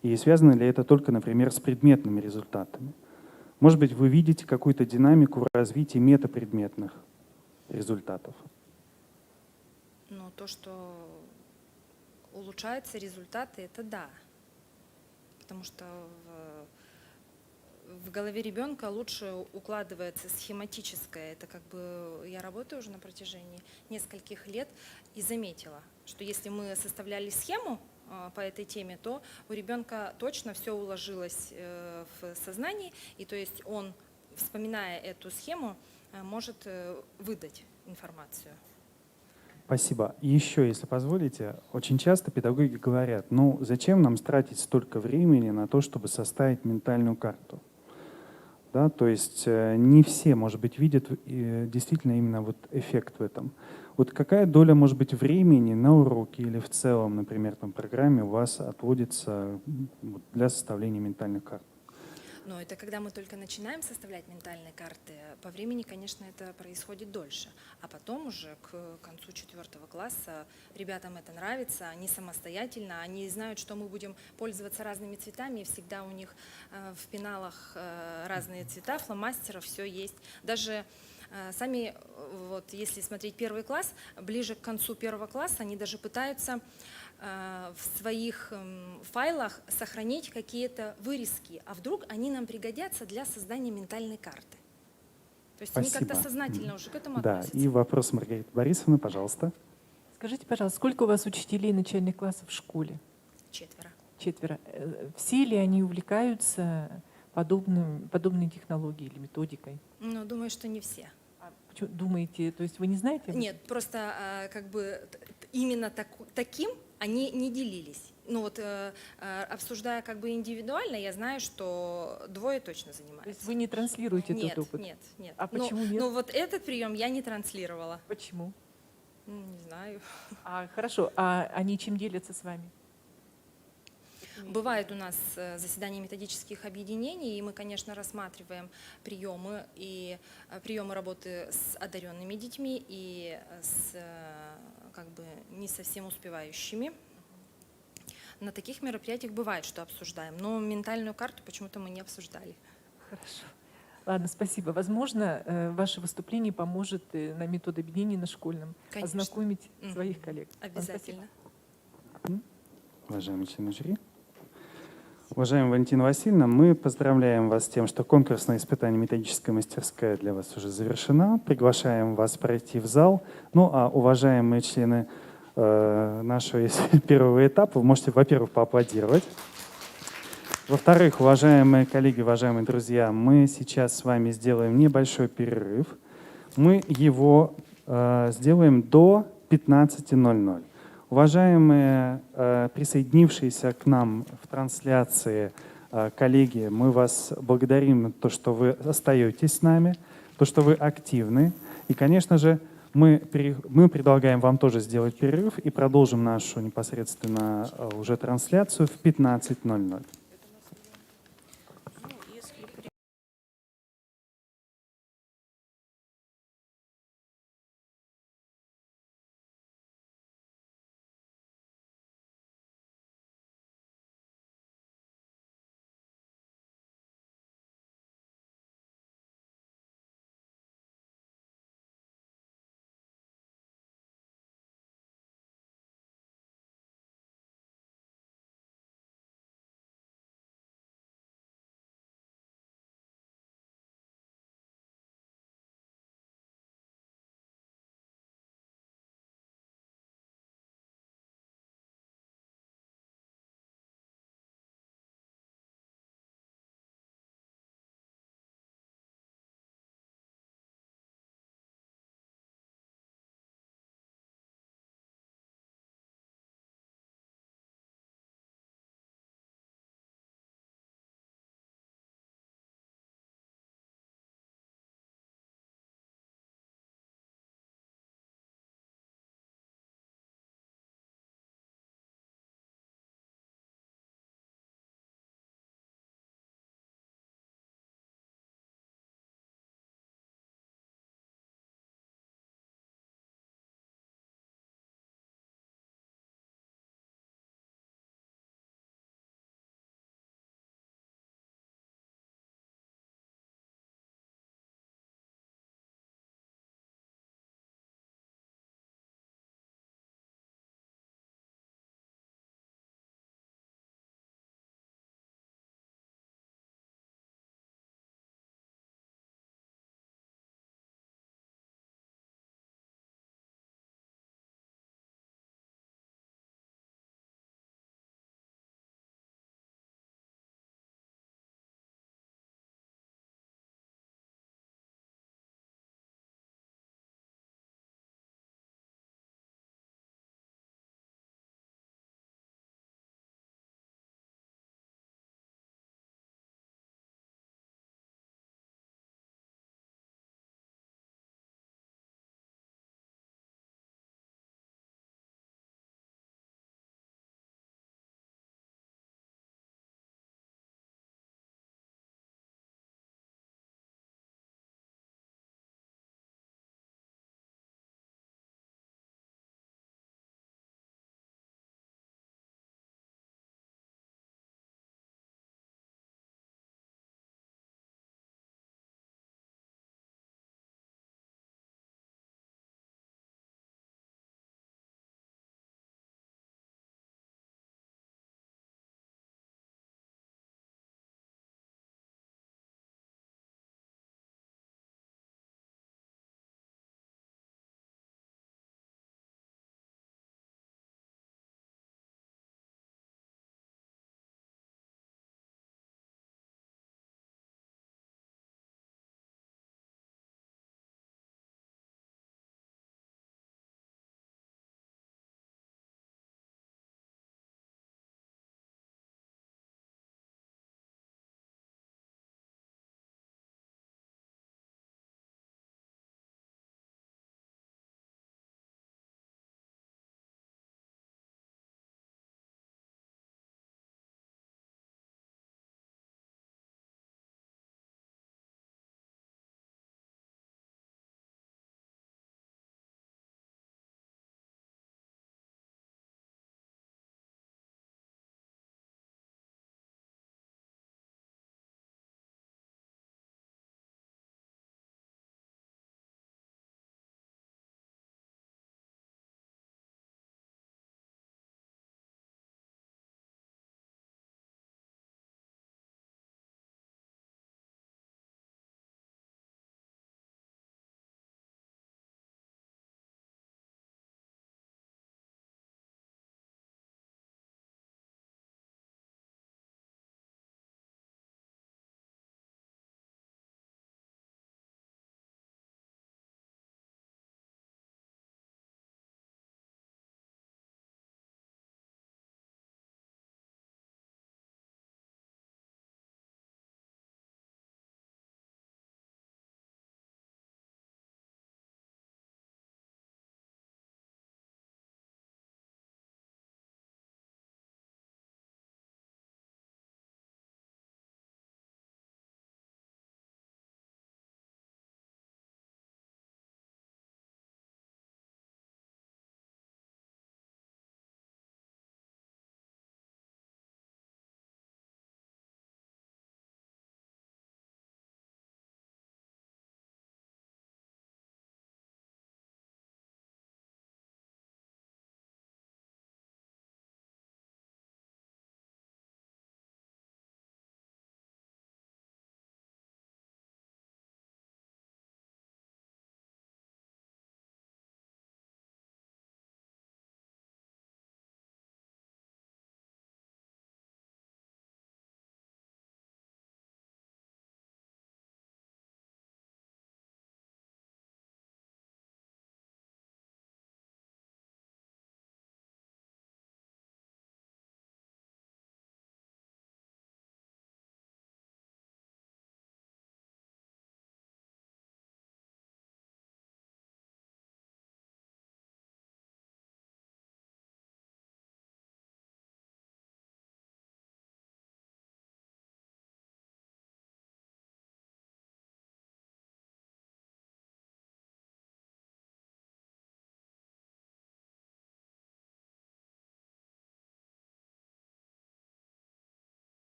И связано ли это только, например, с предметными результатами? Может быть, вы видите какую-то динамику в развитии метапредметных результатов? Но то, что улучшаются результаты, это да. Потому что в голове ребенка лучше укладывается схематическое. Это как бы я работаю уже на протяжении нескольких лет и заметила, что если мы составляли схему по этой теме, то у ребенка точно все уложилось в сознании, и то есть он, вспоминая эту схему, может выдать информацию. Спасибо. И еще, если позволите, очень часто педагоги говорят, ну зачем нам тратить столько времени на то, чтобы составить ментальную карту? Да, то есть не все, может быть, видят действительно именно вот эффект в этом. Вот какая доля, может быть, времени на уроке или в целом, например, там, программе у вас отводится для составления ментальных карт? Но это когда мы только начинаем составлять ментальные карты, по времени, конечно, это происходит дольше. А потом уже к концу 4 класса ребятам это нравится, они самостоятельно, они знают, что мы будем пользоваться разными цветами, и всегда у них в пеналах разные цвета, фломастеров, все есть. Даже сами, вот, если смотреть 1 класс, ближе к концу 1 класса они даже пытаются в своих файлах сохранить какие-то вырезки, а вдруг они нам пригодятся для создания ментальной карты. То есть Спасибо. они как-то сознательно уже к этому Да, относятся. и вопрос Маргариты Борисовны, пожалуйста. Скажите, пожалуйста, сколько у вас учителей начальных классов в школе? 4. 4. Все ли они увлекаются подобной технологией или методикой? Ну, думаю, что не все. Почему думаете, то есть вы не знаете? об этом? Нет, просто как бы именно таким они не делились. Ну вот обсуждая как бы индивидуально, я знаю, что двое точно занимаются. То есть вы не транслируете Нет, этот опыт? нет. А почему нет? Ну вот этот прием я не транслировала. Почему? Не знаю. Хорошо, а они чем делятся с вами? Бывает у нас заседания методических объединений, и мы, конечно, рассматриваем приемы и приемы работы с одаренными детьми и с как бы не совсем успевающими. На таких мероприятиях бывает, что обсуждаем, но ментальную карту почему-то мы не обсуждали. Хорошо. Ладно, спасибо. Возможно, ваше выступление поможет на методобведении на школьном Конечно. ознакомить своих коллег. Вам Обязательно. спасибо. Уважаемые члены жюри. Уважаемая Валентина Васильевна, мы поздравляем вас с тем, что конкурсное испытание «Методическая мастерская» для вас уже завершена. Приглашаем вас пройти в зал. Ну а уважаемые члены нашего первого этапа, вы можете, во-первых, поаплодировать. Во-вторых, уважаемые коллеги, уважаемые друзья, мы сейчас с вами сделаем небольшой перерыв. Мы его сделаем до 15:00. Уважаемые присоединившиеся к нам в трансляции коллеги, мы вас благодарим за то, что вы остаетесь с нами, то, что вы активны. И, конечно же, мы предлагаем вам тоже сделать перерыв и продолжим нашу непосредственно уже трансляцию в 15:00.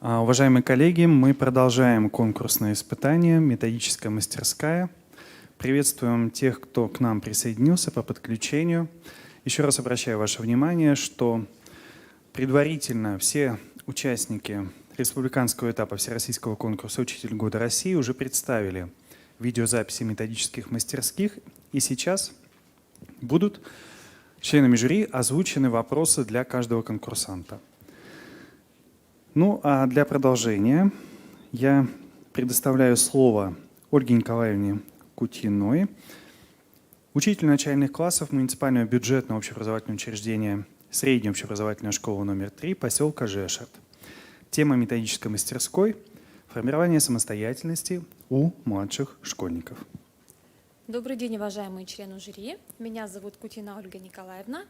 Уважаемые коллеги, мы продолжаем конкурсное испытание «Методическая мастерская». Приветствуем тех, кто к нам присоединился по подключению. Еще раз обращаю ваше внимание, что предварительно все участники республиканского этапа Всероссийского конкурса «Учитель года России» уже представили видеозаписи методических мастерских, и сейчас будут членами жюри озвучены вопросы для каждого конкурсанта. Ну, а для продолжения я предоставляю слово Ольге Николаевне Кутиной, учителю начальных классов муниципального бюджетного общеобразовательного учреждения средняя общеобразовательная школа номер 3 поселка Жешет. Тема методической мастерской – формирование самостоятельности у младших школьников. Добрый день, уважаемые члены жюри. Меня зовут Кутина Ольга Николаевна.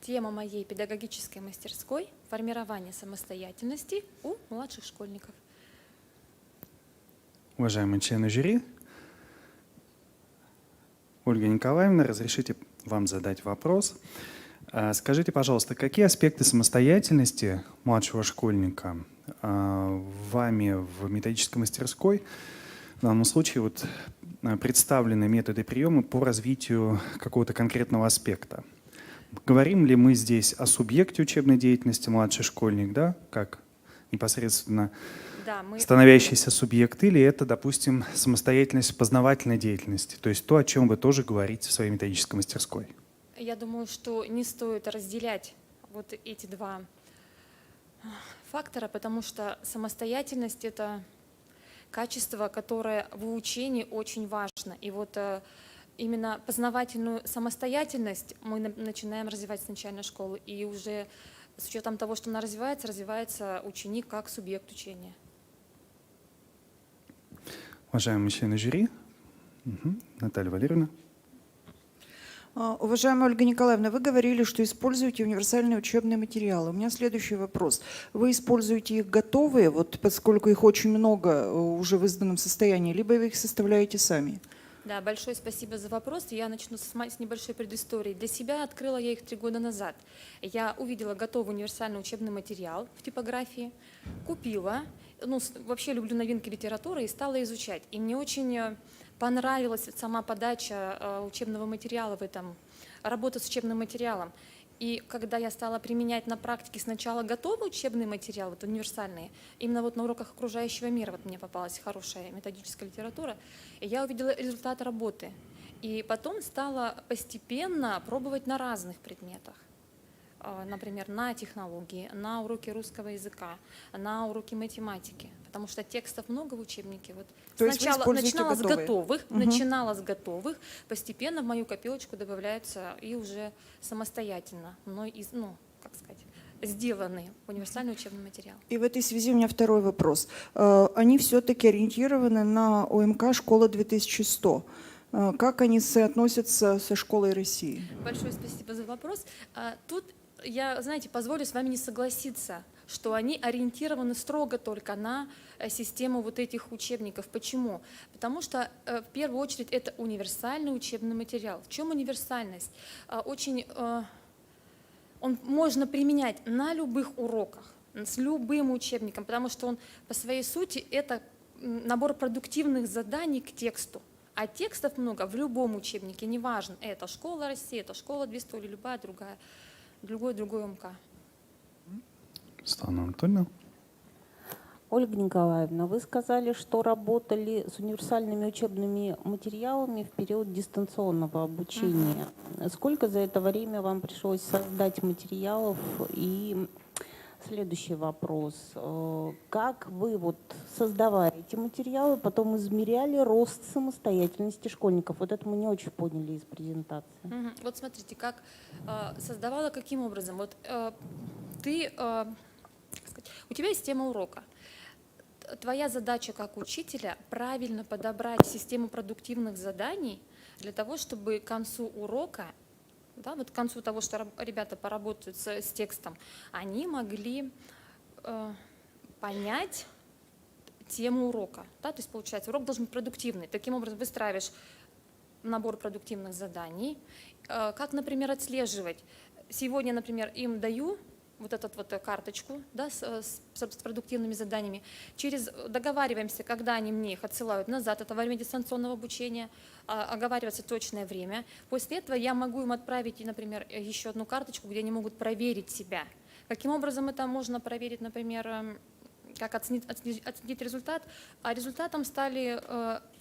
Тема моей педагогической мастерской – формирование самостоятельности у младших школьников. Уважаемые члены жюри, Ольга Николаевна, разрешите вам задать вопрос. Скажите, пожалуйста, какие аспекты самостоятельности младшего школьника вами в методической мастерской в данном случае вот представлены методы и приемы по развитию какого-то конкретного аспекта? Говорим ли мы здесь о субъекте учебной деятельности младший школьник, да, как непосредственно становящийся субъект, или это, допустим, самостоятельность в познавательной деятельности, то есть то, о чем вы тоже говорите в своей методической мастерской? Я думаю, что не стоит разделять вот эти два фактора, потому что самостоятельность – это качество, которое в учении очень важно. И вот именно познавательную самостоятельность мы начинаем развивать с начальной школы. И уже с учетом того, что она развивается ученик как субъект учения. Уважаемые члены жюри, Наталья Валерьевна. Уважаемая Ольга Николаевна, вы говорили, что используете универсальные учебные материалы. У меня следующий вопрос. Вы используете их готовые, вот поскольку их очень много уже в изданном состоянии, либо вы их составляете сами? Да, большое спасибо за вопрос. Я начну с небольшой предыстории. Для себя открыла я их 3 года назад. Я увидела готовый универсальный учебный материал в типографии, купила. Ну, вообще люблю новинки литературы и стала изучать. И мне очень понравилась сама подача учебного материала в этом, работа с учебным материалом. И когда я стала применять на практике сначала готовый учебный материал, вот универсальный, именно вот на уроках окружающего мира вот мне попалась хорошая методическая литература, и я увидела результат работы. И потом стала постепенно пробовать на разных предметах. Например, на технологии, на уроки русского языка, на уроки математики. Потому что текстов много в учебнике. Вот сначала начинала с готовых, постепенно в мою копилочку добавляются и уже самостоятельно мной сделанный универсальный учебный материал. И в этой связи у меня второй вопрос. Они все-таки ориентированы на ОМК «Школа 2100». Как они соотносятся со «Школой России»? Большое спасибо за вопрос. Тут я, знаете, позволю с вами не согласиться, что они ориентированы строго только на систему вот этих учебников. Почему? Потому что в первую очередь это универсальный учебный материал. В чем универсальность? Он можно применять на любых уроках, с любым учебником, потому что он по своей сути это набор продуктивных заданий к тексту. А текстов много в любом учебнике, неважно, это «Школа России», это «Школа 200» или любая другой МК. Светлана Анатольевна. Ольга Николаевна, вы сказали, что работали с универсальными учебными материалами в период дистанционного обучения. Сколько за это время вам пришлось создать материалов? И следующий вопрос. Как вы, создавая эти материалы, потом измеряли рост самостоятельности школьников? Вот это мы не очень поняли из презентации. Вот смотрите, как создавала, каким образом. Вот у тебя есть тема урока. Твоя задача как учителя правильно подобрать систему продуктивных заданий для того, чтобы к концу урока, да, вот к концу того, что ребята поработают с текстом, они могли понять тему урока. Да? То есть, получается, урок должен быть продуктивный. Таким образом, выстраиваешь набор продуктивных заданий. Как, например, отслеживать? Сегодня, например, им даю вот эту вот карточку, да, с продуктивными заданиями. Договариваемся, когда они мне их отсылают назад, это во время дистанционного обучения, оговаривается точное время. После этого я могу им отправить, например, еще одну карточку, где они могут проверить себя. Каким образом это можно проверить, например, как оценить результат? А результатом стали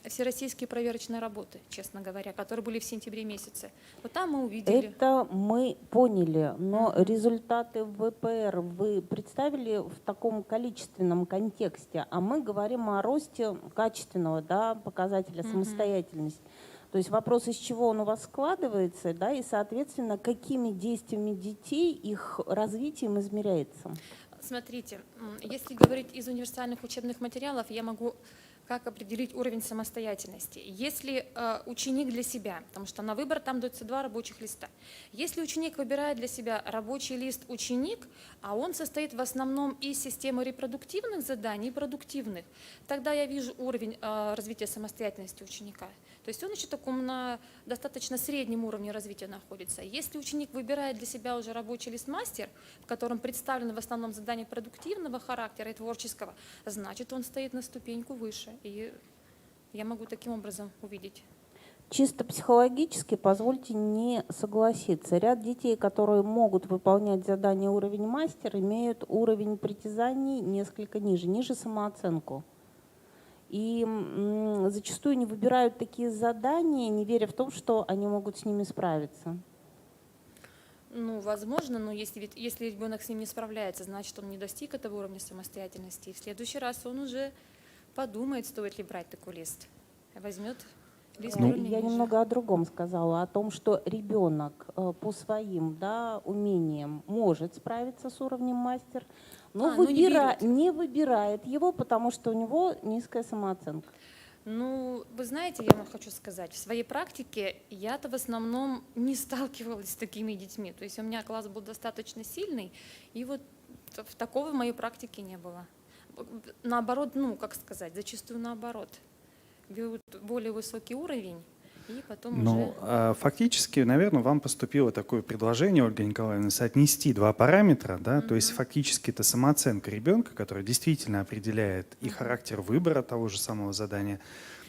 всероссийские проверочные работы, честно говоря, которые были в сентябре месяце. Вот там мы увидели. Это мы поняли, но результаты ВПР вы представили в таком количественном контексте, а мы говорим о росте качественного, да, показателя самостоятельности. То есть вопрос, из чего он у вас складывается, да, и, соответственно, какими действиями детей их развитием измеряется. Смотрите, если говорить из универсальных учебных материалов, я могу как определить уровень самостоятельности. Если ученик для себя, потому что на выбор там дается 2 рабочих листа. Если ученик выбирает для себя рабочий лист ученик, а он состоит в основном из системы репродуктивных заданий и продуктивных, тогда я вижу уровень развития самостоятельности ученика. То есть он еще таком на достаточно среднем уровне развития находится. Если ученик выбирает для себя уже рабочий лист мастер, в котором представлены в основном задания продуктивного характера и творческого, значит он стоит на ступеньку выше. И я могу таким образом увидеть. Чисто психологически, позвольте не согласиться. Ряд детей, которые могут выполнять задания уровень мастер, имеют уровень притязаний несколько ниже самооценку. И зачастую не выбирают такие задания, не веря в то, что они могут с ними справиться. Ну, возможно, но если ребенок с ним не справляется, значит, он не достиг этого уровня самостоятельности. И в следующий раз он уже подумает, стоит ли брать такой лист. Возьмет лист уровня Я ниже. немного о другом сказала, о том, что ребенок по своим, да, умениям может справиться с уровнем мастер, но не выбирает его, потому что у него низкая самооценка. Ну, вы знаете, я вам хочу сказать, в своей практике я-то в основном не сталкивалась с такими детьми. То есть у меня класс был достаточно сильный, и вот такого в моей практике не было. Наоборот, ну, как сказать, зачастую наоборот. Берут более высокий уровень, и потом уже... Фактически, наверное, вам поступило такое предложение, Ольга Николаевна, соотнести 2 параметра, да, то есть фактически это самооценка ребенка, которая действительно определяет и характер выбора того же самого задания,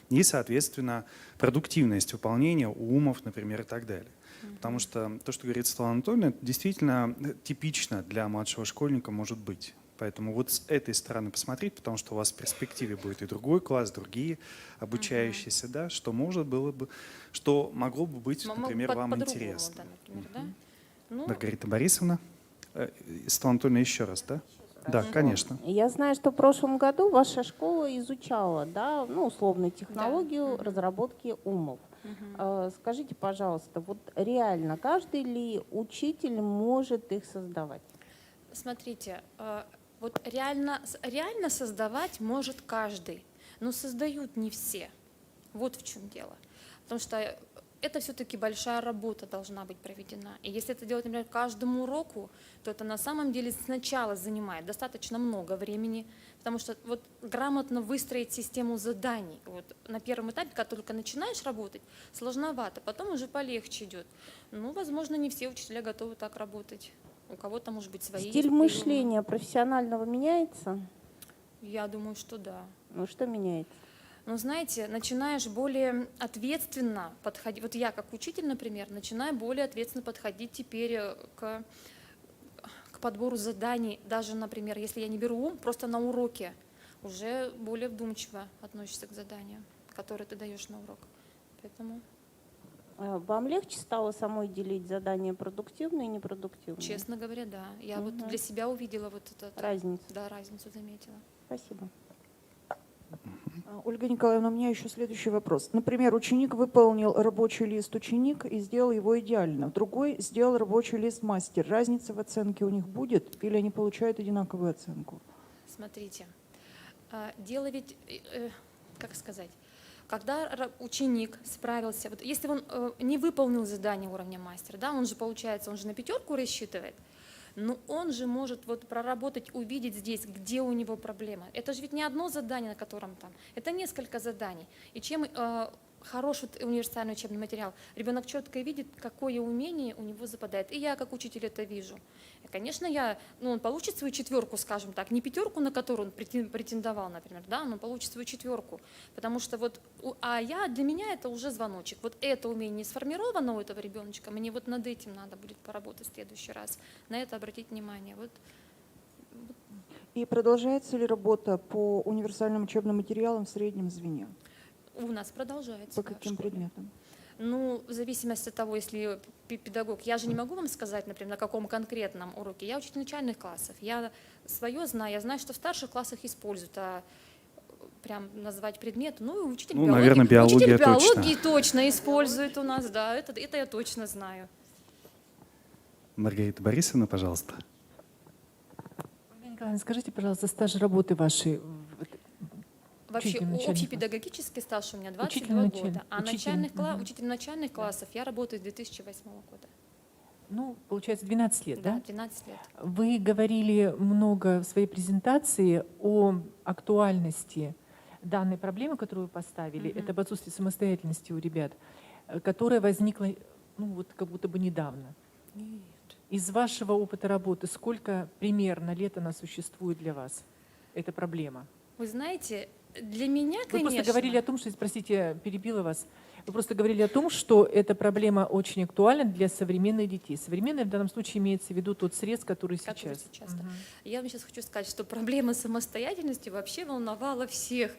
и, соответственно, продуктивность выполнения умов, например, и так далее. Потому что то, что говорит Светлана Анатольевна, это действительно типично для младшего школьника может быть. Поэтому вот с этой стороны посмотреть, потому что у вас в перспективе будет и другой класс, другие обучающиеся, да, что могло бы быть, например, вам интересно. Да, например, да? Ну, Маргарита Борисовна, Светлана Анатольевна, еще раз, да? Да, конечно. Я знаю, что в прошлом году ваша школа изучала, да, ну, условно, технологию разработки умов. Скажите, пожалуйста, вот реально каждый ли учитель может их создавать? смотрите, вот реально создавать может каждый, но создают не все. Вот в чем дело. Потому что это все-таки большая работа должна быть проведена. И если это делать, например, каждому уроку, то это на самом деле сначала занимает достаточно много времени, потому что вот грамотно выстроить систему заданий вот на первом этапе, когда только начинаешь работать, сложновато, потом уже полегче идет. Ну, возможно, не все учителя готовы так работать. У кого-то, может быть, свои... Стиль мышления профессионального меняется? Я думаю, что да. Ну, что меняется? Ну, знаете, начинаешь более ответственно подходить. Вот я, как учитель, например, начинаю более ответственно подходить теперь к подбору заданий. Даже, например, если я не беру ум, просто на уроке уже более вдумчиво относишься к заданию, которое ты даешь на урок. Поэтому... Вам легче стало самой делить задания продуктивные и непродуктивные? Честно говоря, да. Я вот для себя увидела вот эту разницу. Да, разницу заметила. Спасибо. Ольга Николаевна, у меня еще следующий вопрос. Например, ученик выполнил рабочий лист ученик и сделал его идеально. Другой сделал рабочий лист мастер. Разница в оценке у них будет или они получают одинаковую оценку? Смотрите, дело ведь, как сказать, когда ученик справился, вот если он не выполнил задание уровня мастера, да, он же, получается, он же на 5 рассчитывает, но он же может вот проработать, увидеть здесь, где у него проблема. Это же ведь не одно задание, на котором там, это несколько заданий. И чем хороший универсальный учебный материал. Ребенок четко видит, какое умение у него западает. И я, как учитель, это вижу. И, конечно, он получит свою 4, скажем так, не 5, на которую он претендовал, например, да, он получит свою 4. Потому что для меня это уже звоночек. Вот это умение сформировано у этого ребеночка, мне вот над этим надо будет поработать в следующий раз. На это обратить внимание. И продолжается ли работа по универсальным учебным материалам в среднем звене? У нас продолжается. По каким предметам? Ну, в зависимости от того, если педагог, я же не могу вам сказать, например, на каком конкретном уроке. Я учитель начальных классов, я свое знаю, я знаю, что в старших классах используют, прям назвать предмет, учитель биологии. Наверное, биология учитель биологии точно использует у нас, да, это я точно знаю. Маргарита Борисовна, пожалуйста. Николаевна, скажите, пожалуйста, стаж работы вашей? Вообще общий педагогический стаж у меня 22 года, а учитель начальных классов я работаю с 2008 года. Ну, получается, 12 лет, да? Да, 12 лет. Вы говорили много в своей презентации о актуальности данной проблемы, которую вы поставили. Это об отсутствии самостоятельности у ребят, которая возникла, как будто бы недавно. Нет. Из вашего опыта работы сколько примерно лет она существует для вас, эта проблема? Вы знаете, для меня, Вы просто говорили о том, что, простите, перебила вас, вы просто говорили о том, что эта проблема очень актуальна для современных детей. Современные в данном случае имеется в виду тот срез, который сейчас. Да. Я вам сейчас хочу сказать, что проблема самостоятельности вообще волновала всех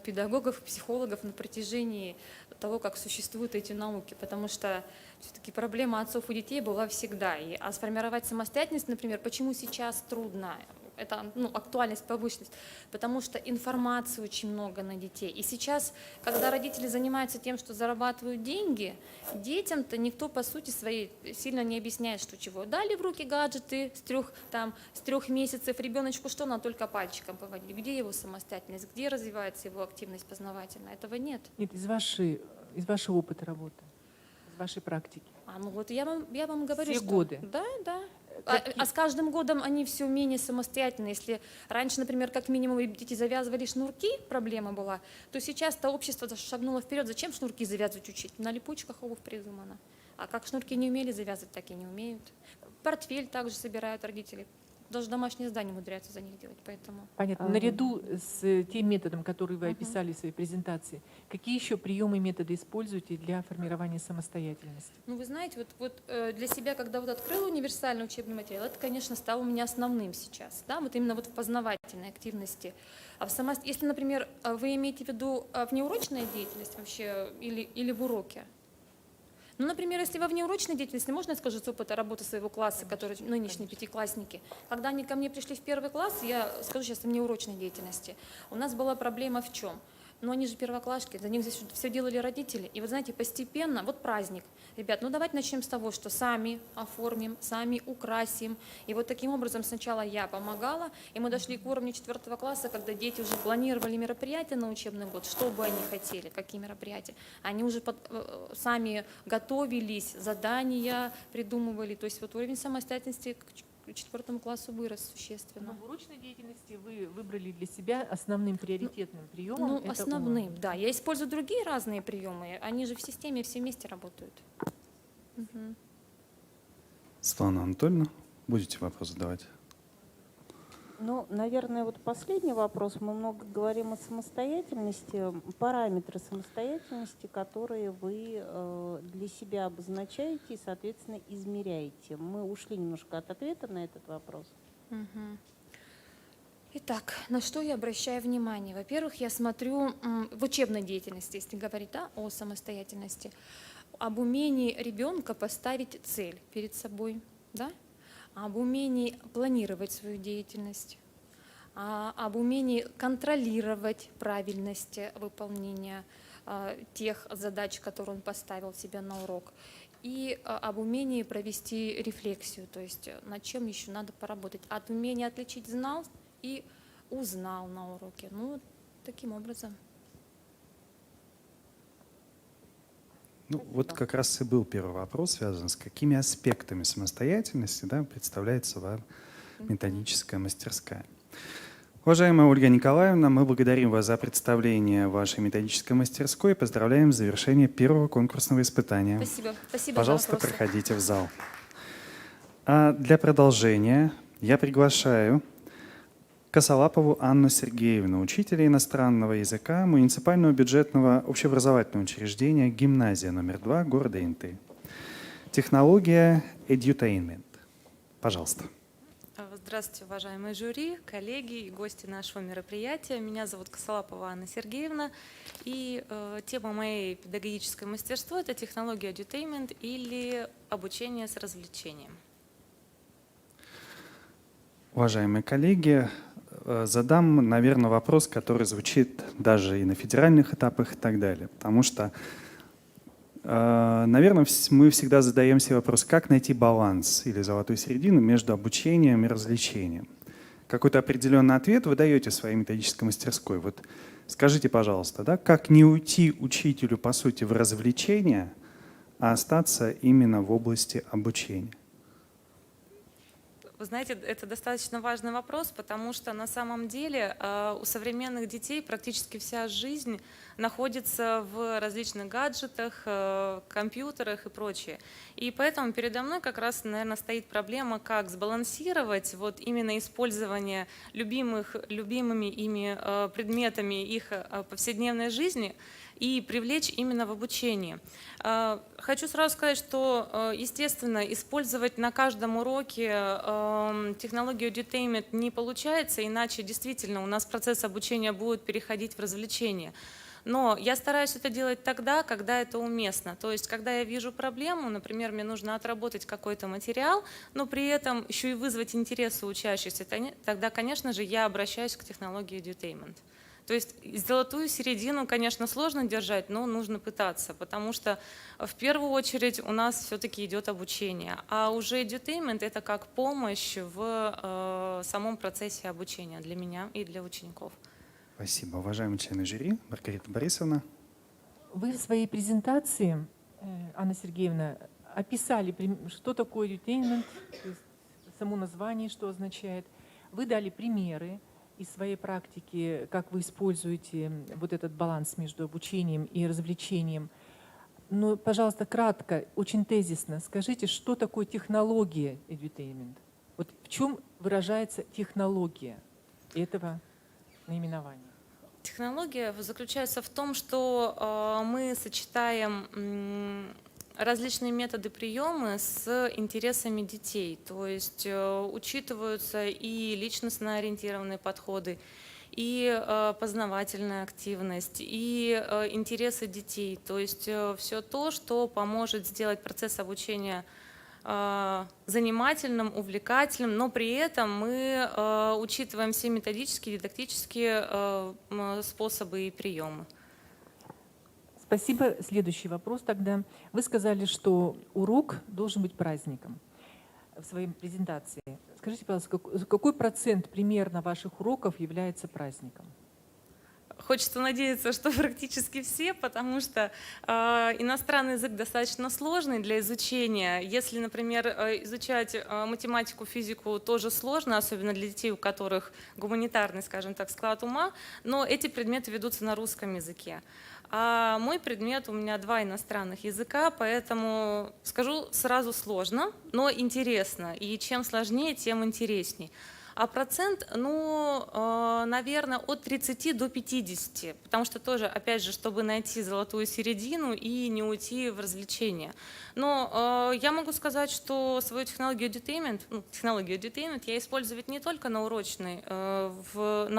педагогов, психологов на протяжении того, как существуют эти науки, потому что все-таки проблема отцов и детей была всегда. А сформировать самостоятельность, например, почему сейчас трудно? Это актуальность, повышенность, потому что информации очень много на детей. И сейчас, когда родители занимаются тем, что зарабатывают деньги, детям-то никто по сути своей сильно не объясняет, что чего. Дали в руки гаджеты с 3 месяцев, ребеночку что надо, только пальчиком поводить. Где его самостоятельность, где развивается его активность познавательная? Этого нет. Нет, из вашего опыта работы, из вашей практики. Я вам говорю, все что... годы. Да. А с каждым годом они все менее самостоятельны. Если раньше, например, как минимум дети завязывали шнурки, проблема была, то сейчас-то общество шагнуло вперед. Зачем шнурки завязывать учить? На липучках обувь придумана. А как шнурки не умели завязывать, так и не умеют. Портфель также собирают родители. Даже домашние задания умудряются за них делать. Поэтому... Понятно. Наряду с тем методом, который вы описали в своей презентации, какие еще приемы и методы используете для формирования самостоятельности? Вы знаете, для себя, когда открыла универсальный учебный материал, это, конечно, стало у меня основным сейчас, да, именно в познавательной активности. Если, например, вы имеете в виду внеурочная деятельность вообще или в уроке? Например, если во внеурочной деятельности, можно я скажу с опыта работы своего класса, который нынешние пятиклассники, когда они ко мне пришли в 1 класс, я скажу сейчас о внеурочной деятельности, у нас была проблема в чем? Они же первоклашки, за них здесь все делали родители. И знаете, постепенно, праздник. Ребят, давайте начнем с того, что сами оформим, сами украсим. И таким образом сначала я помогала, и мы дошли к уровню 4 класса, когда дети уже планировали мероприятия на учебный год, что бы они хотели, какие мероприятия. Они уже сами готовились, задания придумывали. То есть уровень самостоятельности к 4 классу вырос существенно. В урочной деятельности вы выбрали для себя основным приоритетным приемом? Основным, да. Я использую другие разные приемы, они же в системе все вместе работают. Светлана Анатольевна, будете вопрос задавать? Наверное, последний вопрос. Мы много говорим о самостоятельности, параметры самостоятельности, которые вы для себя обозначаете и, соответственно, измеряете. Мы ушли немножко от ответа на этот вопрос. Итак, на что я обращаю внимание? Во-первых, я смотрю в учебной деятельности, если говорить о самостоятельности, об умении ребенка поставить цель перед собой, да? Об умении планировать свою деятельность, об умении контролировать правильность выполнения тех задач, которые он поставил себе на урок, и об умении провести рефлексию, то есть над чем еще надо поработать. От умения отличить знал и узнал на уроке. Таким образом. Как раз и был первый вопрос, связан с какими аспектами самостоятельности представляется вам методическая мастерская. Уважаемая Ольга Николаевна, мы благодарим вас за представление вашей методической мастерской и поздравляем с завершением первого конкурсного испытания. Спасибо. Спасибо Пожалуйста, за вопросы. проходите в зал. А для продолжения я приглашаю Косолапову Анну Сергеевну, учителя иностранного языка муниципального бюджетного общеобразовательного учреждения «Гимназия номер 2» города Инты. Технология edutainment. Пожалуйста. Здравствуйте, уважаемые жюри, коллеги и гости нашего мероприятия. Меня зовут Косолапова Анна Сергеевна, и тема моей педагогической мастерства – это технология edutainment или обучение с развлечением. Уважаемые коллеги, задам, наверное, вопрос, который звучит даже и на федеральных этапах и так далее. Потому что, наверное, мы всегда задаем себе вопрос, как найти баланс или золотую середину между обучением и развлечением. Какой-то определенный ответ вы даете в своей методической мастерской. Вот скажите, пожалуйста, да, как не уйти учителю, по сути, в развлечение, а остаться именно в области обучения? Вы знаете, это достаточно важный вопрос, потому что на самом деле у современных детей практически вся жизнь находится в различных гаджетах, компьютерах и прочее. И поэтому передо мной как раз, наверное, стоит проблема, как сбалансировать вот именно использование любимыми ими предметами их повседневной жизни и привлечь именно в обучение. Хочу сразу сказать, что, естественно, использовать на каждом уроке технологию edutainment не получается, иначе действительно у нас процесс обучения будет переходить в развлечение. Но я стараюсь это делать тогда, когда это уместно. То есть, когда я вижу проблему, например, мне нужно отработать какой-то материал, но при этом еще и вызвать интерес у учащихся, тогда, конечно же, я обращаюсь к технологии edutainment. То есть золотую середину, конечно, сложно держать, но нужно пытаться, потому что в первую очередь у нас все-таки идет обучение, а уже edutainment — это как помощь в самом процессе обучения для меня и для учеников. Спасибо. Уважаемые члены жюри, Маргарита Борисовна. Вы в своей презентации, Анна Сергеевна, описали, что такое edutainment, то есть само название, что означает. Вы дали примеры из своей практики, как вы используете вот этот баланс между обучением и развлечением. Но, пожалуйста, кратко, очень тезисно скажите, что такое технология edutainment? Вот в чем выражается технология этого наименования? Технология заключается в том, что мы сочетаем различные методы приема с интересами детей. То есть учитываются и личностно ориентированные подходы, и познавательная активность, и интересы детей. То есть все то, что поможет сделать процесс обучения занимательным, увлекательным, но при этом мы учитываем все методические, дидактические способы и приемы. Спасибо. Следующий вопрос тогда. Вы сказали, что урок должен быть праздником в своей презентации. Скажите, пожалуйста, какой процент примерно ваших уроков является праздником? Хочется надеяться, что практически все, потому что иностранный язык достаточно сложный для изучения. Если, например, изучать математику, физику, тоже сложно, особенно для детей, у которых гуманитарный, скажем так, склад ума, но эти предметы ведутся на русском языке. А мой предмет, у меня 2 иностранных языка, поэтому скажу сразу сложно, но интересно. И чем сложнее, тем интересней. А процент, наверное, от 30 до 50, потому что тоже, опять же, чтобы найти золотую середину и не уйти в развлечения. Но я могу сказать, что свою технологию edutainment я использую ведь не только на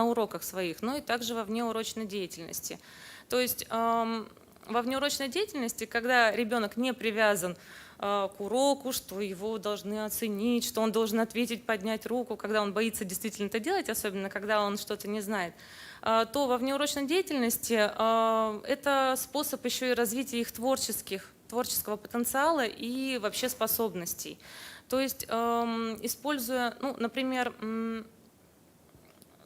уроках своих, но и также во внеурочной деятельности. То есть во внеурочной деятельности, когда ребенок не привязан к уроку, что его должны оценить, что он должен ответить, поднять руку, когда он боится действительно это делать, особенно когда он что-то не знает, то во внеурочной деятельности это способ еще и развития их творческого потенциала и вообще способностей. То есть используя, например,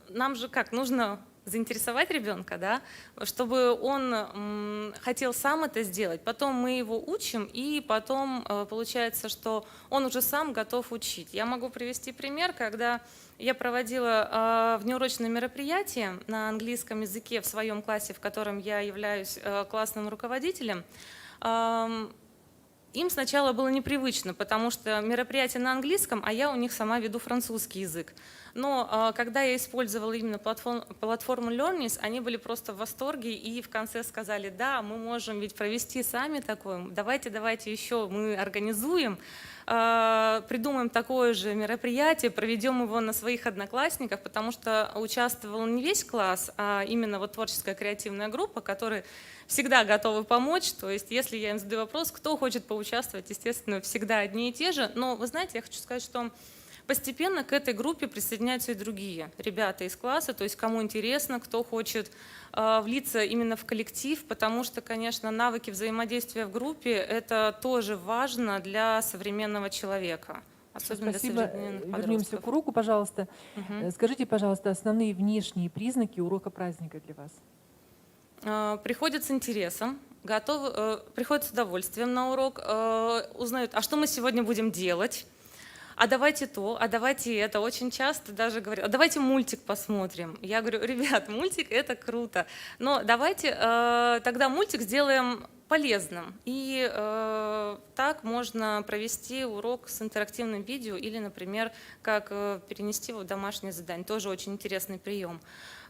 нам же как, нужно заинтересовать ребенка, да, чтобы он хотел сам это сделать. Потом мы его учим, и потом получается, что он уже сам готов учить. Я могу привести пример, когда я проводила внеурочное мероприятие на английском языке в своем классе, в котором я являюсь классным руководителем. Им сначала было непривычно, потому что мероприятие на английском, а я у них сама веду французский язык. Но когда я использовала именно платформу Learnings, они были просто в восторге и в конце сказали: да, мы можем ведь провести сами такое, давайте еще мы организуем, придумаем такое же мероприятие, проведем его на своих одноклассниках, потому что участвовал не весь класс, а именно вот творческая креативная группа, которые всегда готовы помочь. То есть если я им задаю вопрос, кто хочет поучаствовать, естественно, всегда одни и те же. Но вы знаете, я хочу сказать, что постепенно к этой группе присоединяются и другие ребята из класса, то есть кому интересно, кто хочет влиться именно в коллектив, потому что, конечно, навыки взаимодействия в группе – это тоже важно для современного человека, особенно Спасибо. для современных подростков. Вернемся к уроку, пожалуйста. Скажите, пожалуйста, основные внешние признаки урока праздника для вас. Приходят с интересом, приходят с удовольствием на урок, узнают, а что мы сегодня будем делать, а давайте то, а давайте это. Очень часто даже говорят: а давайте мультик посмотрим. Я говорю: ребят, мультик — это круто, но давайте тогда мультик сделаем полезным. И так можно провести урок с интерактивным видео или, например, как перенести его в домашнее задание. Тоже очень интересный прием.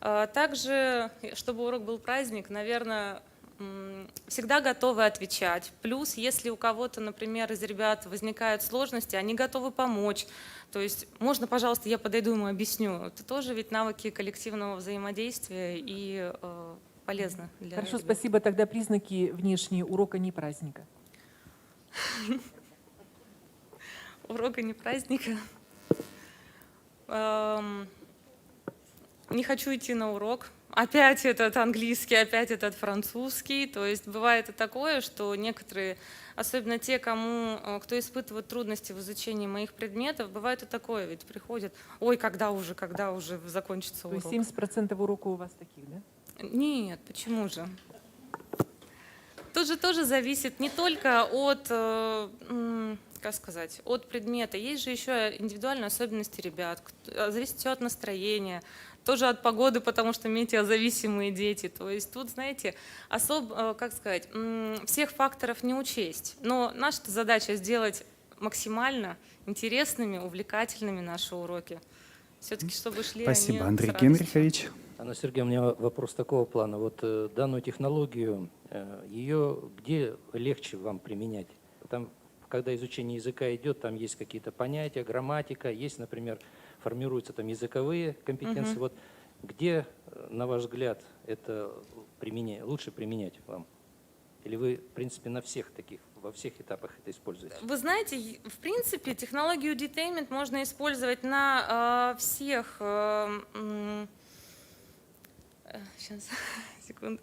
Также, чтобы урок был праздник, наверное, всегда готовы отвечать. Плюс, если у кого-то, например, из ребят возникают сложности, они готовы помочь. То есть можно, пожалуйста, я подойду ему объясню. Это тоже ведь навыки коллективного взаимодействия и полезно для Хорошо, ребят. спасибо. Тогда признаки внешние урока не праздника. Урока не праздника. Не хочу идти на урок. Опять этот английский, опять этот французский. То есть бывает и такое, что некоторые, особенно те, кто испытывает трудности в изучении моих предметов, бывает и такое, ведь приходят: ой, когда уже закончится урок. То есть 70% урока у вас таких, да? Нет, почему же? Тут же тоже зависит не только от, от предмета. Есть же еще индивидуальные особенности ребят. Зависит все от настроения, тоже от погоды, потому что метеозависимые дети. То есть тут, знаете, всех факторов не учесть. Но наша задача сделать максимально интересными, увлекательными наши уроки. Все-таки, чтобы шли Спасибо, они Андрей с радостью. Генрихович. Анна Сергеевна, у меня вопрос такого плана. Вот данную технологию, ее где легче вам применять? Там, когда изучение языка идет, там есть какие-то понятия, грамматика, есть, например, формируются там языковые компетенции. Вот где, на ваш взгляд, это лучше применять вам? Или вы, в принципе, во всех этапах это используете? Вы знаете, в принципе, технологию edutainment можно использовать на всех... Сейчас, секунду.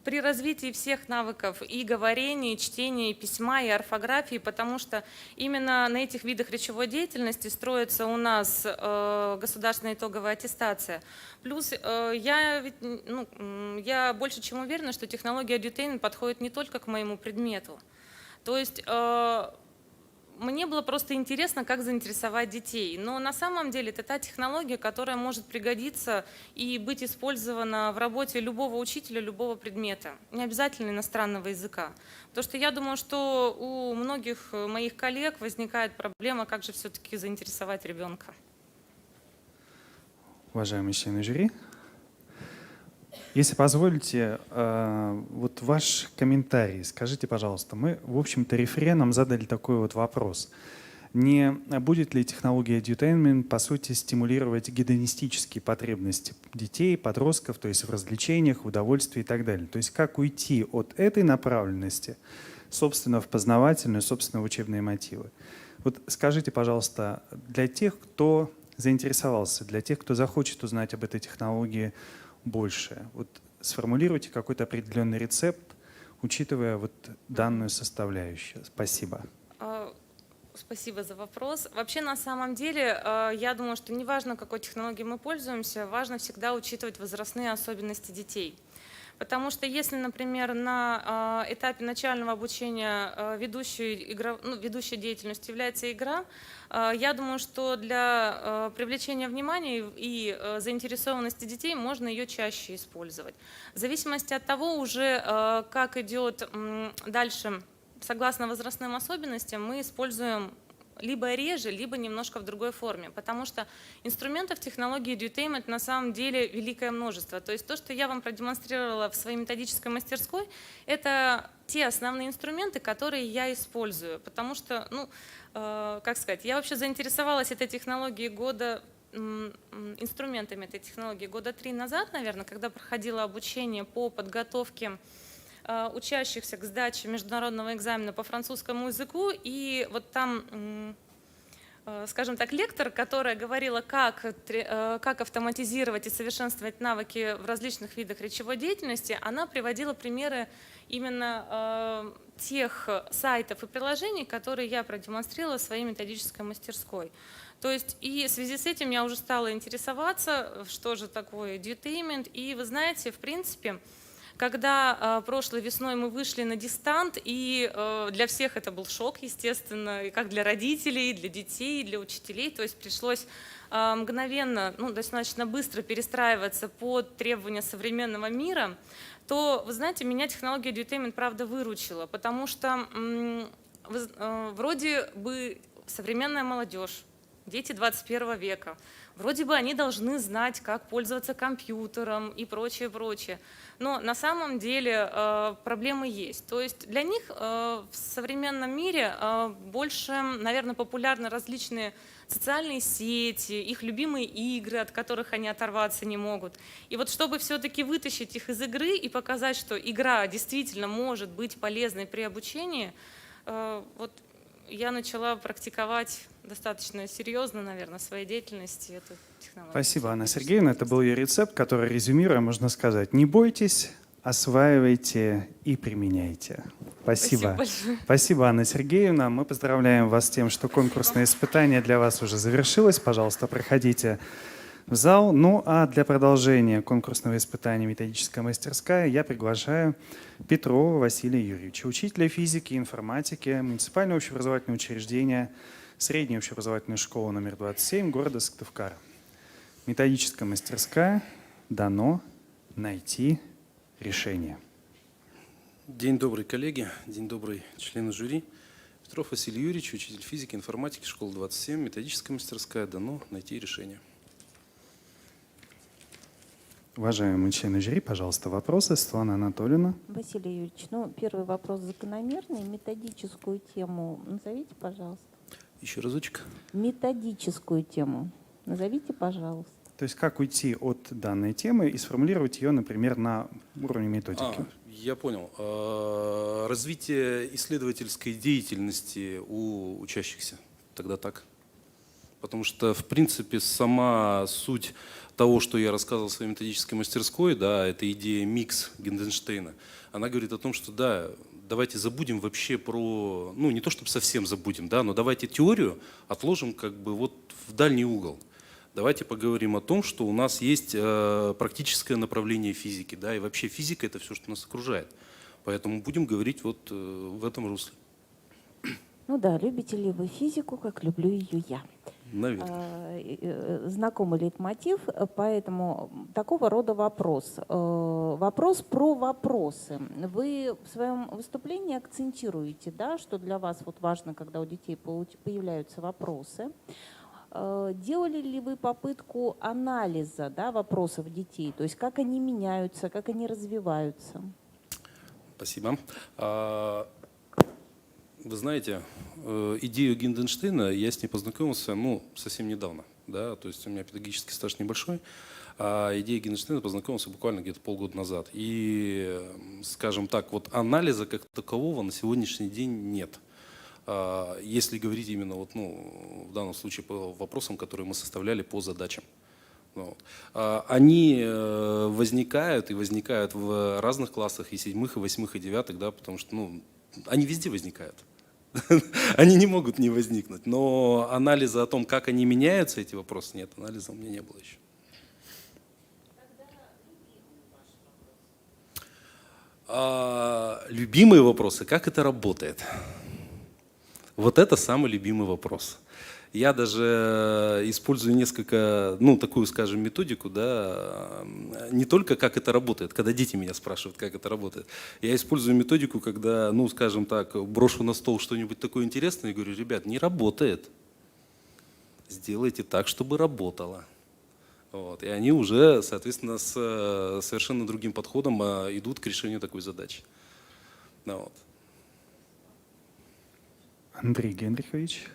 При развитии всех навыков и говорения, и чтения, и письма, и орфографии, потому что именно на этих видах речевой деятельности строится у нас государственная итоговая аттестация. Плюс я больше чем уверена, что технология edutainment подходит не только к моему предмету. То есть мне было просто интересно, как заинтересовать детей. Но на самом деле это та технология, которая может пригодиться и быть использована в работе любого учителя, любого предмета, не обязательно иностранного языка. Потому что я думаю, что у многих моих коллег возникает проблема, как же все-таки заинтересовать ребенка. Уважаемые члены жюри, если позволите, вот ваш комментарий, скажите, пожалуйста, мы, в общем-то, рефреном задали такой вот вопрос. Не будет ли технология edutainment, по сути, стимулировать гедонистические потребности детей, подростков, то есть в развлечениях, в удовольствии и так далее? То есть как уйти от этой направленности, собственно, в познавательную, собственно, в учебные мотивы? Вот скажите, пожалуйста, для тех, кто заинтересовался, для тех, кто захочет узнать об этой технологии больше. Вот сформулируйте какой-то определенный рецепт, учитывая вот данную составляющую. Спасибо. Спасибо за вопрос. Вообще, на самом деле, я думаю, что неважно, какой технологией мы пользуемся, важно всегда учитывать возрастные особенности детей. Потому что если, например, на этапе начального обучения ведущей деятельностью является игра, я думаю, что для привлечения внимания и заинтересованности детей можно ее чаще использовать. В зависимости от того уже, как идет дальше, согласно возрастным особенностям, мы используем либо реже, либо немножко в другой форме, потому что инструментов технологии edutainment на самом деле великое множество. То есть то, что я вам продемонстрировала в своей методической мастерской, это те основные инструменты, которые я использую, потому что, как сказать, я вообще заинтересовалась этой технологией инструментами этой технологии года 3 назад, наверное, когда проходила обучение по подготовке учащихся к сдаче международного экзамена по французскому языку, и вот там, скажем так, лектор, которая говорила, как автоматизировать и совершенствовать навыки в различных видах речевой деятельности, она приводила примеры именно тех сайтов и приложений, которые я продемонстрировала в своей методической мастерской. То есть и в связи с этим я уже стала интересоваться, что же такое edutainment, и вы знаете, в принципе, когда прошлой весной мы вышли на дистант, и для всех это был шок, естественно, и как для родителей, и для детей, и для учителей, то есть пришлось мгновенно, достаточно быстро перестраиваться под требования современного мира, то, вы знаете, меня технология edutainment, правда, выручила, потому что вроде бы современная молодежь, дети 21 века, вроде бы они должны знать, как пользоваться компьютером и прочее, прочее. Но на самом деле проблемы есть. То есть для них в современном мире больше, наверное, популярны различные социальные сети, их любимые игры, от которых они оторваться не могут. И вот чтобы все-таки вытащить их из игры и показать, что игра действительно может быть полезной при обучении, вот я начала практиковать достаточно серьезно, наверное, в своей деятельности эту технологию. Спасибо, Анна Сергеевна. Это был ее рецепт, который, резюмируя, можно сказать: не бойтесь, осваивайте и применяйте. Спасибо. Спасибо, Анна Сергеевна. Мы поздравляем вас с тем, что конкурсное испытание для вас уже завершилось. Пожалуйста, проходите в зал. Ну а для продолжения конкурсного испытания «Методическая мастерская» я приглашаю Петрова Василия Юрьевича, учителя физики и информатики, муниципального общеобразовательного учреждения, средняя общеобразовательная школа номер 27 города Сыктывкара. Методическая мастерская, дано найти решение. День добрый, коллеги, день добрый, члены жюри. Петров Василий Юрьевич, учитель физики, информатики, школа 27, методическая мастерская, дано найти решение. Уважаемые члены жюри, пожалуйста, вопросы. Светлана Анатольевна. Василий Юрьевич, первый вопрос закономерный. Методическую тему назовите, пожалуйста. Еще разочек. Методическую тему назовите, пожалуйста. То есть как уйти от данной темы и сформулировать ее, например, на уровне методики? Я понял. Развитие исследовательской деятельности у учащихся. Тогда так. Потому что, в принципе, сама суть того, что я рассказывал в своей методической мастерской, да, это идея микс Гинденштейна, она говорит о том, что да, давайте забудем вообще про, не то чтобы совсем забудем, да, но давайте теорию отложим как бы вот в дальний угол. Давайте поговорим о том, что у нас есть практическое направление физики, да, и вообще физика — это все, что нас окружает. Поэтому будем говорить вот в этом русле. Ну да, любите ли вы физику, как люблю ее я? Наверное. Знакомый лейтмотив, поэтому такого рода вопрос. Вопрос про вопросы. Вы в своем выступлении акцентируете, да, что для вас вот важно, когда у детей появляются вопросы. Делали ли вы попытку анализа, да, вопросов детей, то есть как они меняются, как они развиваются? Спасибо. Вы знаете, идею Гинденштейна я с ней познакомился совсем недавно. Да? То есть у меня педагогический стаж небольшой, а идеей Гинденштейна познакомился буквально где-то полгода назад. И, скажем так, вот анализа как такового на сегодняшний день нет. Если говорить именно вот, в данном случае по вопросам, которые мы составляли по задачам. Они возникают в разных классах, и 7, и 8, и 9, да, потому что они везде возникают. Они не могут не возникнуть. Но анализа о том, как они меняются, эти вопросы, нет, анализа у меня не было еще. Любимые вопросы, как это работает? Вот это самый любимый вопрос. Я даже использую несколько, такую, скажем, методику, да, не только как это работает, когда дети меня спрашивают, как это работает. Я использую методику, когда, скажем так, брошу на стол что-нибудь такое интересное и говорю: ребят, не работает. Сделайте так, чтобы работало. Вот. И они уже, соответственно, с совершенно другим подходом идут к решению такой задачи. Вот. Андрей Генрихович.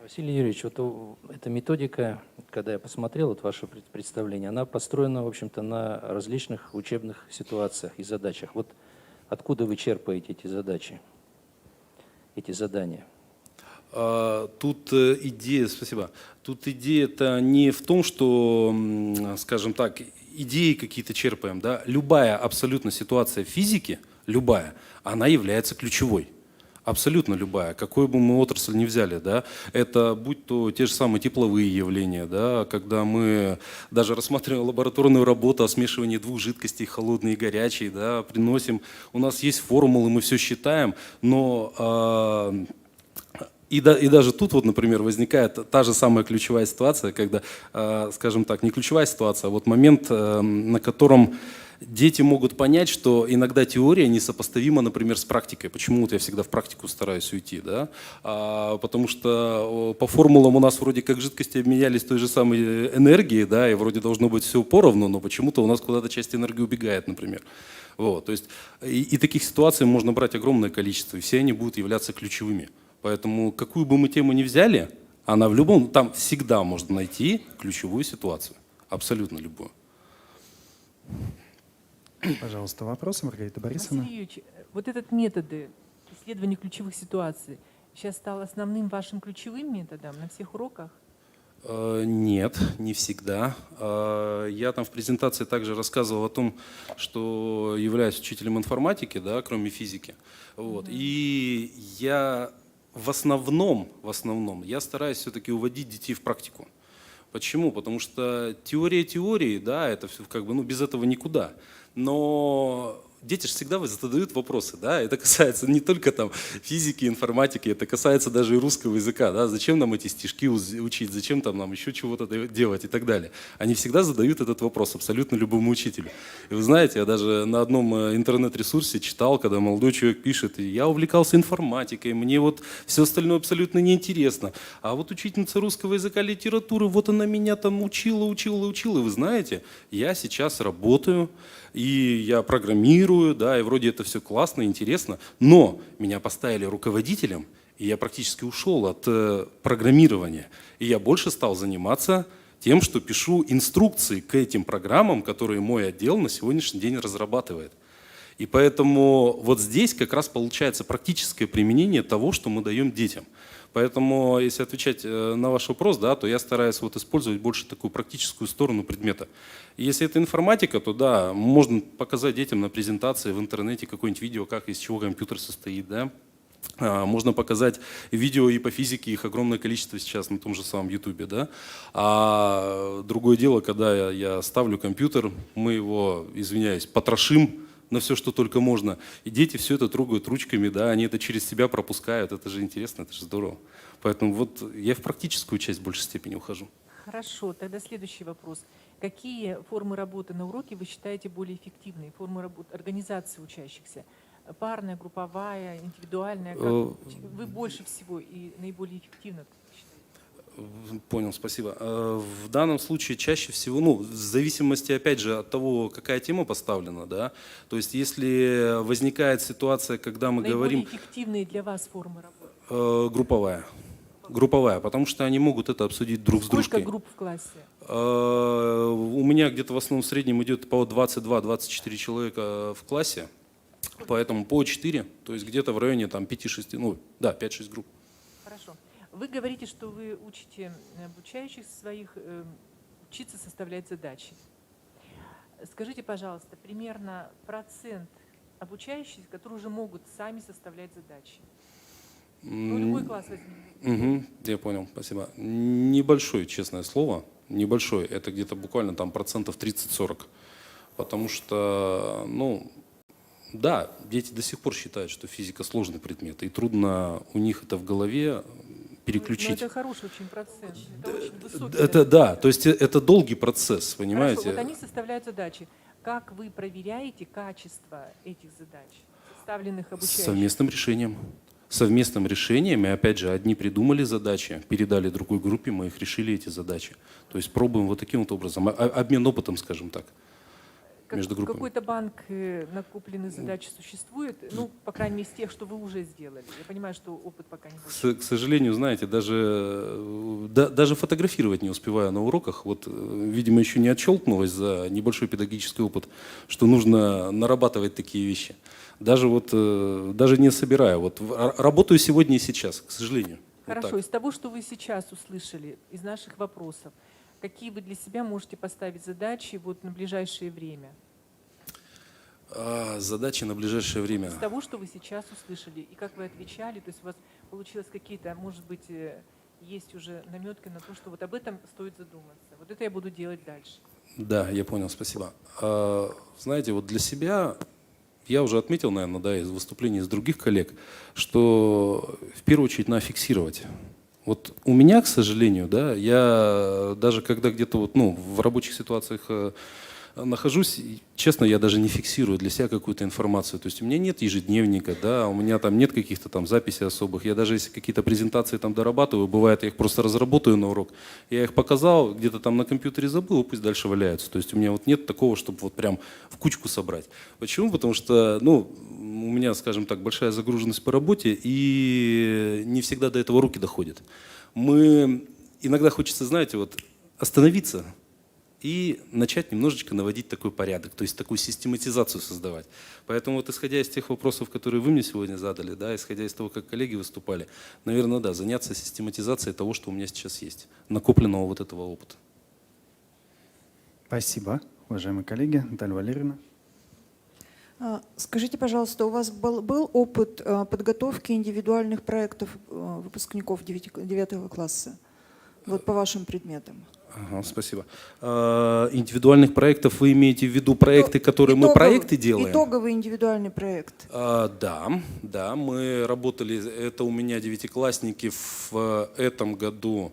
Василий Юрьевич, вот эта методика, когда я посмотрел вот ваше представление, она построена, в общем-то, на различных учебных ситуациях и задачах. Вот откуда вы черпаете эти задачи, эти задания? Тут идея, спасибо. Тут идея-то не в том, что, скажем так, идеи какие-то черпаем, да. Любая абсолютно ситуация физики, любая, она является ключевой. Абсолютно любая, какую бы мы отрасль ни взяли, да, это будь то те же самые тепловые явления, да, когда мы даже рассматриваем лабораторную работу о смешивании двух жидкостей, холодной и горячей, да, приносим, у нас есть формулы, мы все считаем, но и даже тут, вот, например, возникает та же самая ключевая ситуация, когда, скажем так, не ключевая ситуация, а вот момент, на котором дети могут понять, что иногда теория несопоставима, например, с практикой. Почему вот я всегда в практику стараюсь уйти, да? Потому что по формулам у нас вроде как жидкости обменялись той же самой энергией, да, и вроде должно быть все поровну, но почему-то у нас куда-то часть энергии убегает, например. Вот, то есть и таких ситуаций можно брать огромное количество, и все они будут являться ключевыми. Поэтому какую бы мы тему ни взяли, она в любом, там всегда можно найти ключевую ситуацию, абсолютно любую. Пожалуйста, вопросы, Маргарита Борисовна. Василий Юрьевич, вот этот метод исследования ключевых ситуаций сейчас стал основным вашим ключевым методом на всех уроках? Нет, не всегда. Я там в презентации также рассказывал о том, что являюсь учителем информатики, да, кроме физики. Вот. И я в основном я стараюсь все-таки уводить детей в практику. Почему? Потому что теория теории, да, это все как бы, без этого никуда. Но дети же всегда задают вопросы, да, это касается не только там физики, информатики, это касается даже и русского языка, да, зачем нам эти стишки учить, зачем там нам еще чего-то делать и так далее. Они всегда задают этот вопрос абсолютно любому учителю. И вы знаете, я даже на одном интернет-ресурсе читал, когда молодой человек пишет: я увлекался информатикой, мне вот все остальное абсолютно неинтересно, а вот учительница русского языка, литературы, вот она меня там учила, и вы знаете, я сейчас работаю, и я программирую, да, и вроде это все классно, интересно, но меня поставили руководителем, и я практически ушел от программирования, и я больше стал заниматься тем, что пишу инструкции к этим программам, которые мой отдел на сегодняшний день разрабатывает. И поэтому вот здесь как раз получается практическое применение того, что мы даем детям. Поэтому, если отвечать на ваш вопрос, да, то я стараюсь вот использовать больше такую практическую сторону предмета. И если это информатика, то да, можно показать детям на презентации в интернете какое-нибудь видео, как из чего компьютер состоит, да. Можно показать видео и по физике, их огромное количество сейчас на том же самом YouTube, да. А другое дело, когда я ставлю компьютер, мы его, извиняюсь, потрошим на все, что только можно. И дети все это трогают ручками, да, они это через себя пропускают. Это же интересно, это же здорово. Поэтому вот я в практическую часть в большей степени ухожу. Хорошо, тогда следующий вопрос. Какие формы работы на уроке вы считаете более эффективные? Формы работы, организации учащихся? Парная, групповая, индивидуальная? Вы больше всего и наиболее эффективно считаете? Понял, спасибо. В данном случае чаще всего, в зависимости, опять же, от того, какая тема поставлена, да, то есть если возникает ситуация, когда мы говорим… Наиболее эффективные для вас формы работы? Групповая, потому что они могут это обсудить друг с дружкой. Сколько групп в классе? У меня где-то в основном в среднем идет по 22-24 человека в классе, поэтому по 4, то есть где-то в районе 5-6, 5-6 групп. Хорошо. Вы говорите, что вы учите обучающих своих учиться составлять задачи. Скажите, пожалуйста, примерно процент обучающихся, которые уже могут сами составлять задачи? Ну, любой класс возьмите. Я понял, спасибо. Небольшой, честное слово, небольшой, это где-то буквально там процентов 30-40. Потому что, ну, да, дети до сих пор считают, что физика сложный предмет, и трудно у них это в голове переключить. Но это хороший очень процент. Это очень высокий. Это да, то есть это долгий процесс, понимаете? Хорошо, вот они составляют задачи. Как вы проверяете качество этих задач, составленных обучающих? Совместным решением, и опять же, одни придумали задачи, передали другой группе, мы их решили, эти задачи. То есть пробуем вот таким вот образом, обмен опытом, скажем так, между группами. Какой-то банк накопленных задач существует? Ну, по крайней мере, из тех, что вы уже сделали. Я понимаю, что опыт пока не будет. К сожалению, знаете, даже фотографировать не успеваю на уроках. Вот, видимо, еще не отщелкнулось за небольшой педагогический опыт, что нужно нарабатывать такие вещи. Даже не собираю. Вот, работаю сегодня и сейчас, к сожалению. Хорошо, Вот из того, что вы сейчас услышали, из наших вопросов, какие вы для себя можете поставить задачи вот на ближайшее время? Задачи на ближайшее время. Из того, что вы сейчас услышали, и как вы отвечали, то есть у вас получилось какие-то, может быть, есть уже наметки на то, что вот об этом стоит задуматься. Вот это я буду делать дальше. Да, я понял, спасибо. Знаете, вот для себя, я уже отметил, наверное, да, из выступлений из других коллег, что в первую очередь надо фиксировать. Вот у меня, к сожалению, да, я даже когда где-то вот, ну, в рабочих ситуациях нахожусь, честно, я даже не фиксирую для себя какую-то информацию. То есть у меня нет ежедневника, да, у меня там нет каких-то там записей особых. Я даже если какие-то презентации там дорабатываю, бывает, я их просто разработаю на урок. Я их показал, где-то там на компьютере забыл, пусть дальше валяются. То есть у меня вот нет такого, чтобы вот прям в кучку собрать. Почему? Потому что, ну, у меня, скажем так, большая загруженность по работе, и не всегда до этого руки доходят. Иногда хочется, знаете, вот остановиться и начать немножечко наводить такой порядок, то есть такую систематизацию создавать. Поэтому вот исходя из тех вопросов, которые вы мне сегодня задали, да, исходя из того, как коллеги выступали, наверное, да, заняться систематизацией того, что у меня сейчас есть, накопленного вот этого опыта. Спасибо, уважаемые коллеги. Наталья Валерьевна. Скажите, пожалуйста, у вас был опыт подготовки индивидуальных проектов выпускников 9 класса вот по вашим предметам? Ага, спасибо. Индивидуальных проектов вы имеете в виду проекты, которые мы проекты делаем? Итоговый индивидуальный проект. Да, мы работали, это у меня девятиклассники в этом году.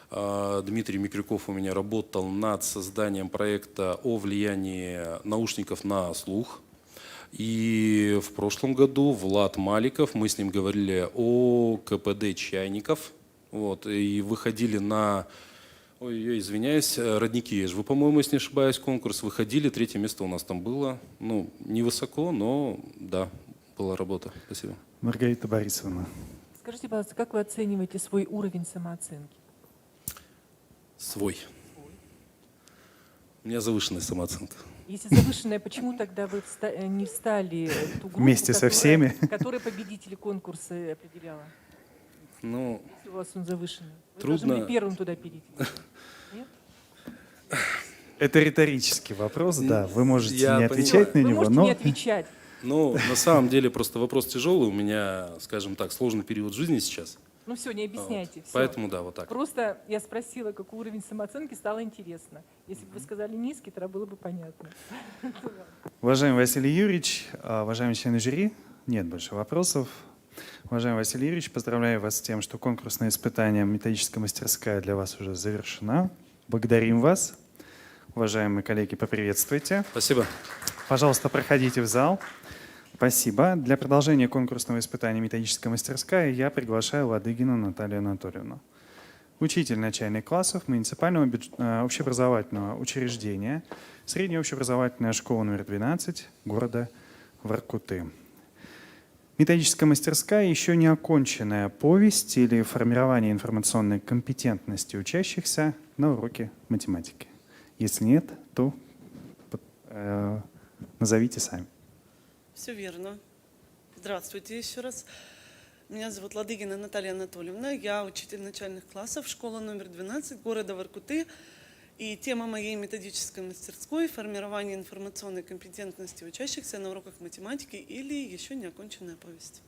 Дмитрий Микрюков у меня работал над созданием проекта о влиянии наушников на слух. И в прошлом году Влад Маликов, мы с ним говорили о КПД чайников. Вот, и выходили на... Ой, я извиняюсь, родники, вы, по-моему, если не ошибаюсь, конкурс выходили, 3-е место у нас там было. Ну, невысоко, но да, была работа. Спасибо. Маргарита Борисовна. Скажите, пожалуйста, как вы оцениваете свой уровень самооценки? Свой. У меня завышенная самооценка. Если завышенная, почему тогда вы не встали в ту группу, вместе со всеми, которая победители конкурса определяла? Ну, если у вас он завышенный. Вы трудно. должны были первым туда перейти. Нет? Это риторический вопрос, да. Вы можете не отвечать на вы него, можете но... не отвечать. Ну, на самом деле, просто вопрос тяжелый. У меня, скажем так, сложный период жизни сейчас. Ну все, не объясняйте. Вот. Все. Поэтому да, вот так. Просто я спросила, какой уровень самооценки, стало интересно. Если бы вы сказали низкий, тогда было бы понятно. Уважаемый Василий Юрьевич, уважаемые члены жюри, нет больше вопросов. Уважаемый Василий Юрьевич, поздравляю вас с тем, что конкурсное испытание «Методическая мастерская» для вас уже завершена. Благодарим вас. Уважаемые коллеги, поприветствуйте. Спасибо. Пожалуйста, проходите в зал. Спасибо. Для продолжения конкурсного испытания «Методическая мастерская» я приглашаю Ладыгину Наталью Анатольевну. Учитель начальных классов муниципального общеобразовательного учреждения, средняя общеобразовательная школа номер 12 города Воркуты. Методическая мастерская – еще не оконченная повесть или формирование информационной компетентности учащихся на уроке математики. Если нет, то назовите сами. Все верно. Здравствуйте еще раз. Меня зовут Ладыгина Наталья Анатольевна. Я учитель начальных классов, школа номер 12 города Воркуты. И тема моей методической мастерской — формирование информационной компетентности учащихся на уроках математики или еще не оконченная повесть.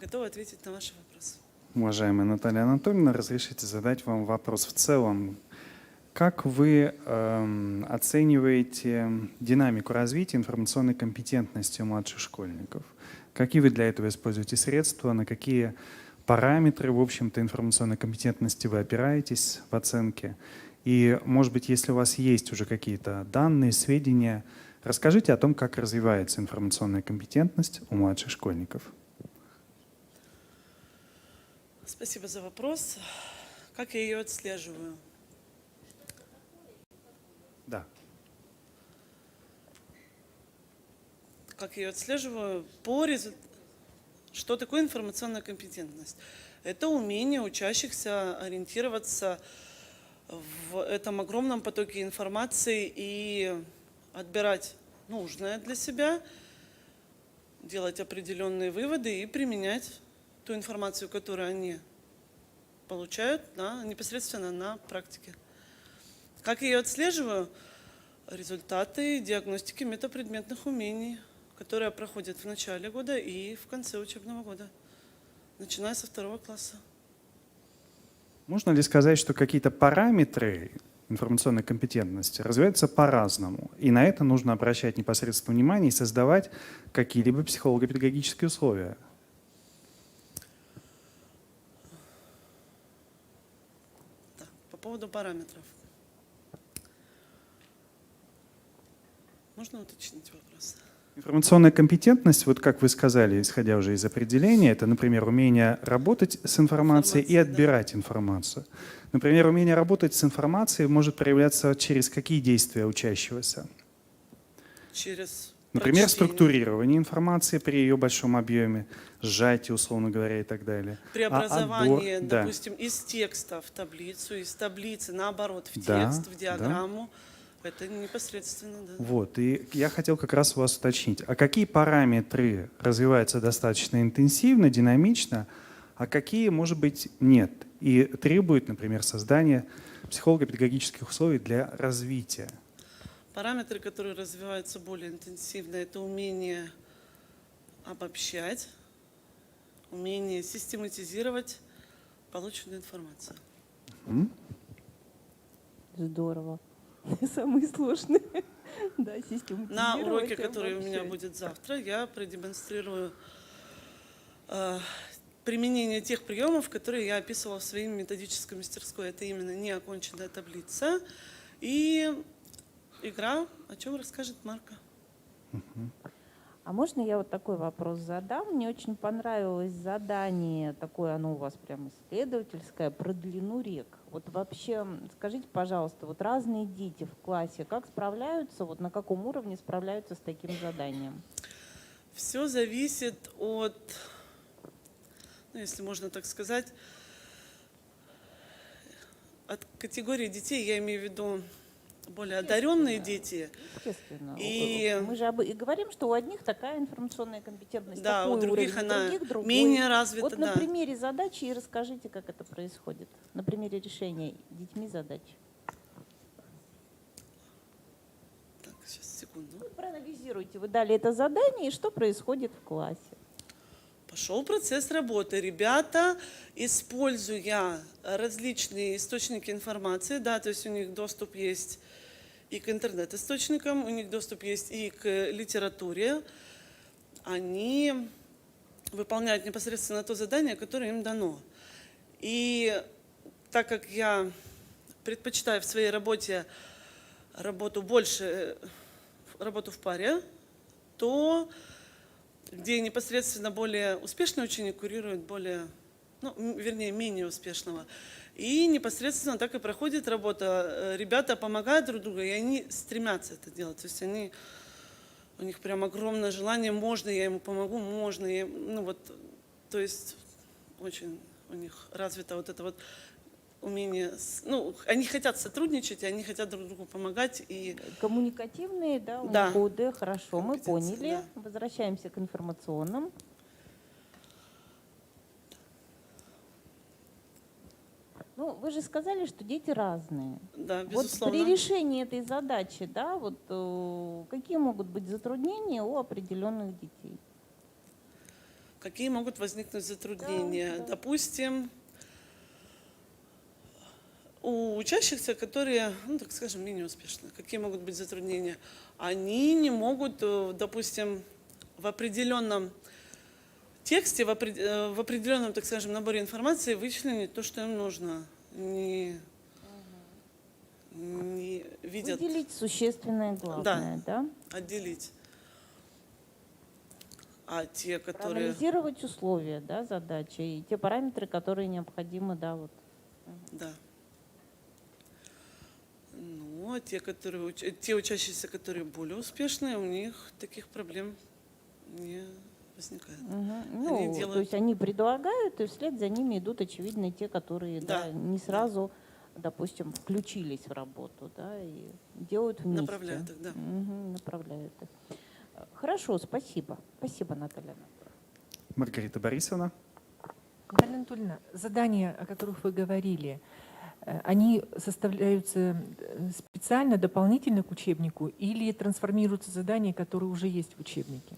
Готова ответить на ваши вопросы. Уважаемая Наталья Анатольевна, разрешите задать вам вопрос в целом. Как вы оцениваете динамику развития информационной компетентности у младших школьников? Какие вы для этого используете средства, на какие параметры, в общем-то, информационной компетентности вы опираетесь в оценке? И, может быть, если у вас есть уже какие-то данные, сведения, расскажите о том, как развивается информационная компетентность у младших школьников. Спасибо за вопрос. Как я ее отслеживаю? Да. Как я ее отслеживаю? Что такое информационная компетентность? Это умение учащихся ориентироваться в этом огромном потоке информации и отбирать нужное для себя, делать определенные выводы и применять ту информацию, которую они получают непосредственно на практике. Как я ее отслеживаю? Результаты диагностики метапредметных умений, которые проходят в начале года и в конце учебного года, начиная со 2 класса. Можно ли сказать, что какие-то параметры информационной компетентности развиваются по-разному, и на это нужно обращать непосредственно внимание и создавать какие-либо психолого-педагогические условия? Да, по поводу параметров. Можно уточнить вопрос? Информационная компетентность, вот как вы сказали, исходя уже из определения, это, например, умение работать с информацией и отбирать информацию. Например, умение работать с информацией может проявляться через какие действия учащегося? Через Например, прочтение. структурирование информации при ее большом объеме, сжатие, условно говоря, и так далее. Преобразование, Отбор, допустим, из текста в таблицу, из таблицы, наоборот, в Да, текст, в диаграмму. Это непосредственно, да. Вот, и я хотел как раз у вас уточнить, а какие параметры развиваются достаточно интенсивно, динамично, а какие, может быть, нет, и требуют, например, создания психолого-педагогических условий для развития? Параметры, которые развиваются более интенсивно, это умение обобщать, умение систематизировать полученную информацию. Здорово. Самые сложные. Да, На уроке, который у меня будет завтра, я продемонстрирую применение тех приемов, которые я описывала в своей методической мастерской. Это именно неоконченная таблица и игра, о чем расскажет Марка. А можно я вот такой вопрос задам? Мне очень понравилось задание, такое оно у вас прям исследовательское, про длину рек. Вот вообще, скажите, пожалуйста, вот разные дети в классе, как справляются, вот на каком уровне справляются с таким заданием? Все зависит от, если можно так сказать, от категории детей, я имею в виду более одаренные дети. Естественно. И мы же и говорим, что у одних такая информационная компетентность, да, такой у других уровень, она у других другой. менее развита. Вот на да. примере задачи и расскажите, как это происходит. На примере решения детьми задач. Так, сейчас, секунду. Вот проанализируйте. Вы дали это задание, и что происходит в классе? Пошел процесс работы. Ребята, используя различные источники информации, да, то есть у них доступ есть и к интернет-источникам, у них доступ есть и к литературе, они выполняют непосредственно то задание, которое им дано. И так как я предпочитаю в своей работе работу в паре, то где непосредственно более успешный ученик курирует менее успешного. И непосредственно так и проходит работа. Ребята помогают друг другу, и они стремятся это делать. То есть у них прям огромное желание, можно, я ему помогу, можно. То есть очень у них развито вот это вот умение, они хотят сотрудничать, и они хотят друг другу помогать. И коммуникативные, да, у да. них ОД, хорошо, мы поняли. Да. Возвращаемся к информационным. Ну, вы же сказали, что дети разные. Да, Вот безусловно. при решении этой задачи, да, вот какие могут быть затруднения у определенных детей? Какие могут возникнуть затруднения? Да. Допустим, у учащихся, которые, ну, так скажем, менее успешны, какие могут быть затруднения? Они не могут, допустим, в определенном тексте, в определенном, так скажем, наборе информации вычленить то, что им нужно. Не видят. Выделить существенное главное, да? Отделить. А те, которые... Проанализировать условия, да, задачи и те параметры, которые необходимы, да, вот. Да. Ну, а те учащиеся, которые более успешные, у них таких проблем не возникает. Ну, Они то делают... есть они предлагают, и вслед за ними идут, очевидно, те, которые Да. не сразу, допустим, включились в работу, да, и делают вместе. Направляют их, да. Направляют их. Хорошо, спасибо. Спасибо, Наталья. Маргарита Борисовна. Наталья Анатольевна, задания, о которых вы говорили, они составляются специально, дополнительно к учебнику или трансформируются задания, которые уже есть в учебнике?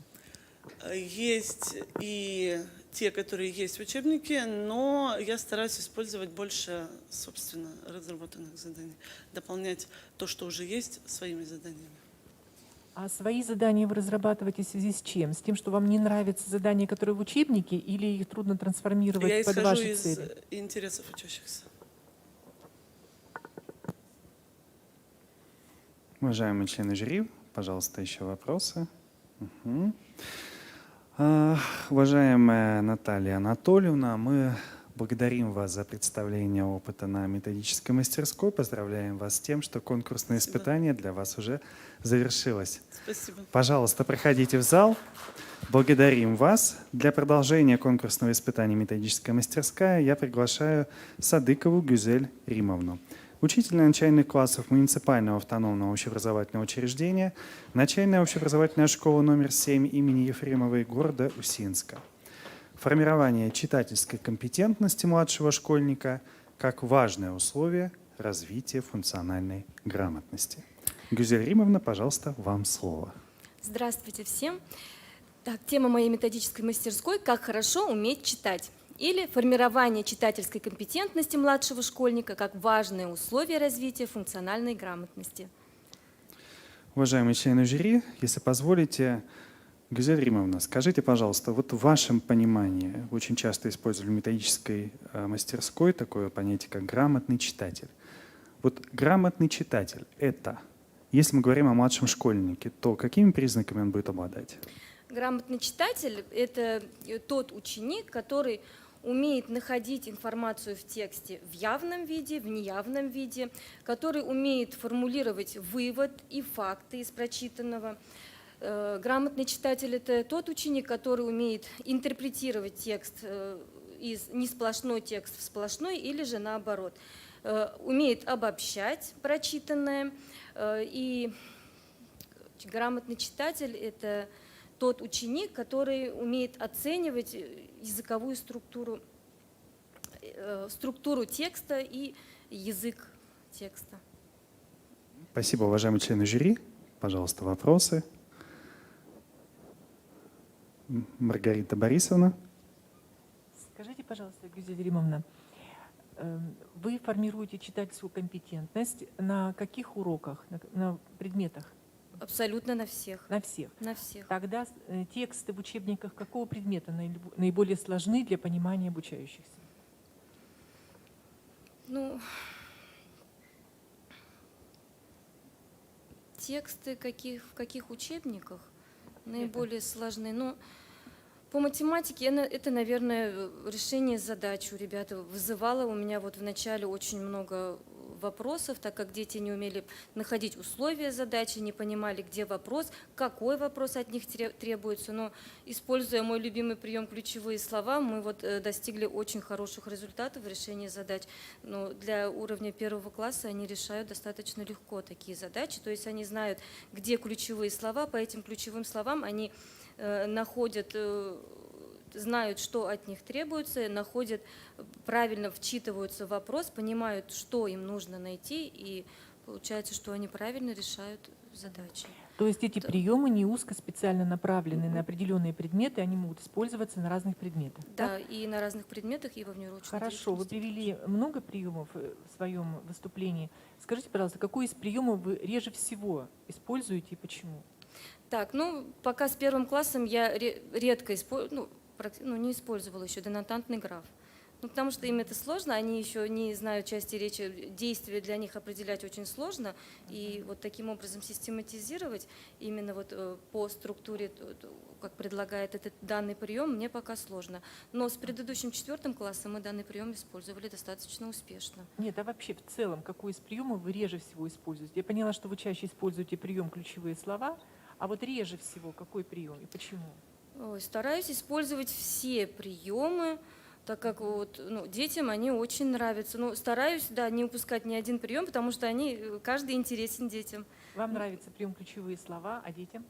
Есть и те, которые есть в учебнике, но я стараюсь использовать больше, собственно, разработанных заданий, дополнять то, что уже есть, своими заданиями. А свои задания вы разрабатываете в связи с чем? С тем, что вам не нравятся задания, которые в учебнике, или их трудно трансформировать Я под исхожу ваши из цели? интересов учащихся. Уважаемые члены жюри, пожалуйста, еще вопросы. Угу. Уважаемая Наталья Анатольевна, мы благодарим вас за представление опыта на методической мастерской. Поздравляем вас с тем, что конкурсное испытание для вас уже завершилось. Спасибо. Пожалуйста, проходите в зал. Благодарим вас. Для продолжения конкурсного испытания «Методическая мастерская» я приглашаю Садыкову Гюзель Римовну, учитель начальных классов муниципального автономного общеобразовательного учреждения, начальная общеобразовательная школа номер 7 имени Ефремовой города Усинска. Формирование читательской компетентности младшего школьника как важное условие развития функциональной грамотности. Гюзель Римовна, пожалуйста, вам слово. Здравствуйте всем. Так, тема моей методической мастерской «Как хорошо уметь читать» или «Формирование читательской компетентности младшего школьника как важное условие развития функциональной грамотности». Уважаемые члены жюри, если позволите, Гюзель Римовна, скажите, пожалуйста, вот в вашем понимании, вы очень часто использовали в методической мастерской такое понятие, как грамотный читатель. Вот грамотный читатель – это, если мы говорим о младшем школьнике, то какими признаками он будет обладать? Грамотный читатель – это тот ученик, который умеет находить информацию в тексте в явном виде, в неявном виде, который умеет формулировать вывод и факты из прочитанного. Грамотный читатель – это тот ученик, который умеет интерпретировать текст из несплошной текст в сплошной или же наоборот. Умеет обобщать прочитанное. И грамотный читатель – это тот ученик, который умеет оценивать языковую структуру текста и язык текста. Спасибо, уважаемые члены жюри. Пожалуйста, вопросы. Маргарита Борисовна. Скажите, пожалуйста, Гюзель Римовна, вы формируете читательскую компетентность на каких уроках, на предметах? Абсолютно на всех. На всех? На всех. Тогда тексты в учебниках какого предмета наиболее сложны для понимания обучающихся? Ну, тексты в каких учебниках наиболее сложны? Ну, по математике это, наверное, решение задач у ребят вызывало у меня вот в начале очень много вопросов, так как дети не умели находить условия задачи, не понимали, где вопрос, какой вопрос от них требуется. Но, используя мой любимый прием ключевые слова, мы вот достигли очень хороших результатов в решении задач. Но для уровня 1 класса они решают достаточно легко такие задачи. То есть они знают, где ключевые слова, по этим ключевым словам они находят знают, что от них требуется, находят, правильно вчитываются в вопрос, понимают, что им нужно найти, и получается, что они правильно решают задачи. То есть эти приемы не узко специально направлены на определенные предметы, они могут использоваться на разных предметах. Да, и на разных предметах, и во внеурочной Хорошо, вы привели много приемов в своем выступлении. Скажите, пожалуйста, какой из приемов вы реже всего используете и почему? Так, ну, пока с первым классом я редко использую, не использовала еще денотантный граф. Ну, потому что им это сложно, они еще не знают части речи, действия для них определять очень сложно, и вот таким образом систематизировать именно вот по структуре, как предлагает этот данный прием, мне пока сложно. Но с предыдущим 4 классом мы данный прием использовали достаточно успешно. Нет, а вообще в целом, какой из приемов вы реже всего используете? Я поняла, что вы чаще используете прием ключевые слова, а вот реже всего какой прием и почему? Ой, стараюсь использовать все приемы, так как вот, детям они очень нравятся. Ну, стараюсь, да, не упускать ни один прием, потому что каждый интересен детям. Вам нравится прием ключевые слова, а детям?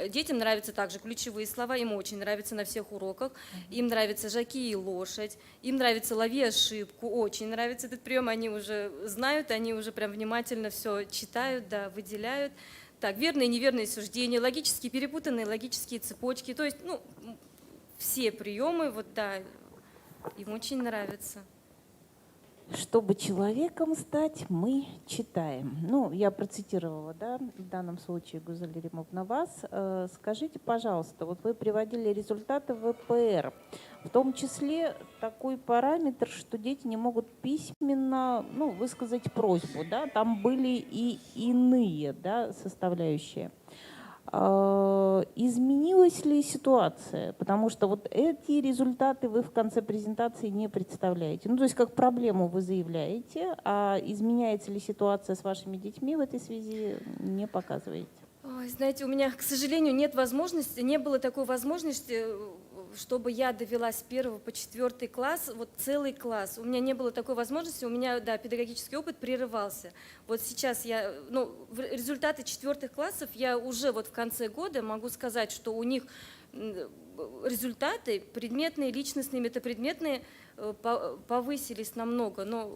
Детям нравятся также ключевые слова, им очень нравится на всех уроках. Им нравится «жаки» и «лошадь», им нравится «лови ошибку», очень нравится этот прием, они уже знают, они уже прям внимательно все читают, да, выделяют. Так, верные и неверные суждения, логически перепутанные логические цепочки, то есть, все приемы, вот, да, им очень нравится. Чтобы человеком стать, мы читаем. Ну, я процитировала, да, в данном случае, Гузаль Римовна, вас. Скажите, пожалуйста, вот вы приводили результаты ВПР, в том числе такой параметр, что дети не могут письменно, высказать просьбу, да, там были и иные, да, составляющие. Изменилась ли ситуация? Потому что вот эти результаты вы в конце презентации не представляете. То есть как проблему вы заявляете, а изменяется ли ситуация с вашими детьми в этой связи, не показываете. Ой, знаете, у меня, к сожалению, не было такой возможности, чтобы я довела с 1 по 4 класс, вот целый класс. У меня не было такой возможности, у меня, да, педагогический опыт прерывался. Вот сейчас результаты 4 классов я уже вот в конце года могу сказать, что у них результаты предметные, личностные, метапредметные повысились намного. Но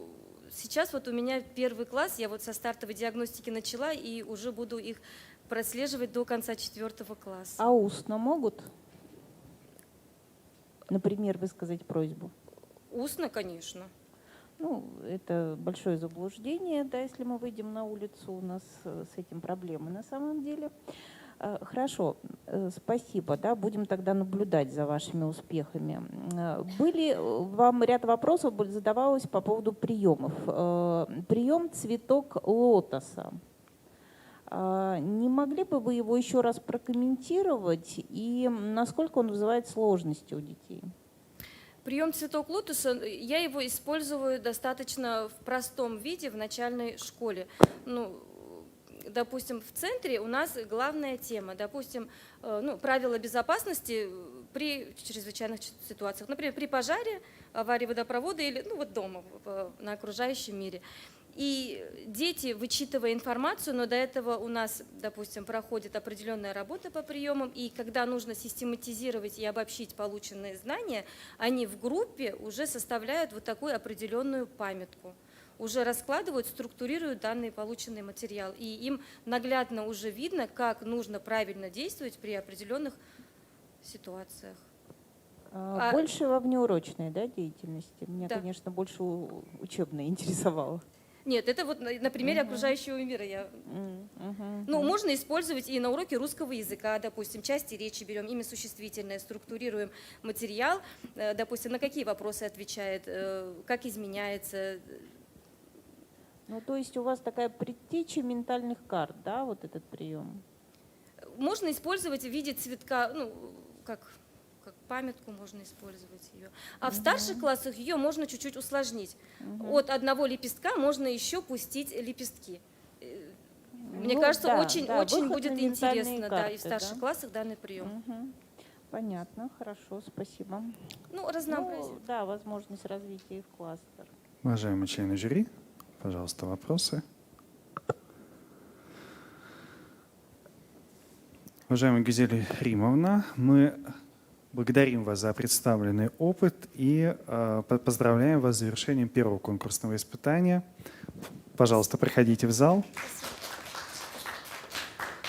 сейчас вот у меня 1 класс, я вот со стартовой диагностики начала и уже буду их прослеживать до конца 4 класса. А устно могут? Например, высказать просьбу? Устно, конечно. Это большое заблуждение, да, если мы выйдем на улицу, у нас с этим проблемы на самом деле. Хорошо, спасибо, да, будем тогда наблюдать за вашими успехами. Вам ряд вопросов задавалось по поводу приемов. Прием «Цветок лотоса». Не могли бы вы его еще раз прокомментировать и насколько он вызывает сложности у детей? Прием «Цветок лотоса», я его использую достаточно в простом виде в начальной школе. Допустим, в центре у нас главная тема, допустим, правила безопасности при чрезвычайных ситуациях, например, при пожаре, аварии водопровода или дома, на окружающем мире. И дети, вычитывая информацию, но до этого у нас, допустим, проходит определенная работа по приемам, и когда нужно систематизировать и обобщить полученные знания, они в группе уже составляют вот такую определенную памятку, уже раскладывают, структурируют данный полученный материал, и им наглядно уже видно, как нужно правильно действовать при определенных ситуациях. Больше во внеурочной, да, деятельности? Меня, да, конечно, больше учебное интересовало. Нет, это вот на примере окружающего мира. Можно использовать и на уроке русского языка, допустим, части речи берем, имя существительное, структурируем материал, допустим, на какие вопросы отвечает, как изменяется. То есть у вас такая предтеча ментальных карт, да, вот этот прием? Можно использовать в виде цветка, как памятку можно использовать ее. А в старших классах ее можно чуть-чуть усложнить. От одного лепестка можно еще пустить лепестки. Мне кажется, очень будет интересно, карты, и в старших классах данный прием. Понятно, хорошо, спасибо. Разнообразие. Да, возможность развития и в кластер. Уважаемые члены жюри, пожалуйста, вопросы. Уважаемая Гузель Римовна, мы Благодарим вас за представленный опыт и поздравляем вас с завершением первого конкурсного испытания. Пожалуйста, проходите в зал.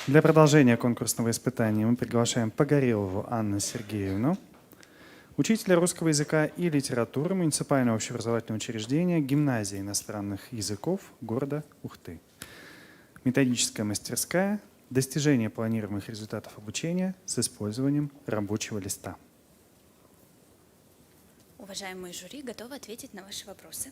Для продолжения конкурсного испытания мы приглашаем Погорелову Анну Сергеевну, учителя русского языка и литературы муниципального общеобразовательного учреждения Гимназии иностранных языков города Ухты. Методическая мастерская «Достижение планируемых результатов обучения с использованием рабочего листа». Уважаемые жюри, готовы ответить на ваши вопросы.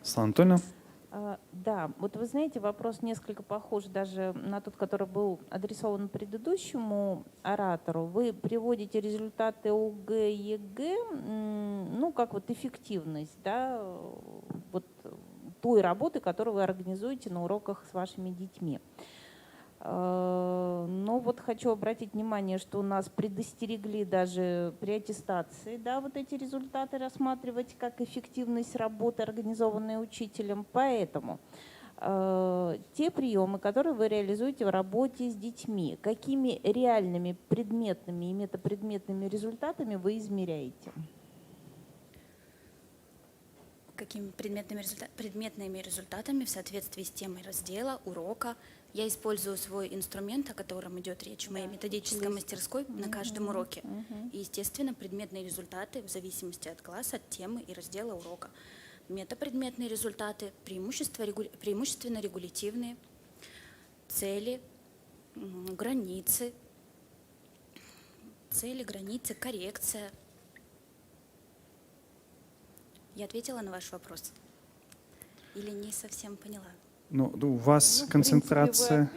Светлана Анатольевна. Да, вот вы знаете, вопрос несколько похож даже на тот, который был адресован предыдущему оратору. Вы приводите результаты ОГЭ, ЕГЭ, ну, как вот эффективность, да, вот той работы, которую вы организуете на уроках с вашими детьми. Но вот хочу обратить внимание, что у нас предостерегли даже при аттестации, да, вот эти результаты рассматривать как эффективность работы, организованной учителем. Поэтому те приемы, которые вы реализуете в работе с детьми, какими реальными предметными и метапредметными результатами вы измеряете? Какими предметными результатами в соответствии с темой раздела, урока. Я использую свой инструмент, о котором идет речь в моей методической мастерской на каждом уроке. И, естественно, предметные результаты в зависимости от класса, от темы и раздела урока. Метапредметные результаты преимущественно регулятивные, цели, границы, коррекция. Я ответила на ваш вопрос? Или не совсем поняла? Ну, у вас концентрация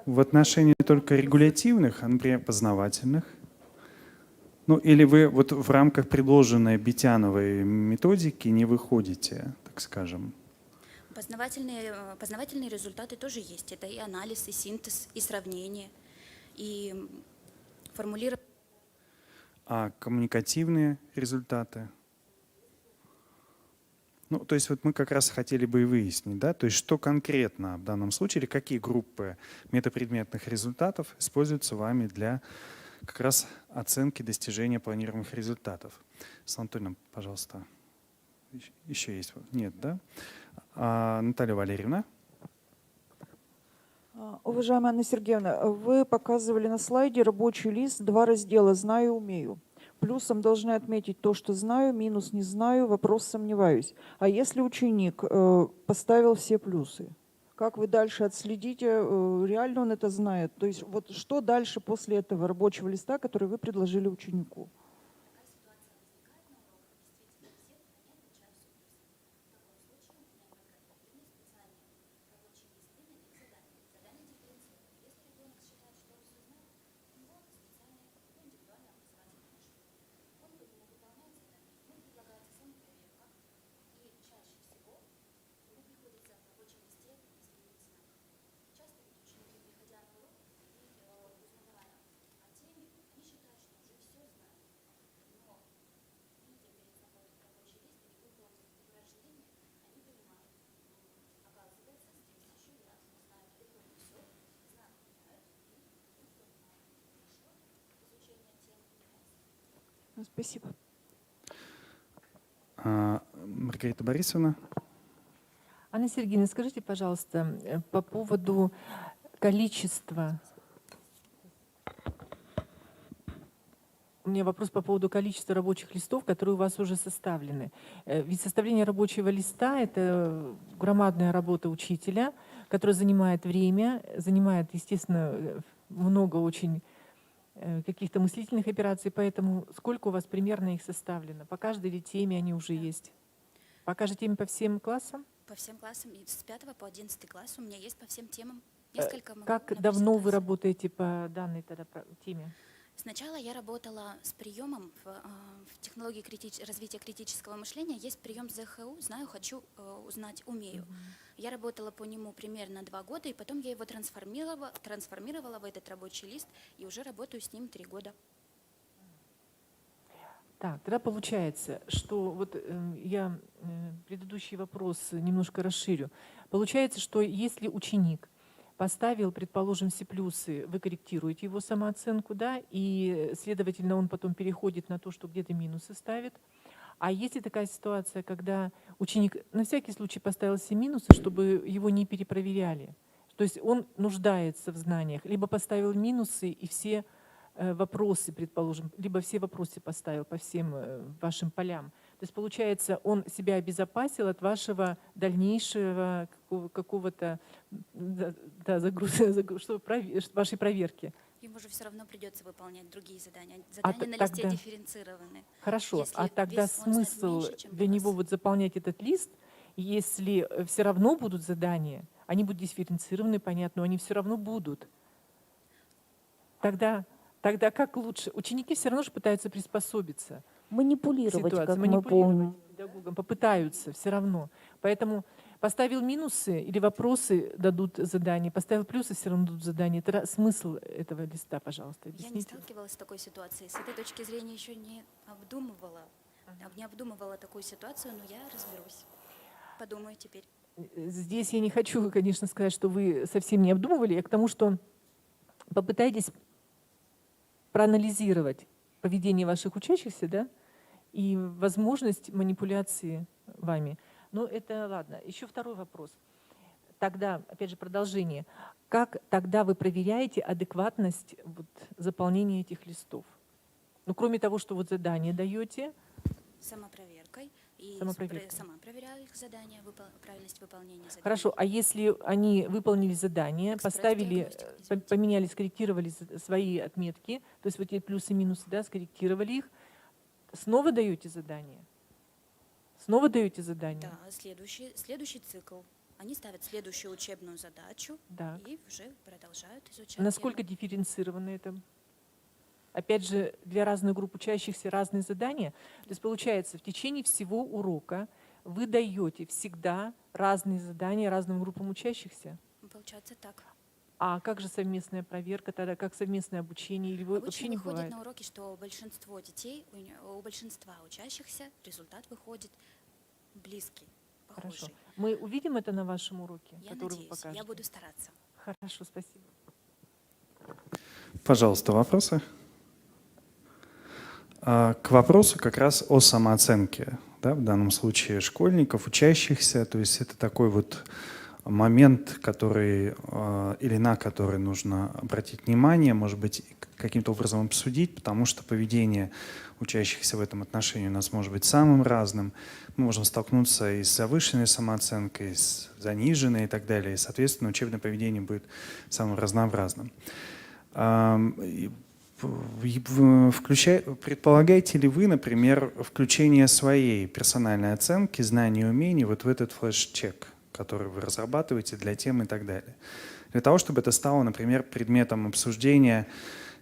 в отношении только регулятивных, а, например, познавательных. Ну, или вы вот в рамках предложенной Битяновой методики не выходите, так скажем? Познавательные результаты тоже есть. Это и анализ, и синтез, и сравнение, и формулирование. А коммуникативные результаты? Ну, то есть вот мы как раз хотели бы и выяснить, да, то есть что конкретно в данном случае, или какие группы метапредметных результатов используются вами для как раз оценки достижения планируемых результатов. Светлана Анатольевна, пожалуйста. Еще есть? Нет, да? Наталья Валерьевна. Уважаемая Анна Сергеевна, вы показывали на слайде рабочий лист, 2 раздела «Знаю, умею». Плюсом должны отметить то, что знаю, минус не знаю, вопрос сомневаюсь. А если ученик поставил все плюсы, как вы дальше отследите, реально он это знает? То есть вот что дальше после этого рабочего листа, который вы предложили ученику? Спасибо. Маргарита Борисовна. Анна Сергеевна, скажите, пожалуйста, по поводу количества. У меня вопрос по поводу количества рабочих листов, которые у вас уже составлены. Ведь составление рабочего листа — это громадная работа учителя, которая занимает время, занимает, естественно, много очень каких-то мыслительных операций, поэтому сколько у вас примерно их составлено? По каждой ли теме они уже есть? По каждой теме по всем классам? По всем классам, с 5 по 11 класс у меня есть по всем темам. Несколько как давно вы работаете по данной тогда теме? Сначала я работала с приемом в технологии развития критического мышления. Есть прием ЗХУ «Знаю, хочу, узнать, умею». Я работала по нему примерно 2 года, и потом я его трансформировала в этот рабочий лист, и уже работаю с ним 3 года. Так, тогда получается, что вот я предыдущий вопрос немножко расширю. Получается, что если ученик поставил, предположим, все плюсы, вы корректируете его самооценку, да, и, следовательно, он потом переходит на то, что где-то минусы ставит. А есть ли такая ситуация, когда ученик на всякий случай поставил все минусы, чтобы его не перепроверяли? То есть он нуждается в знаниях, либо поставил минусы и все вопросы, предположим, либо все вопросы поставил по всем вашим полям. То есть, получается, он себя обезопасил от вашего дальнейшего какого-то вашей проверки. Ему же все равно придется выполнять другие задания. Задания на листе дифференцированы. Хорошо, Если а тогда вес он знает смысл меньше, чем для у него вас. вот заполнять этот лист, если все равно будут задания, они будут дифференцированы, понятно, но они все равно будут. Тогда как лучше? Ученики все равно же пытаются приспособиться. Манипулировать, Ситуация, как мы манипулировать помним. педагогом, попытаются все равно. Поэтому поставил минусы или вопросы, дадут задание, поставил плюсы, все равно дадут задание. Это смысл этого листа, пожалуйста, Я не объясните. сталкивалась с такой ситуацией. С этой точки зрения еще не обдумывала такую ситуацию, но я разберусь. Подумаю теперь. Здесь я не хочу, конечно, сказать, что вы совсем не обдумывали. Я к тому, что попытайтесь проанализировать поведение ваших учащихся, да, и возможность манипуляции вами. Но это ладно. Еще второй вопрос. Тогда, опять же, продолжение. Как тогда вы проверяете адекватность вот заполнения этих листов? Ну, кроме того, что вот задание даете. Самопроверкой. И Самопроверкой. сама проверяю их задания, правильность выполнения заданий. Хорошо, а если они выполнили задание, поставили, поменяли, скорректировали свои отметки, то есть вот эти плюсы и минусы, да, скорректировали их, снова даете задание? Снова даете задание? Да, следующий цикл. Они ставят следующую учебную задачу и уже продолжают изучать. Насколько дифференцировано это? Опять же, для разных групп учащихся разные задания. То есть получается, в течение всего урока вы даете всегда разные задания разным группам учащихся? Получается так. А как же совместная проверка тогда, как совместное обучение? Или вообще Обычно не выходит бывает? на уроки, что большинство детей, у большинства учащихся результат выходит близкий, похожий. Хорошо. Мы увидим это на вашем уроке, Я который вы надеюсь, покажете? я буду стараться. Хорошо, спасибо. Пожалуйста, вопросы? К вопросу как раз о самооценке, да, в данном случае школьников, учащихся. То есть это такой вот момент, который, или на который нужно обратить внимание, может быть, каким-то образом обсудить, потому что поведение учащихся в этом отношении у нас может быть самым разным. Мы можем столкнуться и с завышенной самооценкой, и с заниженной и так далее. И, соответственно, учебное поведение будет самым разнообразным. Предполагаете ли вы, например, включение своей персональной оценки, знаний и умений вот в этот флеш-чек, который вы разрабатываете для тем и так далее? Для того, чтобы это стало, например, предметом обсуждения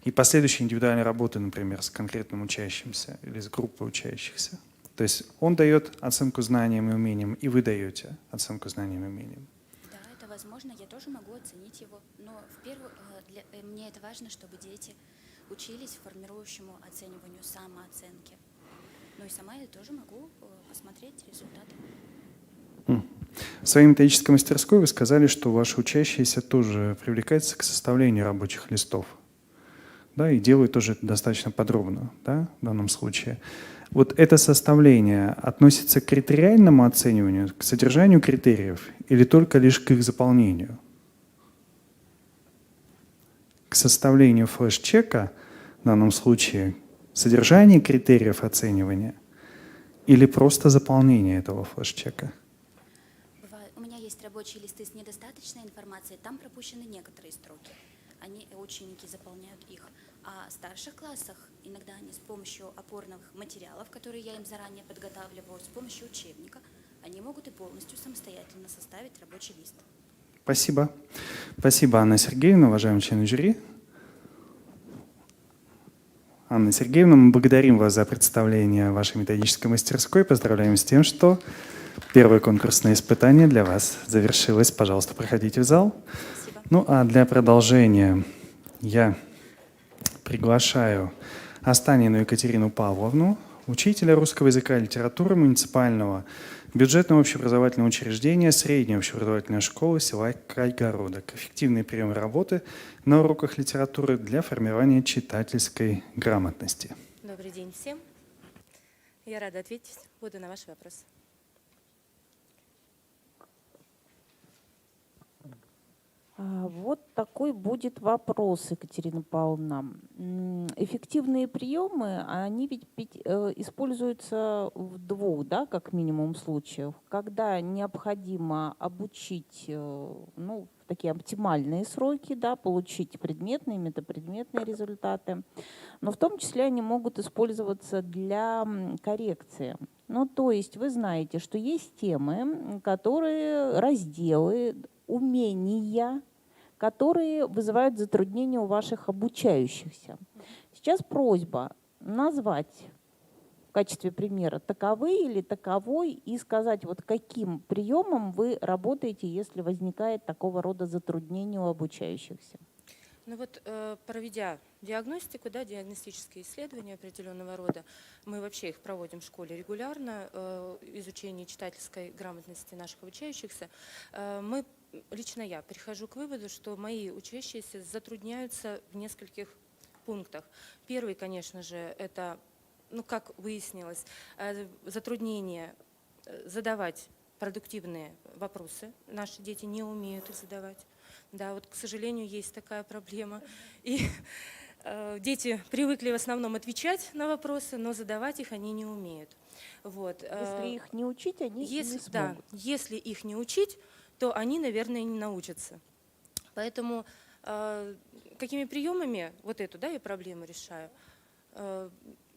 и последующей индивидуальной работы, например, с конкретным учащимся или с группой учащихся. То есть он дает оценку знаниям и умениям, и вы даете оценку знаниям и умениям. Да, это возможно, я тоже могу оценить его, но мне это важно, чтобы дети учились формирующему оцениванию самооценки. Ну и сама я тоже могу посмотреть результаты. В своей методической мастерской вы сказали, что ваши учащиеся тоже привлекаются к составлению рабочих листов. Да, и делают тоже это достаточно подробно, да, в данном случае. Вот это составление относится к критериальному оцениванию, к содержанию критериев или только лишь к их заполнению? К составлению флеш-чека, в данном случае, содержание критериев оценивания или просто заполнение этого флеш-чека? У меня есть рабочие листы с недостаточной информацией, там пропущены некоторые строки. Ученики заполняют их. А в старших классах иногда они с помощью опорных материалов, которые я им заранее подготавливаю, с помощью учебника, они могут и полностью самостоятельно составить рабочий лист. Спасибо. Спасибо, Анна Сергеевна, уважаемые члены жюри. Анна Сергеевна, мы благодарим вас за представление вашей методической мастерской. Поздравляем с тем, что первое конкурсное испытание для вас завершилось. Пожалуйста, проходите в зал. Спасибо. Ну а для продолжения я приглашаю Останину Екатерину Павловну, учителя русского языка и литературы муниципального бюджетного общеобразовательного учреждения средней общеобразовательной школы села Кайгородок. Эффективные приемы работы на уроках литературы для формирования читательской грамотности. Добрый день всем. Я рада ответить. Буду на ваши вопросы. Вот такой будет вопрос, Екатерина Павловна. Эффективные приемы, они ведь используются в двух, да, как минимум случаев, когда необходимо обучить, ну, в такие оптимальные сроки, да, получить предметные, метапредметные результаты, но в том числе они могут использоваться для коррекции. Ну, то есть вы знаете, что есть темы, которые, разделы, умения, которые вызывают затруднения у ваших обучающихся. Сейчас просьба назвать в качестве примера таковые или таковой и сказать, вот каким приемом вы работаете, если возникает такого рода затруднения у обучающихся. Ну вот, проведя диагностику, да, диагностические исследования определенного рода, мы вообще их проводим в школе регулярно, изучение читательской грамотности наших обучающихся, лично я прихожу к выводу, что мои учащиеся затрудняются в нескольких пунктах. Первый, конечно же, это, ну, как выяснилось, затруднение задавать продуктивные вопросы. Наши дети не умеют их задавать. Да, вот, к сожалению, есть такая проблема. И дети привыкли в основном отвечать на вопросы, но задавать их они не умеют. Вот. Если их не учить, они не смогут. Да, если их не учить, то они, наверное, не научатся. Поэтому какими приемами вот эту, да, я проблему решаю?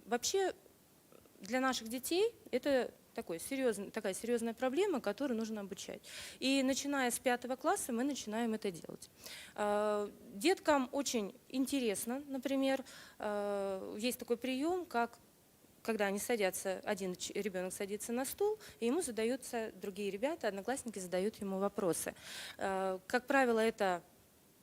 Вообще для наших детей это такая серьезная проблема, которую нужно обучать. И начиная с 5 класса мы начинаем это делать. Деткам очень интересно, например, есть такой прием, как когда они садятся, один ребенок садится на стул, и ему задаются другие ребята, одноклассники задают ему вопросы. Как правило, это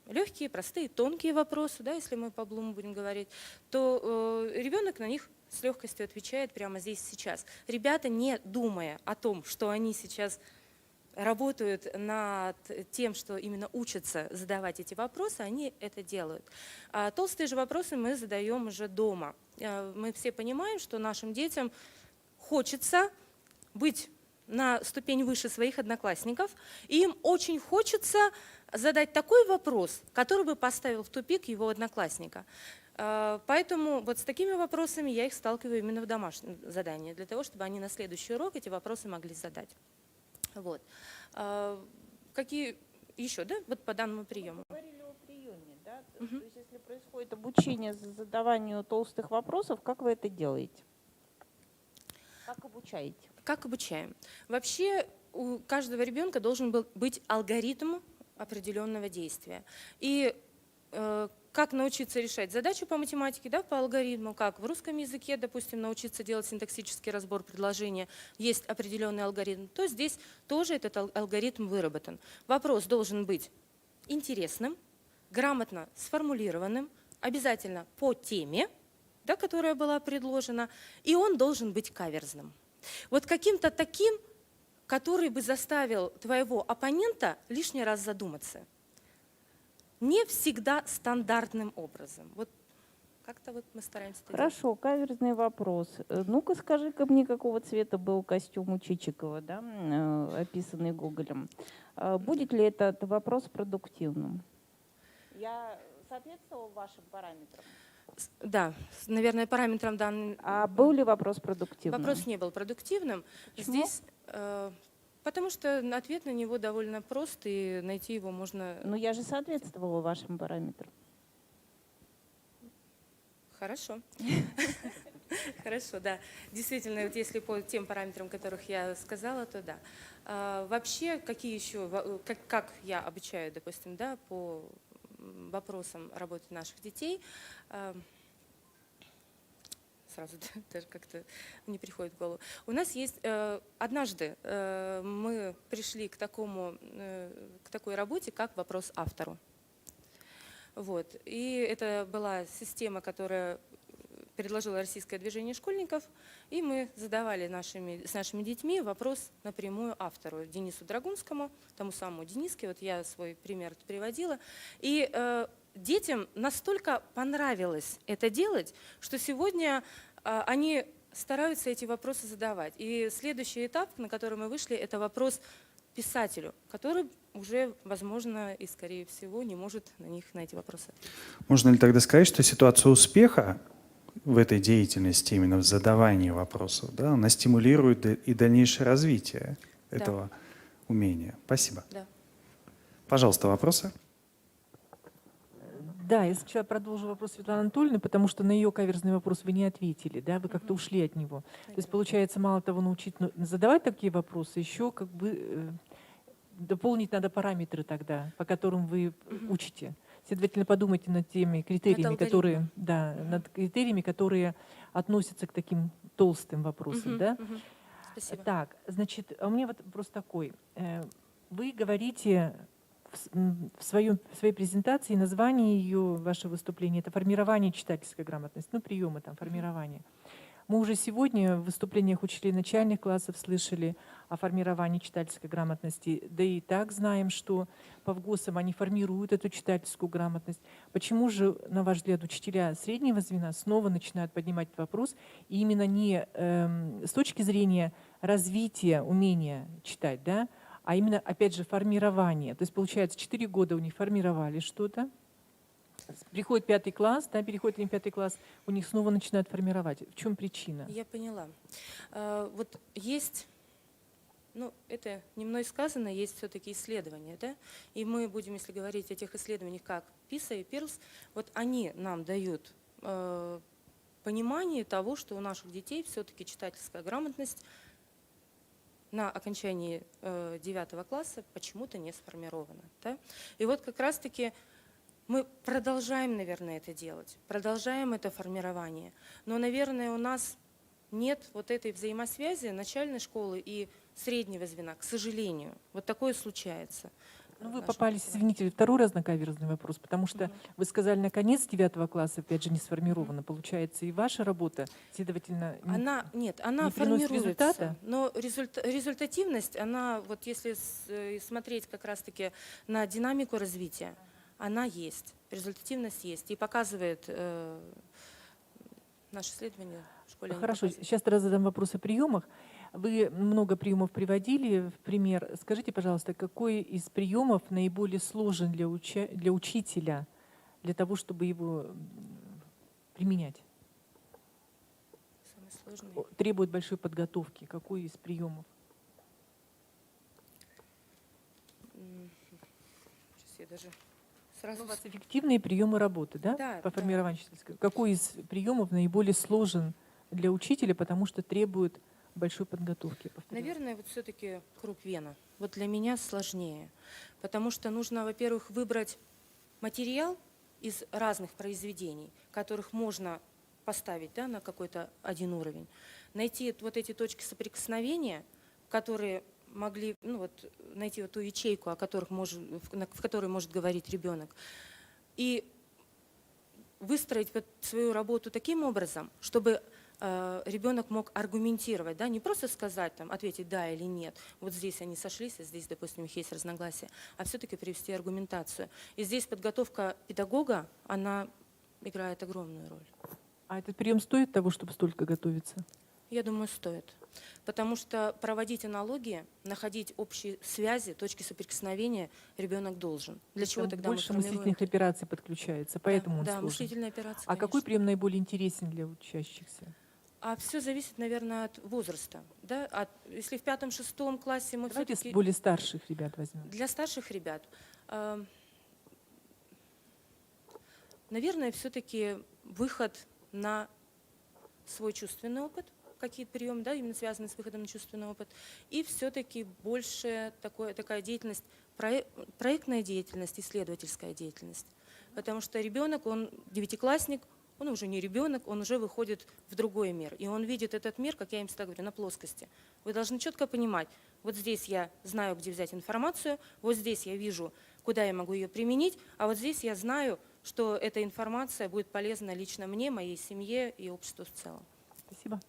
легкие, простые, тонкие вопросы, да, если мы по Блуму будем говорить, то ребенок на них с легкостью отвечает прямо здесь сейчас. Ребята, не думая о том, что они сейчас работают над тем, что именно учатся задавать эти вопросы, они это делают. А толстые же вопросы мы задаем уже дома. Мы все понимаем, что нашим детям хочется быть на ступень выше своих одноклассников, и им очень хочется задать такой вопрос, который бы поставил в тупик его одноклассника. Поэтому вот с такими вопросами я их сталкиваю именно в домашнем задании, для того, чтобы они на следующий урок эти вопросы могли задать. Вот. Какие еще, да, вот по данному приему? Мы говорили о приеме, да? То есть если происходит обучение задаванию толстых вопросов, как вы это делаете? Как обучаете? Как обучаем? Вообще у каждого ребенка должен быть алгоритм определенного действия. И как научиться решать задачу по математике, да, по алгоритму, как в русском языке, допустим, научиться делать синтаксический разбор предложения, есть определенный алгоритм, то здесь тоже этот алгоритм выработан. Вопрос должен быть интересным, грамотно сформулированным, обязательно по теме, да, которая была предложена, и он должен быть каверзным. Вот каким-то таким, который бы заставил твоего оппонента лишний раз задуматься. Не всегда стандартным образом. Вот как-то вот мы стараемся это делать. Хорошо, каверзный вопрос. Ну-ка скажи-ка мне, какого цвета был костюм у Чичикова, да, описанный Гоголем. Будет ли этот вопрос продуктивным? Я соответствовал вашим параметрам? Да, наверное, параметрам данным. А был ли вопрос продуктивным? Вопрос не был продуктивным. Почему? Здесь, потому что ответ на него довольно прост, и найти его можно. Но я же соответствовала вашим параметрам. Хорошо. Хорошо, да. Действительно, вот если по тем параметрам, которых я сказала, то да. Вообще, какие еще, как я обучаю, допустим, да, по вопросам работы наших детей. сразу даже как-то не приходит в голову. У нас есть однажды мы пришли к такой работе, как вопрос автору. Вот. И это была система, которая предложило Российское движение школьников, и мы задавали с нашими детьми вопрос напрямую автору, Денису Драгунскому, тому самому Дениске, вот я свой пример приводила. И детям настолько понравилось это делать, что сегодня они стараются эти вопросы задавать. И следующий этап, на который мы вышли, это вопрос писателю, который уже, возможно, и скорее всего не может на эти вопросы ответить. Можно ли тогда сказать, что ситуация успеха в этой деятельности, именно в задавании вопросов, да, она стимулирует и дальнейшее развитие этого умения? Спасибо. Да. Пожалуйста, вопросы? Да, я сначала продолжу вопрос Светланы Анатольевны, потому что на ее каверзный вопрос вы не ответили, да, вы как-то ушли от него. То есть, получается, мало того научить задавать такие вопросы, еще как бы дополнить надо параметры тогда, по которым вы учите. Следовательно, подумайте над теми критериями, которые, над критериями, которые относятся к таким толстым вопросам. Да? Спасибо. Так, значит, у меня вот вопрос такой. Вы говорите в своей презентации, название ее, ваше выступление, это формирование читательской грамотности, ну, приемы там, формирования. Мы уже сегодня в выступлениях учителей начальных классов слышали о формировании читательской грамотности, да и так знаем, что по ВГОСам они формируют эту читательскую грамотность. Почему же, на ваш взгляд, учителя среднего звена снова начинают поднимать этот вопрос, и именно не с точки зрения развития умения читать, да, а именно, опять же, формирование. То есть, получается, 4 года у них формировали что-то, приходит 5 класс, да, переходит они в 5 класс, у них снова начинают формировать. В чем причина? Я поняла. Вот есть, ну, это не мной сказано, есть все-таки исследования, да, и мы будем, если говорить о тех исследованиях, как PISA и PIRLS, вот они нам дают понимание того, что у наших детей все-таки читательская грамотность на окончании 9 класса почему-то не сформирована. Да? И вот как раз-таки мы продолжаем, наверное, это делать, продолжаем это формирование. Но, наверное, у нас нет вот этой взаимосвязи начальной школы и среднего звена, к сожалению. Вот такое случается. Ну, вы попались, извините, второй раз на каверзный вопрос, потому что вы сказали, наконец 9 класса, опять же, не сформирована. Получается, и ваша работа, следовательно, она не формируется, результата? но результативность, она, вот если смотреть как раз-таки на динамику развития, она есть, результативность есть, и показывает наше исследование в школе. Хорошо, сейчас тогда задам вопрос о приемах. Вы много приемов приводили в пример. Скажите, пожалуйста, какой из приемов наиболее сложен для учителя, для того, чтобы его применять? Самый сложный. Требует большой подготовки. Какой из приемов? Сейчас я даже сразу... У вас эффективные приемы работы, да? Да, по формированию читательской. Какой из приемов наиболее сложен для учителя, потому что требует большой подготовки? Наверное, вот все-таки круг Вена. Вот для меня сложнее, потому что нужно, во-первых, выбрать материал из разных произведений, которых можно поставить, да, на какой-то один уровень, найти вот эти точки соприкосновения, которые могли, ну, вот, найти вот ту ячейку, в которой может говорить ребенок, и выстроить вот свою работу таким образом, чтобы ребенок мог аргументировать, да, не просто сказать, там, ответить да или нет, вот здесь они сошлись, а здесь, допустим, у них есть разногласия, а все-таки привести аргументацию. И здесь подготовка педагога, она играет огромную роль. А этот прием стоит того, чтобы столько готовиться? Я думаю, стоит. Потому что проводить аналогии, находить общие связи, точки соприкосновения ребенок должен. Для чего тогда больше мы мыслительных операций подключается, поэтому он да, сложен. мыслительные операции. А какой прием наиболее интересен для учащихся? А все зависит, наверное, от возраста. Да? Если в 5-6 классе мы Давайте все-таки... более старших ребят возьмем. Для старших ребят, наверное, все-таки выход на свой чувственный опыт, какие-то приемы, да, именно связанные с выходом на чувственный опыт, и все-таки больше такая деятельность, проектная деятельность, исследовательская деятельность. Потому что ребенок, он 9-классник, Он уже не ребенок, он уже выходит в другой мир. И он видит этот мир, как я им всегда говорю, на плоскости. Вы должны четко понимать, вот здесь я знаю, где взять информацию, вот здесь я вижу, куда я могу ее применить, а вот здесь я знаю, что эта информация будет полезна лично мне, моей семье и обществу в целом. Спасибо.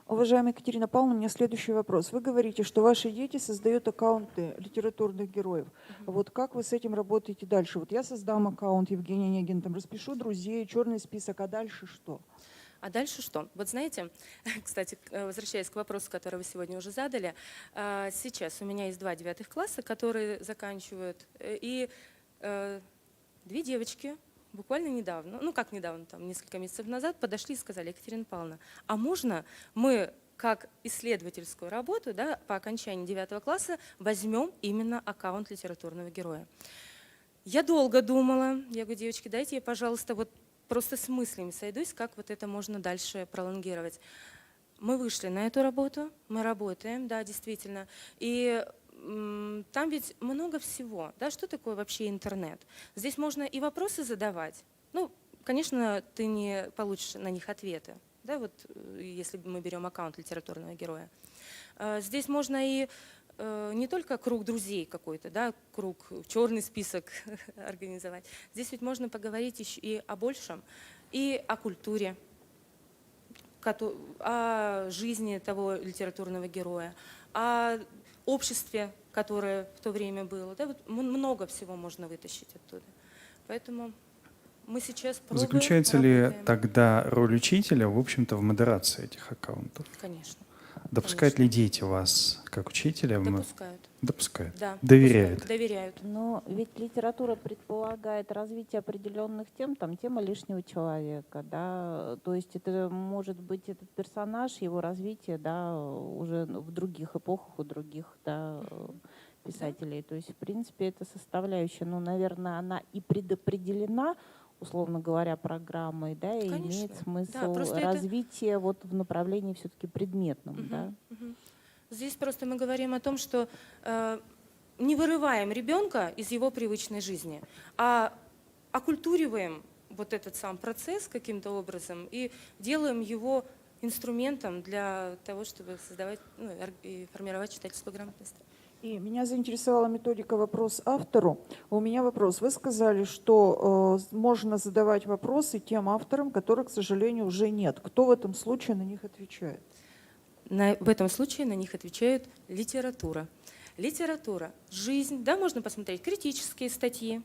Уважаемая Екатерина Павловна, у меня следующий вопрос. Вы говорите, что ваши дети создают аккаунты литературных героев. Вот как вы с этим работаете дальше? Вот я создам аккаунт Евгения Онегина, там распишу друзей, черный список, а дальше что? А дальше что? Вот знаете, кстати, возвращаясь к вопросу, который вы сегодня уже задали, сейчас у меня есть 2 9 класса, которые заканчивают, и 2 девочки буквально недавно, ну как недавно, там несколько месяцев назад, подошли и сказали: Екатерина Павловна, а можно мы как исследовательскую работу, да, по окончании 9 класса возьмем именно аккаунт литературного героя? Я долго думала, я говорю: девочки, дайте я, пожалуйста, вот просто с мыслями сойдусь, как вот это можно дальше пролонгировать. Мы вышли на эту работу, мы работаем, да, действительно, и там ведь много всего, да, что такое вообще интернет? Здесь можно и вопросы задавать, ну, конечно, ты не получишь на них ответы, да, вот если мы берем аккаунт литературного героя. Здесь можно и не только круг друзей какой-то, да, круг, черный список организовать. Здесь ведь можно поговорить еще и о большем, и о культуре, о жизни того литературного героя, о обществе, которое в то время было. Да, вот много всего можно вытащить оттуда. Поэтому мы сейчас пробуем, Заключается ли работаем. тогда роль учителя, в общем-то, в модерации этих аккаунтов? Конечно. Допускают ли дети вас, как учителя? Допускают. Допускают. Да, Доверяют. допускают, доверяют. Но ведь литература предполагает развитие определенных тем, там тема лишнего человека, да, то есть это может быть этот персонаж, его развитие, да, уже в других эпохах, у других, да, писателей. То есть, в принципе, эта составляющая, ну, наверное, она и предопределена, условно говоря, программой, да, и Конечно. имеет смысл Да, просто развития вот в направлении все-таки предметном, да. Здесь просто мы говорим о том, что не вырываем ребенка из его привычной жизни, а окультуриваем вот этот сам процесс каким-то образом и делаем его инструментом для того, чтобы создавать, ну, и формировать читательскую грамотность. И меня заинтересовала методика «Вопрос автору». У меня вопрос. Вы сказали, что можно задавать вопросы тем авторам, которых, к сожалению, уже нет. Кто в этом случае на них отвечает? В этом случае на них отвечает литература. Литература, жизнь, да, можно посмотреть критические статьи.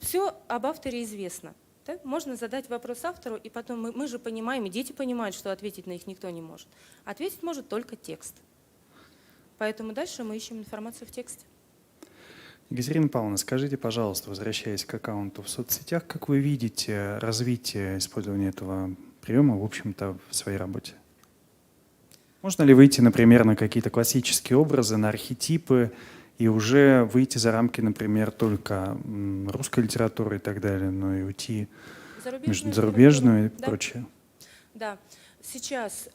Все об авторе известно. Да? Можно задать вопрос автору, и потом мы же понимаем, и дети понимают, что ответить на них никто не может. Ответить может только текст. Поэтому дальше мы ищем информацию в тексте. Екатерина Павловна, скажите, пожалуйста, возвращаясь к аккаунту в соцсетях, как вы видите развитие использования этого приема, в общем-то, в своей работе? Можно ли выйти, например, на какие-то классические образы, на архетипы, и уже выйти за рамки, например, только русской литературы и так далее, но и уйти в зарубежную и прочее? Да. Сейчас,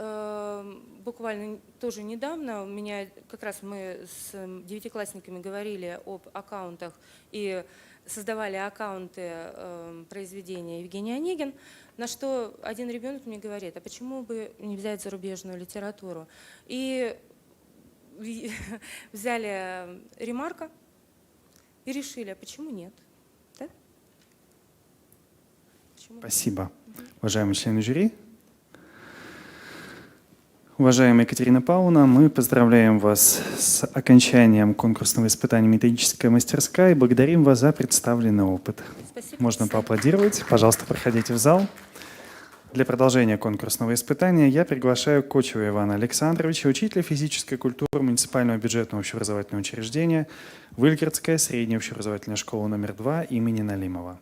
буквально тоже недавно, у меня как раз мы с 9-классниками говорили об аккаунтах и создавали аккаунты произведения Евгения Онегин, на что один ребенок мне говорит: а почему бы не взять зарубежную литературу? И взяли Ремарка и решили, а почему нет? Да? Почему? Спасибо. Уважаемые члены жюри, уважаемая Екатерина Павловна, мы поздравляем вас с окончанием конкурсного испытания «Методическая мастерская» и благодарим вас за представленный опыт. Спасибо. Можно поаплодировать. Пожалуйста, проходите в зал. Для продолжения конкурсного испытания я приглашаю Кочева Ивана Александровича, учителя физической культуры муниципального бюджетного общеобразовательного учреждения Выльградская средняя общеобразовательная школа номер 2 имени Налимова.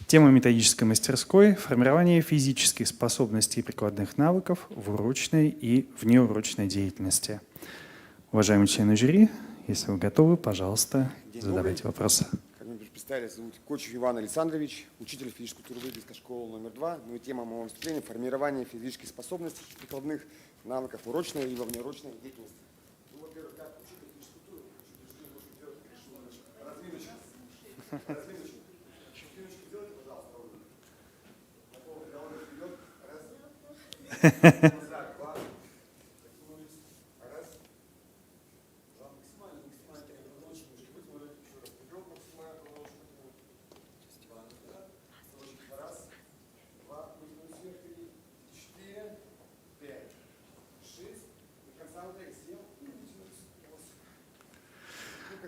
Тема методической мастерской – формирование физических способностей и прикладных навыков в урочной и внеурочной деятельности. Уважаемые члены жюри, если вы готовы, пожалуйста, задавайте вопросы. Как мы представили, зовут Кочев Иван Александрович, учитель физической культуры Выльградской школы номер 2. Ну и тема моего выступления – формирование физических способностей и прикладных навыков в урочной и во внеурочной деятельности. Ну, во-первых, как учитель физической культуры, разминочку.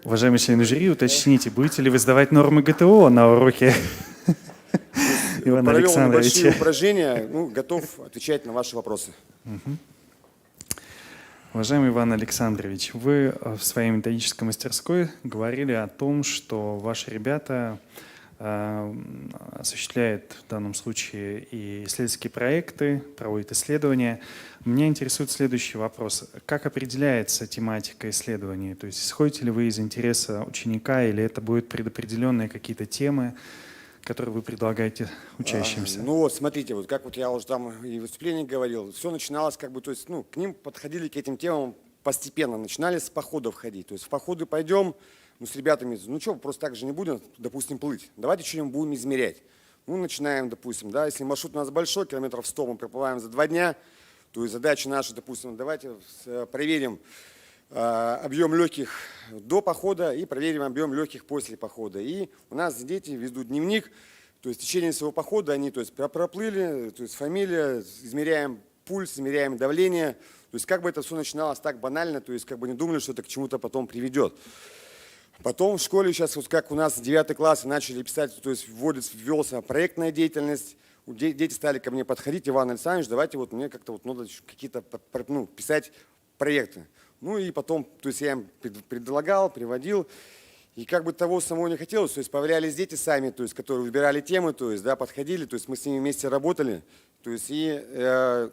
Уважаемые члены жюри, уточните, будете ли вы сдавать нормы ГТО на уроке Ивана Провел Александровича? небольшие упражнения, готов отвечать на ваши вопросы. Уважаемый Иван Александрович, вы в своей методической мастерской говорили о том, что ваши ребята осуществляют в данном случае и исследовательские проекты, проводят исследования. Меня интересует следующий вопрос. Как определяется тематика исследований? То есть исходите ли вы из интереса ученика или это будут предопределенные какие-то темы, которые вы предлагаете учащимся? Ну вот, смотрите, вот как вот я уже там и в выступлении говорил, все начиналось как бы, то есть, к ним подходили к этим темам постепенно, начинали с походов ходить. То есть в походы пойдем, с ребятами, что, просто так же не будем, допустим, плыть. Давайте что-нибудь будем измерять. Начинаем, допустим, да, если маршрут у нас большой, километров 100 мы проплываем за 2 дня, то есть задача наша, допустим, давайте проверим объем легких до похода и проверим объем легких после похода. И у нас дети ведут дневник, то есть в течение своего похода они проплыли, то есть фамилия, измеряем пульс, измеряем давление. То есть как бы это все начиналось так банально, то есть как бы не думали, что это к чему-то потом приведет. Потом в школе сейчас, вот как у нас 9 класс начали писать, то есть ввелся проектная деятельность, дети стали ко мне подходить: Иван Александрович, давайте вот мне как-то вот надо какие-то писать проекты. И потом, то есть я им предлагал, приводил, и как бы того самого не хотелось, то есть появлялись дети сами, то есть которые выбирали темы, то есть, да, подходили, то есть мы с ними вместе работали, то есть и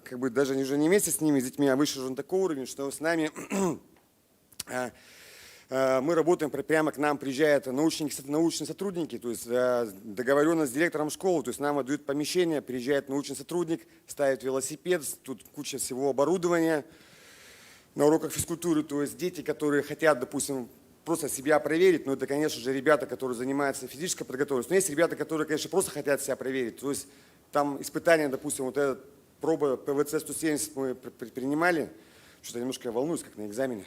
как бы даже уже не вместе с ними, с детьми, а вышли уже на такой уровень, что с нами мы работаем, прямо к нам приезжают научные сотрудники, то есть договоренность с директором школы, то есть нам отдают помещение, приезжает научный сотрудник, ставит велосипед, тут куча всего оборудования на уроках физкультуры, то есть дети, которые хотят, допустим, просто себя проверить, но это, конечно же, ребята, которые занимаются физической подготовкой, но есть ребята, которые, конечно, просто хотят себя проверить, то есть там испытания, допустим, вот эта проба ПВЦ-170 мы принимали, что-то немножко я волнуюсь, как на экзамене.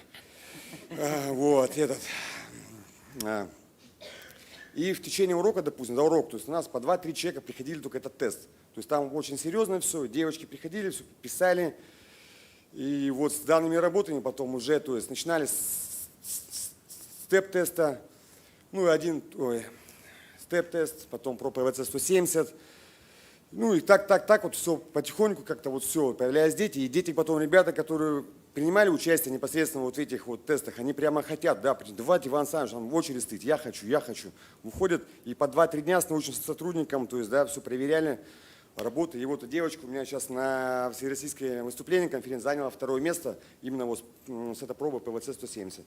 И в течение урока, допустим, за урок, то есть у нас по 2-3 человека приходили только этот тест. То есть там очень серьезно все, девочки приходили, все писали. И вот с данными работами потом уже, то есть начинали с степ-теста, степ-тест, потом про ПВЦ-170. И так вот все потихоньку как-то вот все, появлялись дети. И дети потом, ребята, которые принимали участие непосредственно вот в этих вот тестах, они прямо хотят, да, давайте, Иван Александрович, там в очередь стоит, я хочу. Выходят и по 2-3 дня с научным сотрудником, то есть, да, все проверяли, работы. И вот девочка у меня сейчас на всероссийское выступление, конференции заняла 2-е место именно вот с этой пробы ПВЦ-170,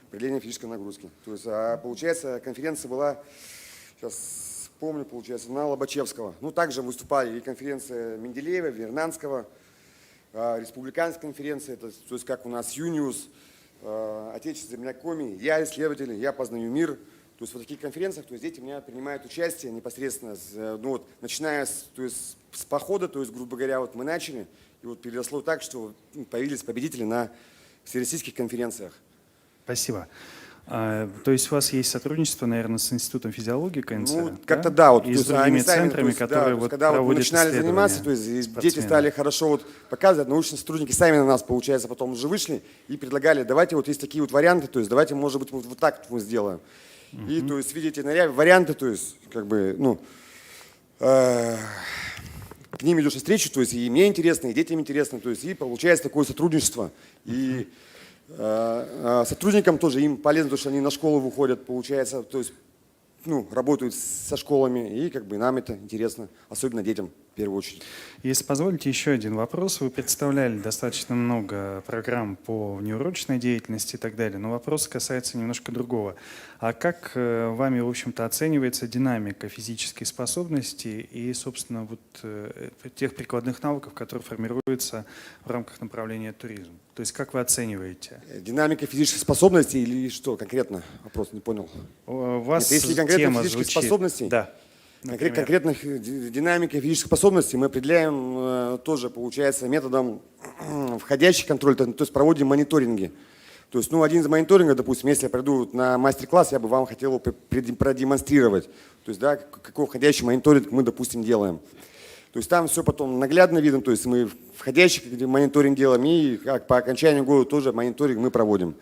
определение физической нагрузки. То есть, получается, конференция была, сейчас помню, получается, на Лобачевского. Также выступали и конференция Менделеева, Вернадского, республиканская конференция, то есть как у нас ЮНИУС, Отечественная землякоми, я исследователь, я познаю мир. То есть в таких конференциях, то есть дети у меня принимают участие непосредственно, начиная с похода, то есть, грубо говоря, вот мы начали, и вот переросло так, что появились победители на всероссийских конференциях. Спасибо. То есть у вас есть сотрудничество, наверное, с Институтом физиологии КНЦ? Как-то да, вот, и с другими центрами, которые вот когда проводят мы начинали исследования. заниматься, то есть дети стали хорошо вот показывать, научные сотрудники сами на нас, получается, потом уже вышли и предлагали, давайте вот есть такие вот варианты, то есть давайте, может быть, вот так мы сделаем. И то есть видите, варианты, то есть как бы, к ним идешь навстречу, то есть и мне интересно, и детям интересно, то есть и получается такое сотрудничество. И сотрудникам тоже им полезно, потому что они на школу выходят, получается, то есть работают со школами, и как бы нам это интересно, особенно детям в первую очередь. Если позволите, еще один вопрос. Вы представляли достаточно много программ по внеурочной деятельности и так далее, но вопрос касается немножко другого. А как вами, в общем-то, оценивается динамика физической способности и, собственно, вот тех прикладных навыков, которые формируются в рамках направления туризм? То есть как вы оцениваете? Динамика физических способностей или что конкретно? Вопрос не понял. У вас если конкретно тема физических звучит. способностей, да. Например? Динамика физических способностей мы определяем тоже, получается, методом входящий контроль, то есть проводим мониторинги. То есть, один из мониторингов, допустим, если я приду на мастер-класс, я бы вам хотел продемонстрировать. То есть, какой входящий мониторинг мы, допустим, делаем. То есть там все потом наглядно видно, то есть мы входящий мониторинг делаем и по окончанию года тоже мониторинг мы проводим.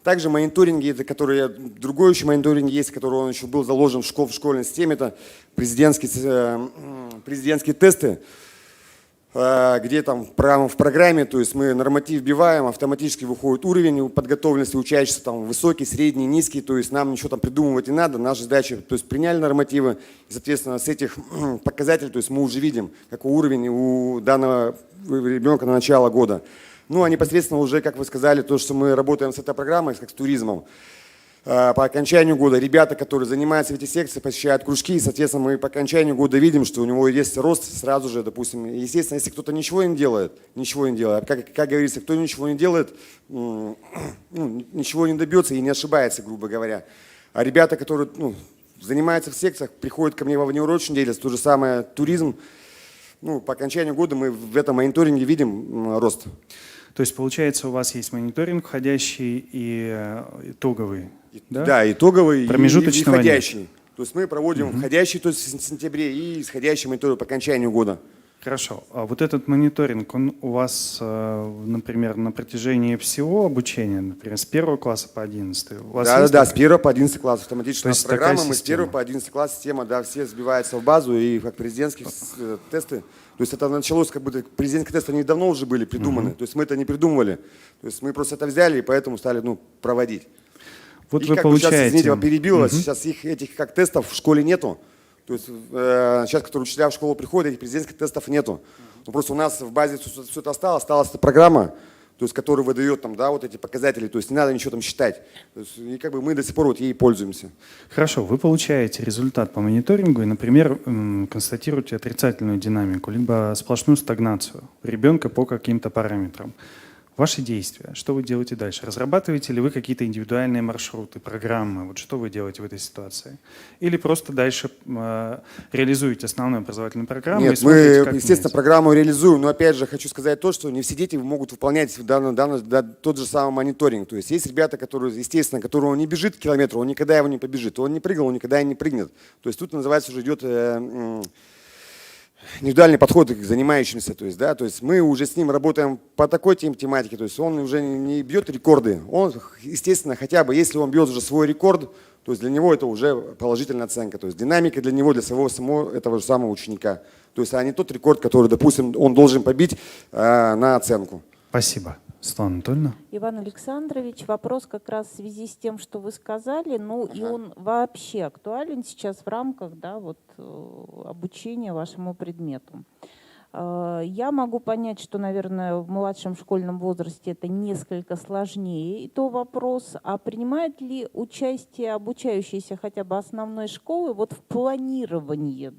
Также мониторинги, другой еще мониторинг есть, который он еще был заложен в школьной системе, это президентские тесты, где там в программе, то есть мы норматив вбиваем, автоматически выходит уровень подготовленности учащихся, там высокий, средний, низкий, то есть нам ничего там придумывать не надо, наша задача, то есть приняли нормативы, и, соответственно, с этих показателей, то есть мы уже видим, какой уровень у данного ребенка на начало года. А непосредственно уже, как вы сказали, то, что мы работаем с этой программой, как с туризмом, по окончанию года ребята, которые занимаются в эти секции, посещают кружки, и, соответственно, мы по окончанию года видим, что у него есть рост сразу же, допустим. Естественно, если кто-то ничего не делает, как говорится, кто ничего не делает, ничего не добьется и не ошибается, грубо говоря. А ребята, которые занимаются в секциях, приходят ко мне во внеурочную деятельность, то же самое туризм, по окончанию года мы в этом мониторинге видим рост. То есть, получается, у вас есть мониторинг входящий и итоговый, да? Да, итоговый промежуточный и входящий. То есть мы проводим входящий, то есть в сентябре, и исходящий мониторинг по окончанию года. Хорошо. А вот этот мониторинг, он у вас, например, на протяжении всего обучения, например, с 1 класса по 11? Да, с 1 по 11 класс. Автоматическая программа, мы с 1 система? по 11 класс, система, да, все сбиваются в базу, и как президентские тесты. То есть это началось, президентские тесты, они давно уже были придуманы. То есть мы это не придумывали. То есть мы просто это взяли и поэтому стали проводить. Вот и вы получаете... Сейчас, извините, я перебил, сейчас этих тестов в школе нету. То есть сейчас, которые учителя в школу приходят, этих президентских тестов нету. Просто у нас в базе все это осталась эта программа, то есть, которая выдает вот эти показатели, то есть не надо ничего там считать. То есть, и мы до сих пор ей пользуемся. Хорошо, вы получаете результат по мониторингу и, например, констатируете отрицательную динамику, либо сплошную стагнацию ребенка по каким-то параметрам. Ваши действия, что вы делаете дальше? Разрабатываете ли вы какие-то индивидуальные маршруты, программы? Вот что вы делаете в этой ситуации? Или просто дальше реализуете основную образовательную программу? Нет, мы, естественно, программу реализуем, но опять же хочу сказать то, что не все дети могут выполнять тот же самый мониторинг. То есть есть ребята, которые, естественно, которого не бежит километр, он никогда его не побежит, он не прыгал, он никогда и не прыгнет. То есть тут называется уже идет индивидуальный подход к занимающимся, то есть мы уже с ним работаем по такой тематике, то есть он уже не бьет рекорды, он, естественно, хотя бы, если он бьет уже свой рекорд, то есть для него это уже положительная оценка, то есть динамика для него, для самого этого же самого ученика, то есть а не тот рекорд, который, допустим, он должен побить на оценку. Спасибо. Светлана Анатольевна. Иван Александрович, вопрос как раз в связи с тем, что вы сказали, и он вообще актуален сейчас в рамках обучения вашему предмету. Я могу понять, что, наверное, в младшем школьном возрасте это несколько сложнее. И то вопрос, а принимает ли участие обучающиеся хотя бы основной школы в планировании,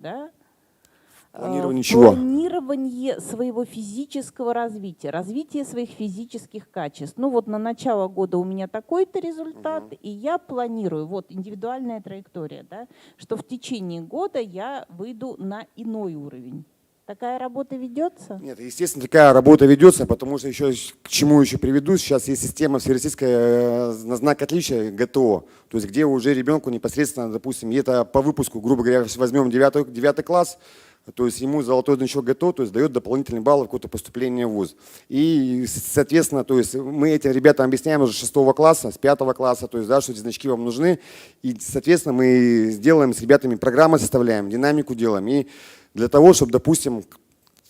Планирование чего? Планирование своего физического развития, развитие своих физических качеств. На начало года у меня такой-то результат, и я планирую, индивидуальная траектория, что в течение года я выйду на иной уровень. Такая работа ведется? Нет, естественно, такая работа ведется, потому что еще к чему еще приведу. Сейчас есть система всероссийская на знак отличия ГТО, то есть где уже ребенку непосредственно, допустим, это по выпуску, грубо говоря, возьмем 9 класс, то есть ему золотой значок ГТО, то есть дает дополнительный балл в какое-то поступление в ВУЗ. И, соответственно, то есть мы этим ребятам объясняем уже с 6 класса, с 5 класса, то есть, что эти значки вам нужны. И, соответственно, мы сделаем с ребятами программы, составляем, динамику делаем. И для того, чтобы, допустим,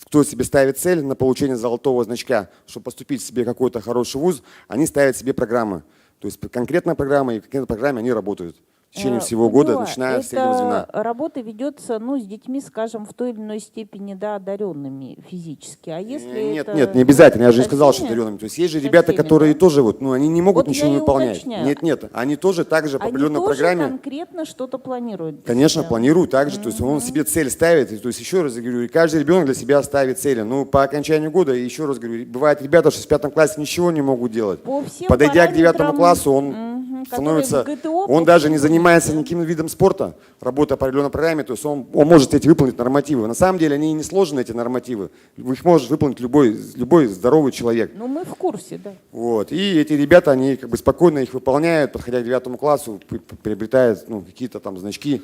кто себе ставит цель на получение золотого значка, чтобы поступить в себе какой-то хороший вуз, они ставят себе программы. То есть конкретная программа, и в конкретной программе они работают. В течение всего года, начиная с среднего звена. Работа ведется с детьми, скажем, в той или иной степени одаренными физически. А если Нет, не обязательно. Я же не сказал, что одаренными. То есть есть же ребята, которые тоже они не могут ничего выполнять. Нет. Они тоже так же по определенной программе. Они конкретно что-то планируют. Конечно, планируют так же. То есть он себе цель ставит. То есть еще раз говорю, каждый ребенок для себя ставит цели. По окончанию года, еще раз говорю, бывает ребята, что в 5 классе ничего не могут делать. Подойдя к 9 классу, он становится, в ГТО он даже не занимается никаким видом спорта, работая по определенной программе, то есть он может эти выполнить нормативы. На самом деле они не сложны, эти нормативы, их может выполнить любой здоровый человек. Ну, мы в курсе, да. Вот. И эти ребята, они как бы спокойно их выполняют, подходя к 9 классу, приобретают какие-то там значки.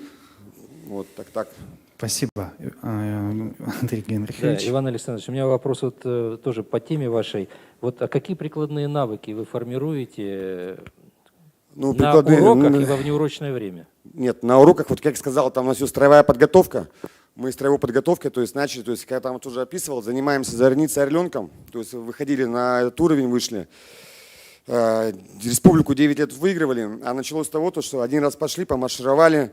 Вот так. Спасибо, Андрей Да, Генрихович. Иван Александрович, у меня вопрос вот тоже по теме вашей. Вот а какие прикладные навыки вы формируете на уроках и во внеурочное время? Нет, на уроках, вот как я сказал, там у нас все строевая подготовка. Мы строевой подготовкой, то есть начали, то есть когда там вот уже описывал, занимаемся зорницей орленком, то есть выходили на этот уровень, вышли. Республику 9 лет выигрывали, а началось с того, что один раз пошли, помаршировали.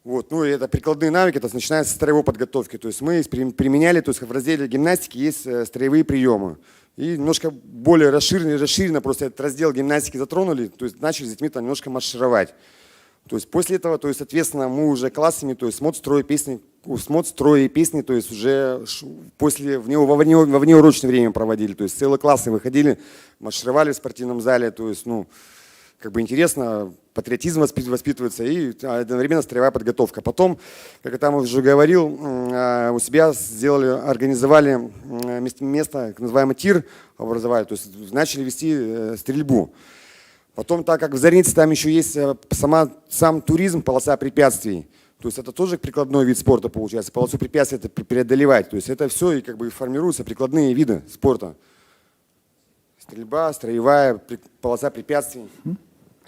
Вот, ну и это прикладные навыки, это начинается с строевой подготовки. То есть мы применяли, то есть в разделе гимнастики есть строевые приемы. И немножко более расширенно просто этот раздел гимнастики затронули, то есть начали с детьми там немножко маршировать. То есть после этого, то есть, соответственно, мы уже классами, то есть смотр, строй, песни, то есть уже после, во внеурочное время проводили. То есть целые классы выходили, маршировали в спортивном зале, то есть, ну, как бы интересно, патриотизм воспитывается и одновременно строевая подготовка. Потом, как я там уже говорил, у себя организовали место, так называемый тир, образовали, то есть начали вести стрельбу. Потом, так как в Зорнице там еще есть сам туризм, полоса препятствий, то есть это тоже прикладной вид спорта получается. Полосу препятствий это преодолевать. То есть это все и как бы формируются прикладные виды спорта. Стрельба, строевая, полоса препятствий.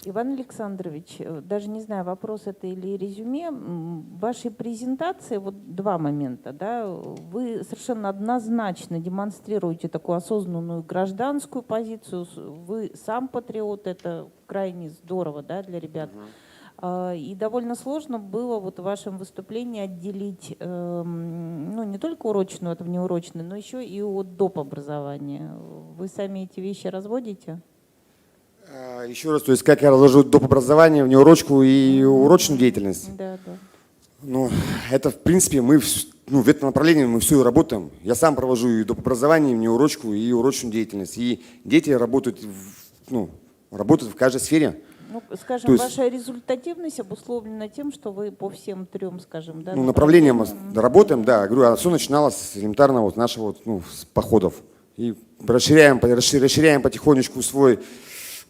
Иван Александрович, даже не знаю, вопрос это или резюме, в вашей презентации вот два момента. Да? Вы совершенно однозначно демонстрируете такую осознанную гражданскую позицию. Вы сам патриот, это крайне здорово, да, для ребят. И довольно сложно было вот в вашем выступлении отделить ну, не только урочную от внеурочной, но еще и от доп. Образования. Вы сами эти вещи разводите? Еще раз, то есть как я разложу доп. Образование, внеурочку и урочную деятельность? Да. Ну, это в принципе мы в этом направлении мы все и работаем. Я сам провожу и доп. Образование, и внеурочку, и урочную деятельность. И дети работают, работают в каждой сфере. Ну, скажем, ваша результативность обусловлена тем, что вы по всем трем, скажем, да? Направлением работаем, да. Говорю, а все начиналось с элементарно вот нашего с походов. И расширяем потихонечку свой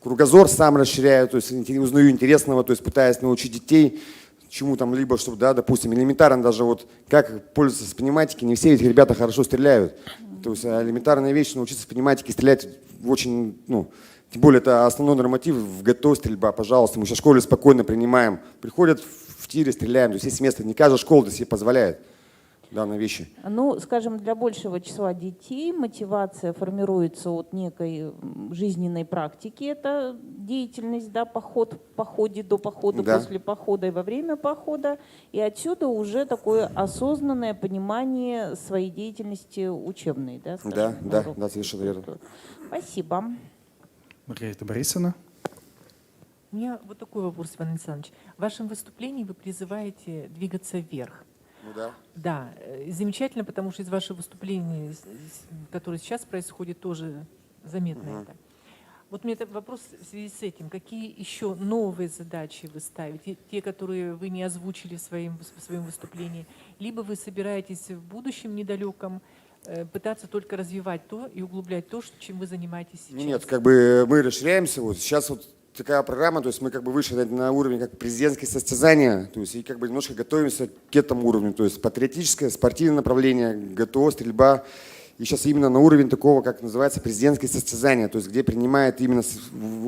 кругозор, сам расширяю, то есть узнаю интересного, то есть пытаюсь научить детей чему там либо, чтобы, да, допустим, элементарно даже вот как пользоваться с пневматикой, не все эти ребята хорошо стреляют. То есть элементарная вещь, научиться с пневматикой стрелять очень, тем более это основной норматив в ГТО стрельба, пожалуйста, мы сейчас в школе спокойно принимаем. Приходят в тире, стреляем, то есть есть место, не каждая школа себе позволяет данные вещи. Ну, скажем, для большего числа детей мотивация формируется от некой жизненной практики. Это деятельность, да, поход в походе, до похода, да, после похода и во время похода. И отсюда уже такое осознанное понимание своей деятельности учебной. Да, скажем, да, совершенно верно. Спасибо. Маргарита Борисовна. У меня вот такой вопрос, Иван Александрович. В вашем выступлении вы призываете двигаться вверх. Да, замечательно, потому что из вашего выступления, которое сейчас происходит, тоже заметно это. Вот у меня вопрос в связи с этим. Какие еще новые задачи вы ставите? Те, которые вы не озвучили в своем выступлении? Либо вы собираетесь в будущем недалеком пытаться только развивать то и углублять то, чем вы занимаетесь сейчас? Нет, как бы мы расширяемся. Вот сейчас вот такая программа, то есть мы как бы вышли на уровень как президентские состязания, то есть и как бы немножко готовимся к этому уровню, то есть патриотическое, спортивное направление, ГТО, стрельба. И сейчас именно на уровень такого, как называется, президентские состязания, то есть где принимает именно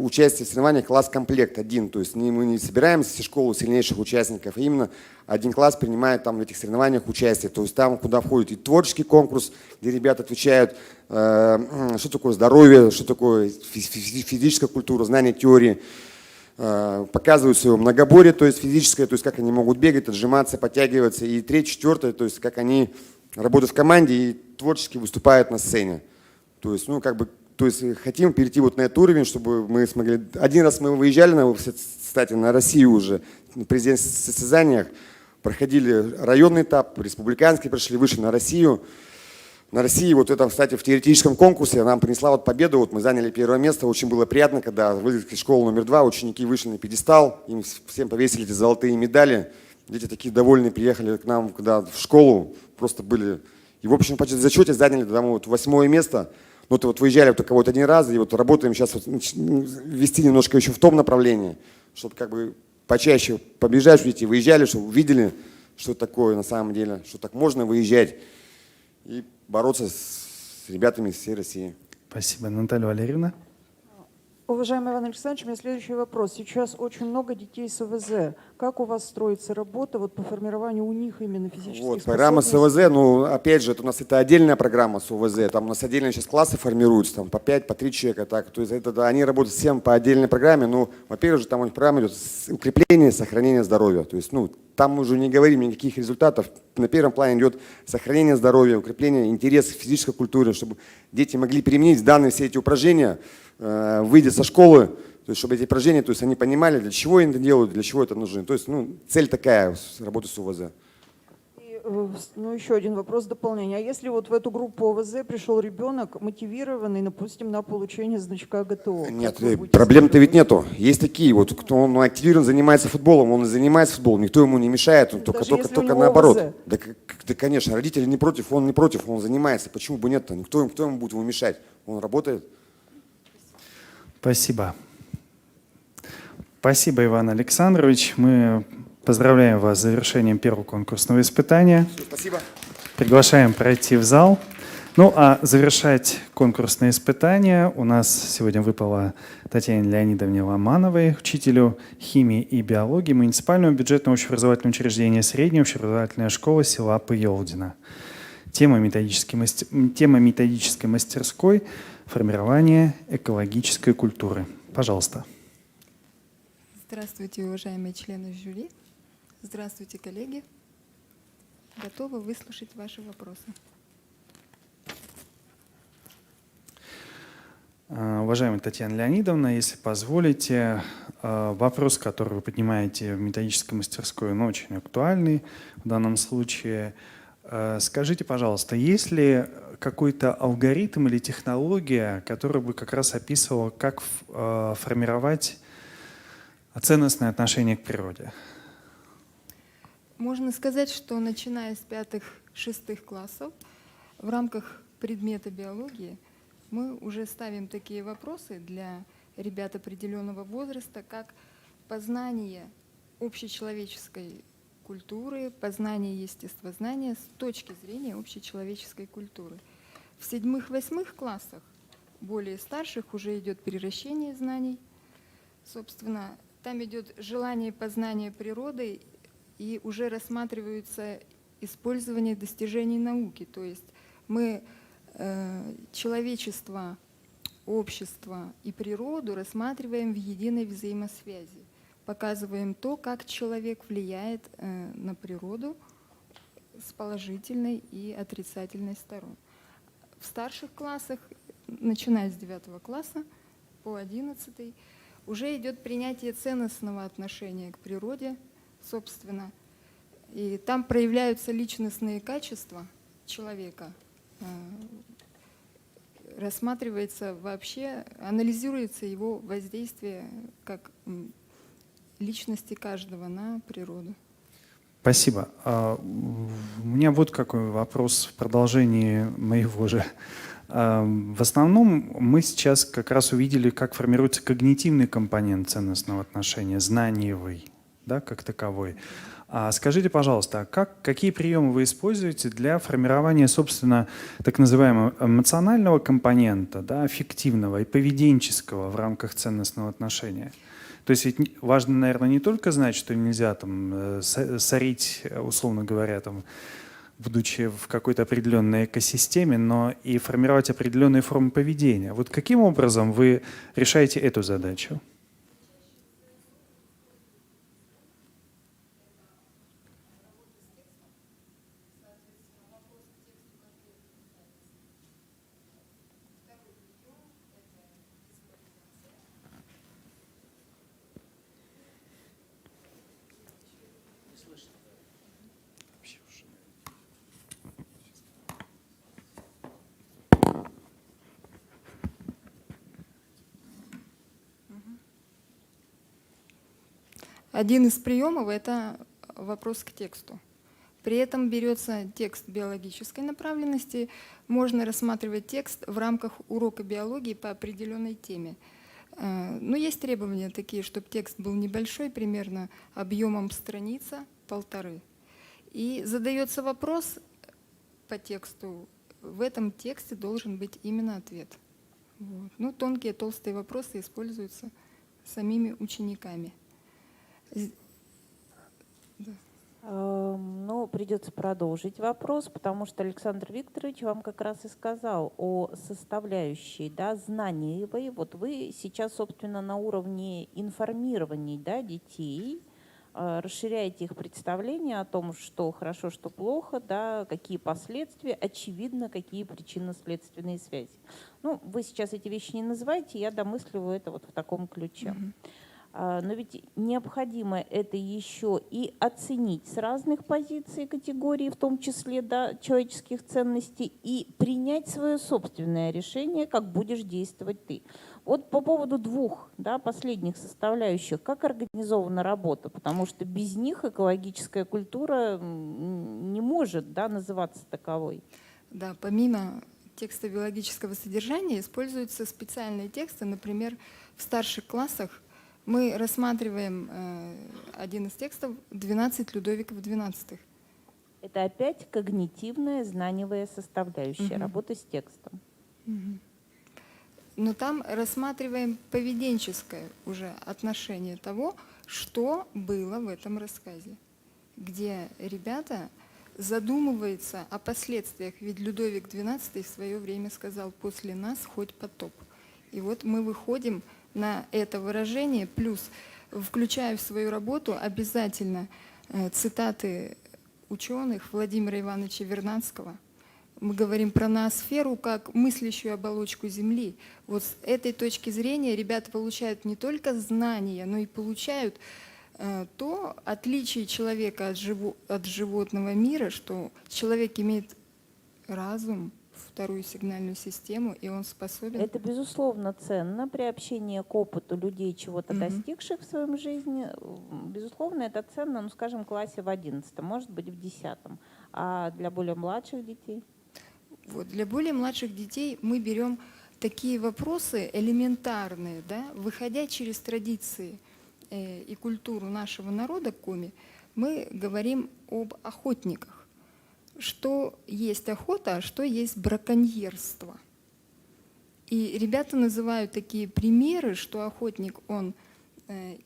участие в соревнованиях класс-комплект один. То есть мы не собираем все школы сильнейших участников, а именно один класс принимает там в этих соревнованиях участие. То есть там, куда входит и творческий конкурс, где ребята отвечают, что такое здоровье, что такое физическая культура, знание теории, показывают свое многоборье, то есть физическое, то есть как они могут бегать, отжиматься, подтягиваться. И третье, четвертое, то есть как они работают в команде и творчески выступают на сцене. То есть, хотим перейти вот на этот уровень, чтобы мы смогли. Один раз мы выезжали, кстати, на Россию уже, на президентских состязаниях, проходили районный этап, республиканский прошли, вышли на Россию. на России. Вот это, кстати, в теоретическом конкурсе нам принесла вот победу. Вот мы заняли первое место. Очень было приятно, когда в школу номер 2 ученики вышли на пьедестал, им всем повесили эти золотые медали. Дети такие довольные приехали к нам, когда в школу просто были. И, в общем, почти в зачете заняли там вот 8-е место. Ну, вот выезжали только вот один раз, и вот работаем сейчас вот, вести немножко еще в том направлении, чтобы как бы почаще побежать, дети выезжали, чтобы увидели, что такое на самом деле, что так можно выезжать и бороться с ребятами из всей России. Спасибо. Наталья Валерьевна. Уважаемый Иван Александрович, у меня следующий вопрос. Сейчас очень много детей с ОВЗ. Как у вас строится работа вот, по формированию у них именно физических Вот, способностей? программа с ОВЗ, ну, опять же, это у нас это отдельная программа с ОВЗ, там у нас отдельно сейчас классы формируются, там по 5, по 3 человека, так, то есть это, да, они работают всем по отдельной программе, ну, во-первых, же там у них программа идет укрепление, сохранение здоровья, то есть, ну, там мы уже не говорим никаких результатов, на первом плане идет сохранение здоровья, укрепление интересов к физической культуре, чтобы дети могли применить данные все эти упражнения, выйдя со школы, то есть, чтобы эти упражнения, то есть они понимали, для чего они это делают, для чего это нужно. То есть, ну, цель такая работы с ОВЗ. И, ну, еще один вопрос дополнения. А если вот в эту группу ОВЗ пришел ребенок, мотивированный, допустим, на получение значка ГТО? Нет, проблем-то ведь нету. Есть такие, вот кто он активирован, занимается футболом, он и занимается футболом, никто ему не мешает, он только наоборот. Да, конечно, родители не против, он занимается. Почему бы нет-то? Кто ему будет ему мешать? Он работает. Спасибо. Спасибо, Иван Александрович. Мы поздравляем вас с завершением первого конкурсного испытания. Спасибо. Приглашаем пройти в зал. Ну а завершать конкурсное испытание у нас сегодня выпало Татьяне Леонидовне Ломановой, учителю химии и биологии муниципального бюджетного общеобразовательного учреждения «Средняя общеобразовательная школа» села Пыелдино. Тема методической мастерской «Формирование экологической культуры». Пожалуйста. Здравствуйте, уважаемые члены жюри. Здравствуйте, коллеги. Готовы выслушать ваши вопросы. Уважаемая Татьяна Леонидовна, если позволите, вопрос, который вы поднимаете в методической мастерской, он очень актуальный в данном случае. Скажите, пожалуйста, есть ли какой-то алгоритм или технология, которая бы как раз описывала, как формировать ценностное отношение к природе? Можно сказать, что начиная с 5-6 классов в рамках предмета биологии мы уже ставим такие вопросы для ребят определенного возраста, как познание общечеловеческой культуры, познание естествознания с точки зрения общечеловеческой культуры. В 7-8 классах, более старших, уже идет приращение знаний. Собственно, там идет желание познания природы и уже рассматриваются использование достижений науки. То есть мы человечество, общество и природу рассматриваем в единой взаимосвязи. Показываем то, как человек влияет на природу с положительной и отрицательной сторон. В старших классах, начиная с 9 класса по 11, уже идет принятие ценностного отношения к природе, собственно. И там проявляются личностные качества человека, рассматривается вообще, анализируется его воздействие как личности каждого на природу. Спасибо. У меня вот какой вопрос в продолжении моего же. В основном мы сейчас как раз увидели, как формируется когнитивный компонент ценностного отношения, знаниевый, да, как таковой. Скажите, пожалуйста, какие приемы вы используете для формирования, собственно, так называемого эмоционального компонента, да, аффективного и поведенческого в рамках ценностного отношения? То есть ведь важно, наверное, не только знать, что нельзя там сорить, условно говоря, там, будучи в какой-то определенной экосистеме, но и формировать определенные формы поведения. Вот каким образом вы решаете эту задачу? Один из приемов — это вопрос к тексту. При этом берется текст биологической направленности, можно рассматривать текст в рамках урока биологии по определенной теме. Но есть требования такие, чтобы текст был небольшой, примерно объемом страница 1,5. И задается вопрос по тексту, в этом тексте должен быть именно ответ. Вот. Ну, тонкие, толстые вопросы используются самими учениками. Да. Но придется продолжить вопрос, потому что Александр Викторович вам как раз и сказал о составляющей, да, знаниевой. Вот вы сейчас, собственно, на уровне информирования, да, детей расширяете их представление о том, что хорошо, что плохо, да, какие последствия, очевидно, какие причинно-следственные связи. Ну, вы сейчас эти вещи не называете, я домысливаю это вот в таком ключе. Но ведь необходимо это еще и оценить с разных позиций, категорий, в том числе, да, человеческих ценностей, и принять свое собственное решение, как будешь действовать ты. Вот по поводу двух, да, последних составляющих, как организована работа, потому что без них экологическая культура не может, да, называться таковой. Да, помимо текста биологического содержания используются специальные тексты, например, в старших классах мы рассматриваем один из текстов «12 Людовиков XII». Это опять когнитивная, знаниевая составляющая, работа с текстом. Но там рассматриваем поведенческое уже отношение того, что было в этом рассказе, где ребята задумываются о последствиях. Ведь Людовик XII в свое время сказал: «После нас хоть потоп». И вот мы выходим на это выражение, плюс включаю в свою работу обязательно цитаты ученых Владимира Ивановича Вернадского. Мы говорим про ноосферу как мыслящую оболочку Земли. Вот с этой точки зрения ребята получают не только знания, но и получают то отличие человека от животного мира, что человек имеет разум, вторую сигнальную систему, и он способен... Это, безусловно, ценно при общении к опыту людей, чего-то достигших в своем жизни. Безусловно, это ценно, ну, скажем, в классе в 11, может быть, в 10. А для более младших детей? Вот, для более младших детей мы берем такие вопросы элементарные, да, выходя через традиции и культуру нашего народа коми, мы говорим об охотниках. Что есть охота, а что есть браконьерство. И ребята называют такие примеры, что охотник, он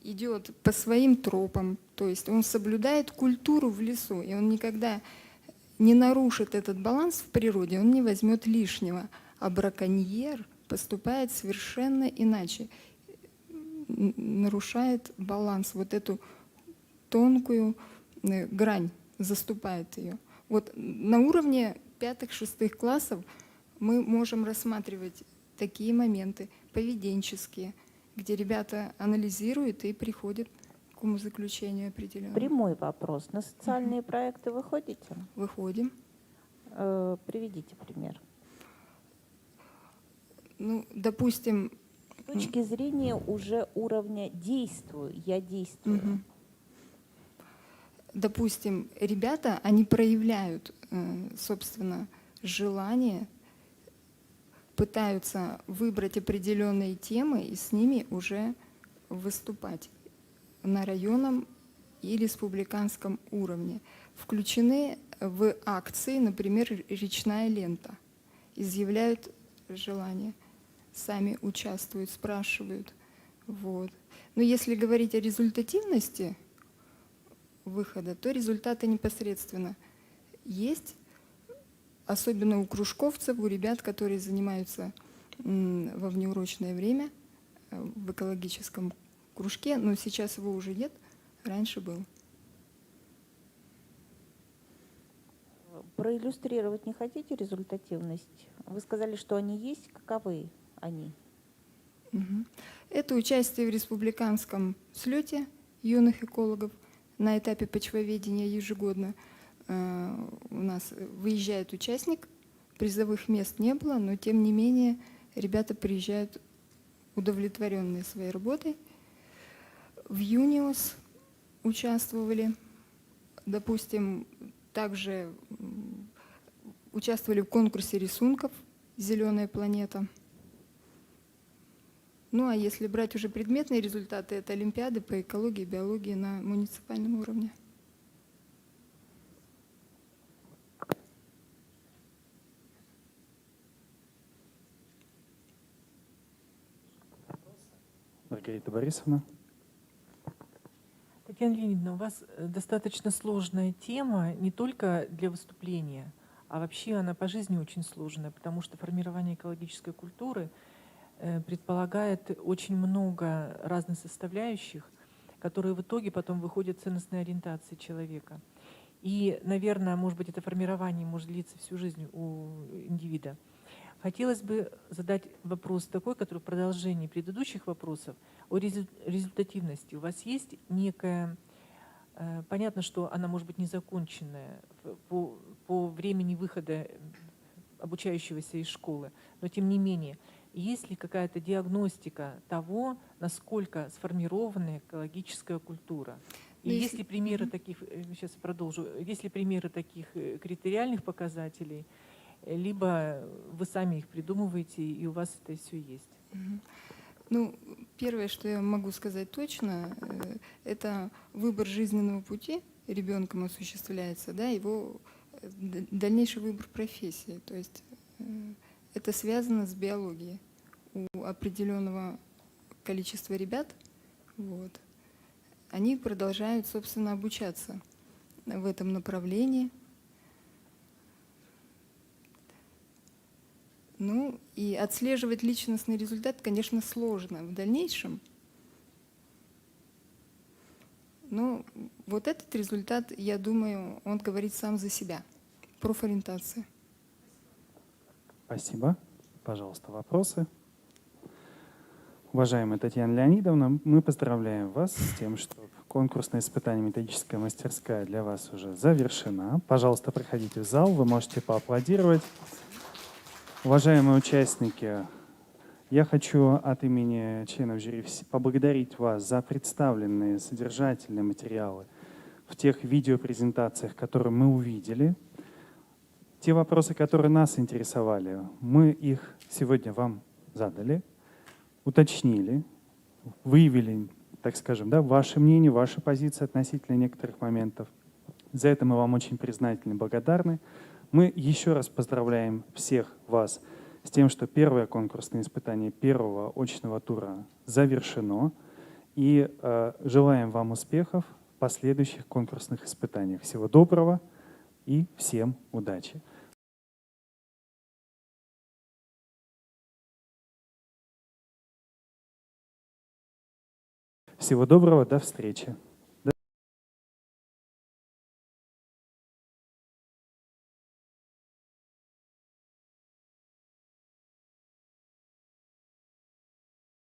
идет по своим тропам, то есть он соблюдает культуру в лесу, и он никогда не нарушит этот баланс в природе, он не возьмет лишнего. А браконьер поступает совершенно иначе, нарушает баланс, вот эту тонкую грань, заступает ее. Вот на уровне 5-6 классов мы можем рассматривать такие моменты поведенческие, где ребята анализируют и приходят к умозаключению определенному. Прямой вопрос. На социальные проекты вы ходите? Выходим. Приведите пример. Ну, допустим... С точки зрения уже уровня «действую», «я действую». Допустим, ребята, они проявляют, собственно, желание, пытаются выбрать определенные темы и с ними уже выступать на районном и республиканском уровне. Включены в акции, например, «Речная лента», изъявляют желание, сами участвуют, спрашивают. Вот. Но если говорить о результативности выхода, то результаты непосредственно есть, особенно у кружковцев, у ребят, которые занимаются во внеурочное время в экологическом кружке, но сейчас его уже нет, раньше был. Проиллюстрировать не хотите результативность? Вы сказали, что они есть. Каковы они? Это участие в республиканском слете юных экологов. На этапе почвоведения ежегодно у нас выезжает участник, призовых мест не было, но тем не менее ребята приезжают удовлетворенные своей работой. В ЮНИОС участвовали. Допустим, также участвовали в конкурсе рисунков «Зеленая планета». Ну а если брать уже предметные результаты, это олимпиады по экологии и биологии на муниципальном уровне. Маргарита Борисовна. Татьяна Леонидовна, у вас достаточно сложная тема не только для выступления, а вообще она по жизни очень сложная, потому что формирование экологической культуры предполагает очень много разных составляющих, которые в итоге потом выходят в ценностной ориентации человека. И, наверное, может быть, это формирование может длиться всю жизнь у индивида. Хотелось бы задать вопрос такой, который в продолжении предыдущих вопросов о результативности. У вас есть некая, понятно, что она может быть незаконченная по времени выхода обучающегося из школы, но тем не менее, есть ли какая-то диагностика того, насколько сформирована экологическая культура? И есть ли примеры таких, сейчас продолжу, есть ли примеры таких критериальных показателей, либо вы сами их придумываете, и у вас это все есть? Ну, первое, что я могу сказать точно, это выбор жизненного пути ребенком осуществляется, да, его дальнейший выбор профессии. То есть это связано с биологией. У определенного количества ребят вот, они продолжают, собственно, обучаться в этом направлении. Ну, и отслеживать личностный результат, конечно, сложно в дальнейшем. Но вот этот результат, я думаю, он говорит сам за себя. Профориентация. Спасибо. Пожалуйста, вопросы. Уважаемая Татьяна Леонидовна, мы поздравляем вас с тем, что конкурсное испытание «Методическая мастерская» для вас уже завершена. Пожалуйста, проходите в зал, вы можете поаплодировать. Уважаемые участники, я хочу от имени членов жюри поблагодарить вас за представленные содержательные материалы в тех видеопрезентациях, которые мы увидели. Те вопросы, которые нас интересовали, мы их сегодня вам задали, уточнили, выявили, так скажем, да, ваше мнение, ваши позиции относительно некоторых моментов. За это мы вам очень признательны и благодарны. Мы еще раз поздравляем всех вас с тем, что первое конкурсное испытание первого очного тура завершено. И желаем вам успехов в последующих конкурсных испытаниях. Всего доброго и всем удачи! Всего доброго, до встречи!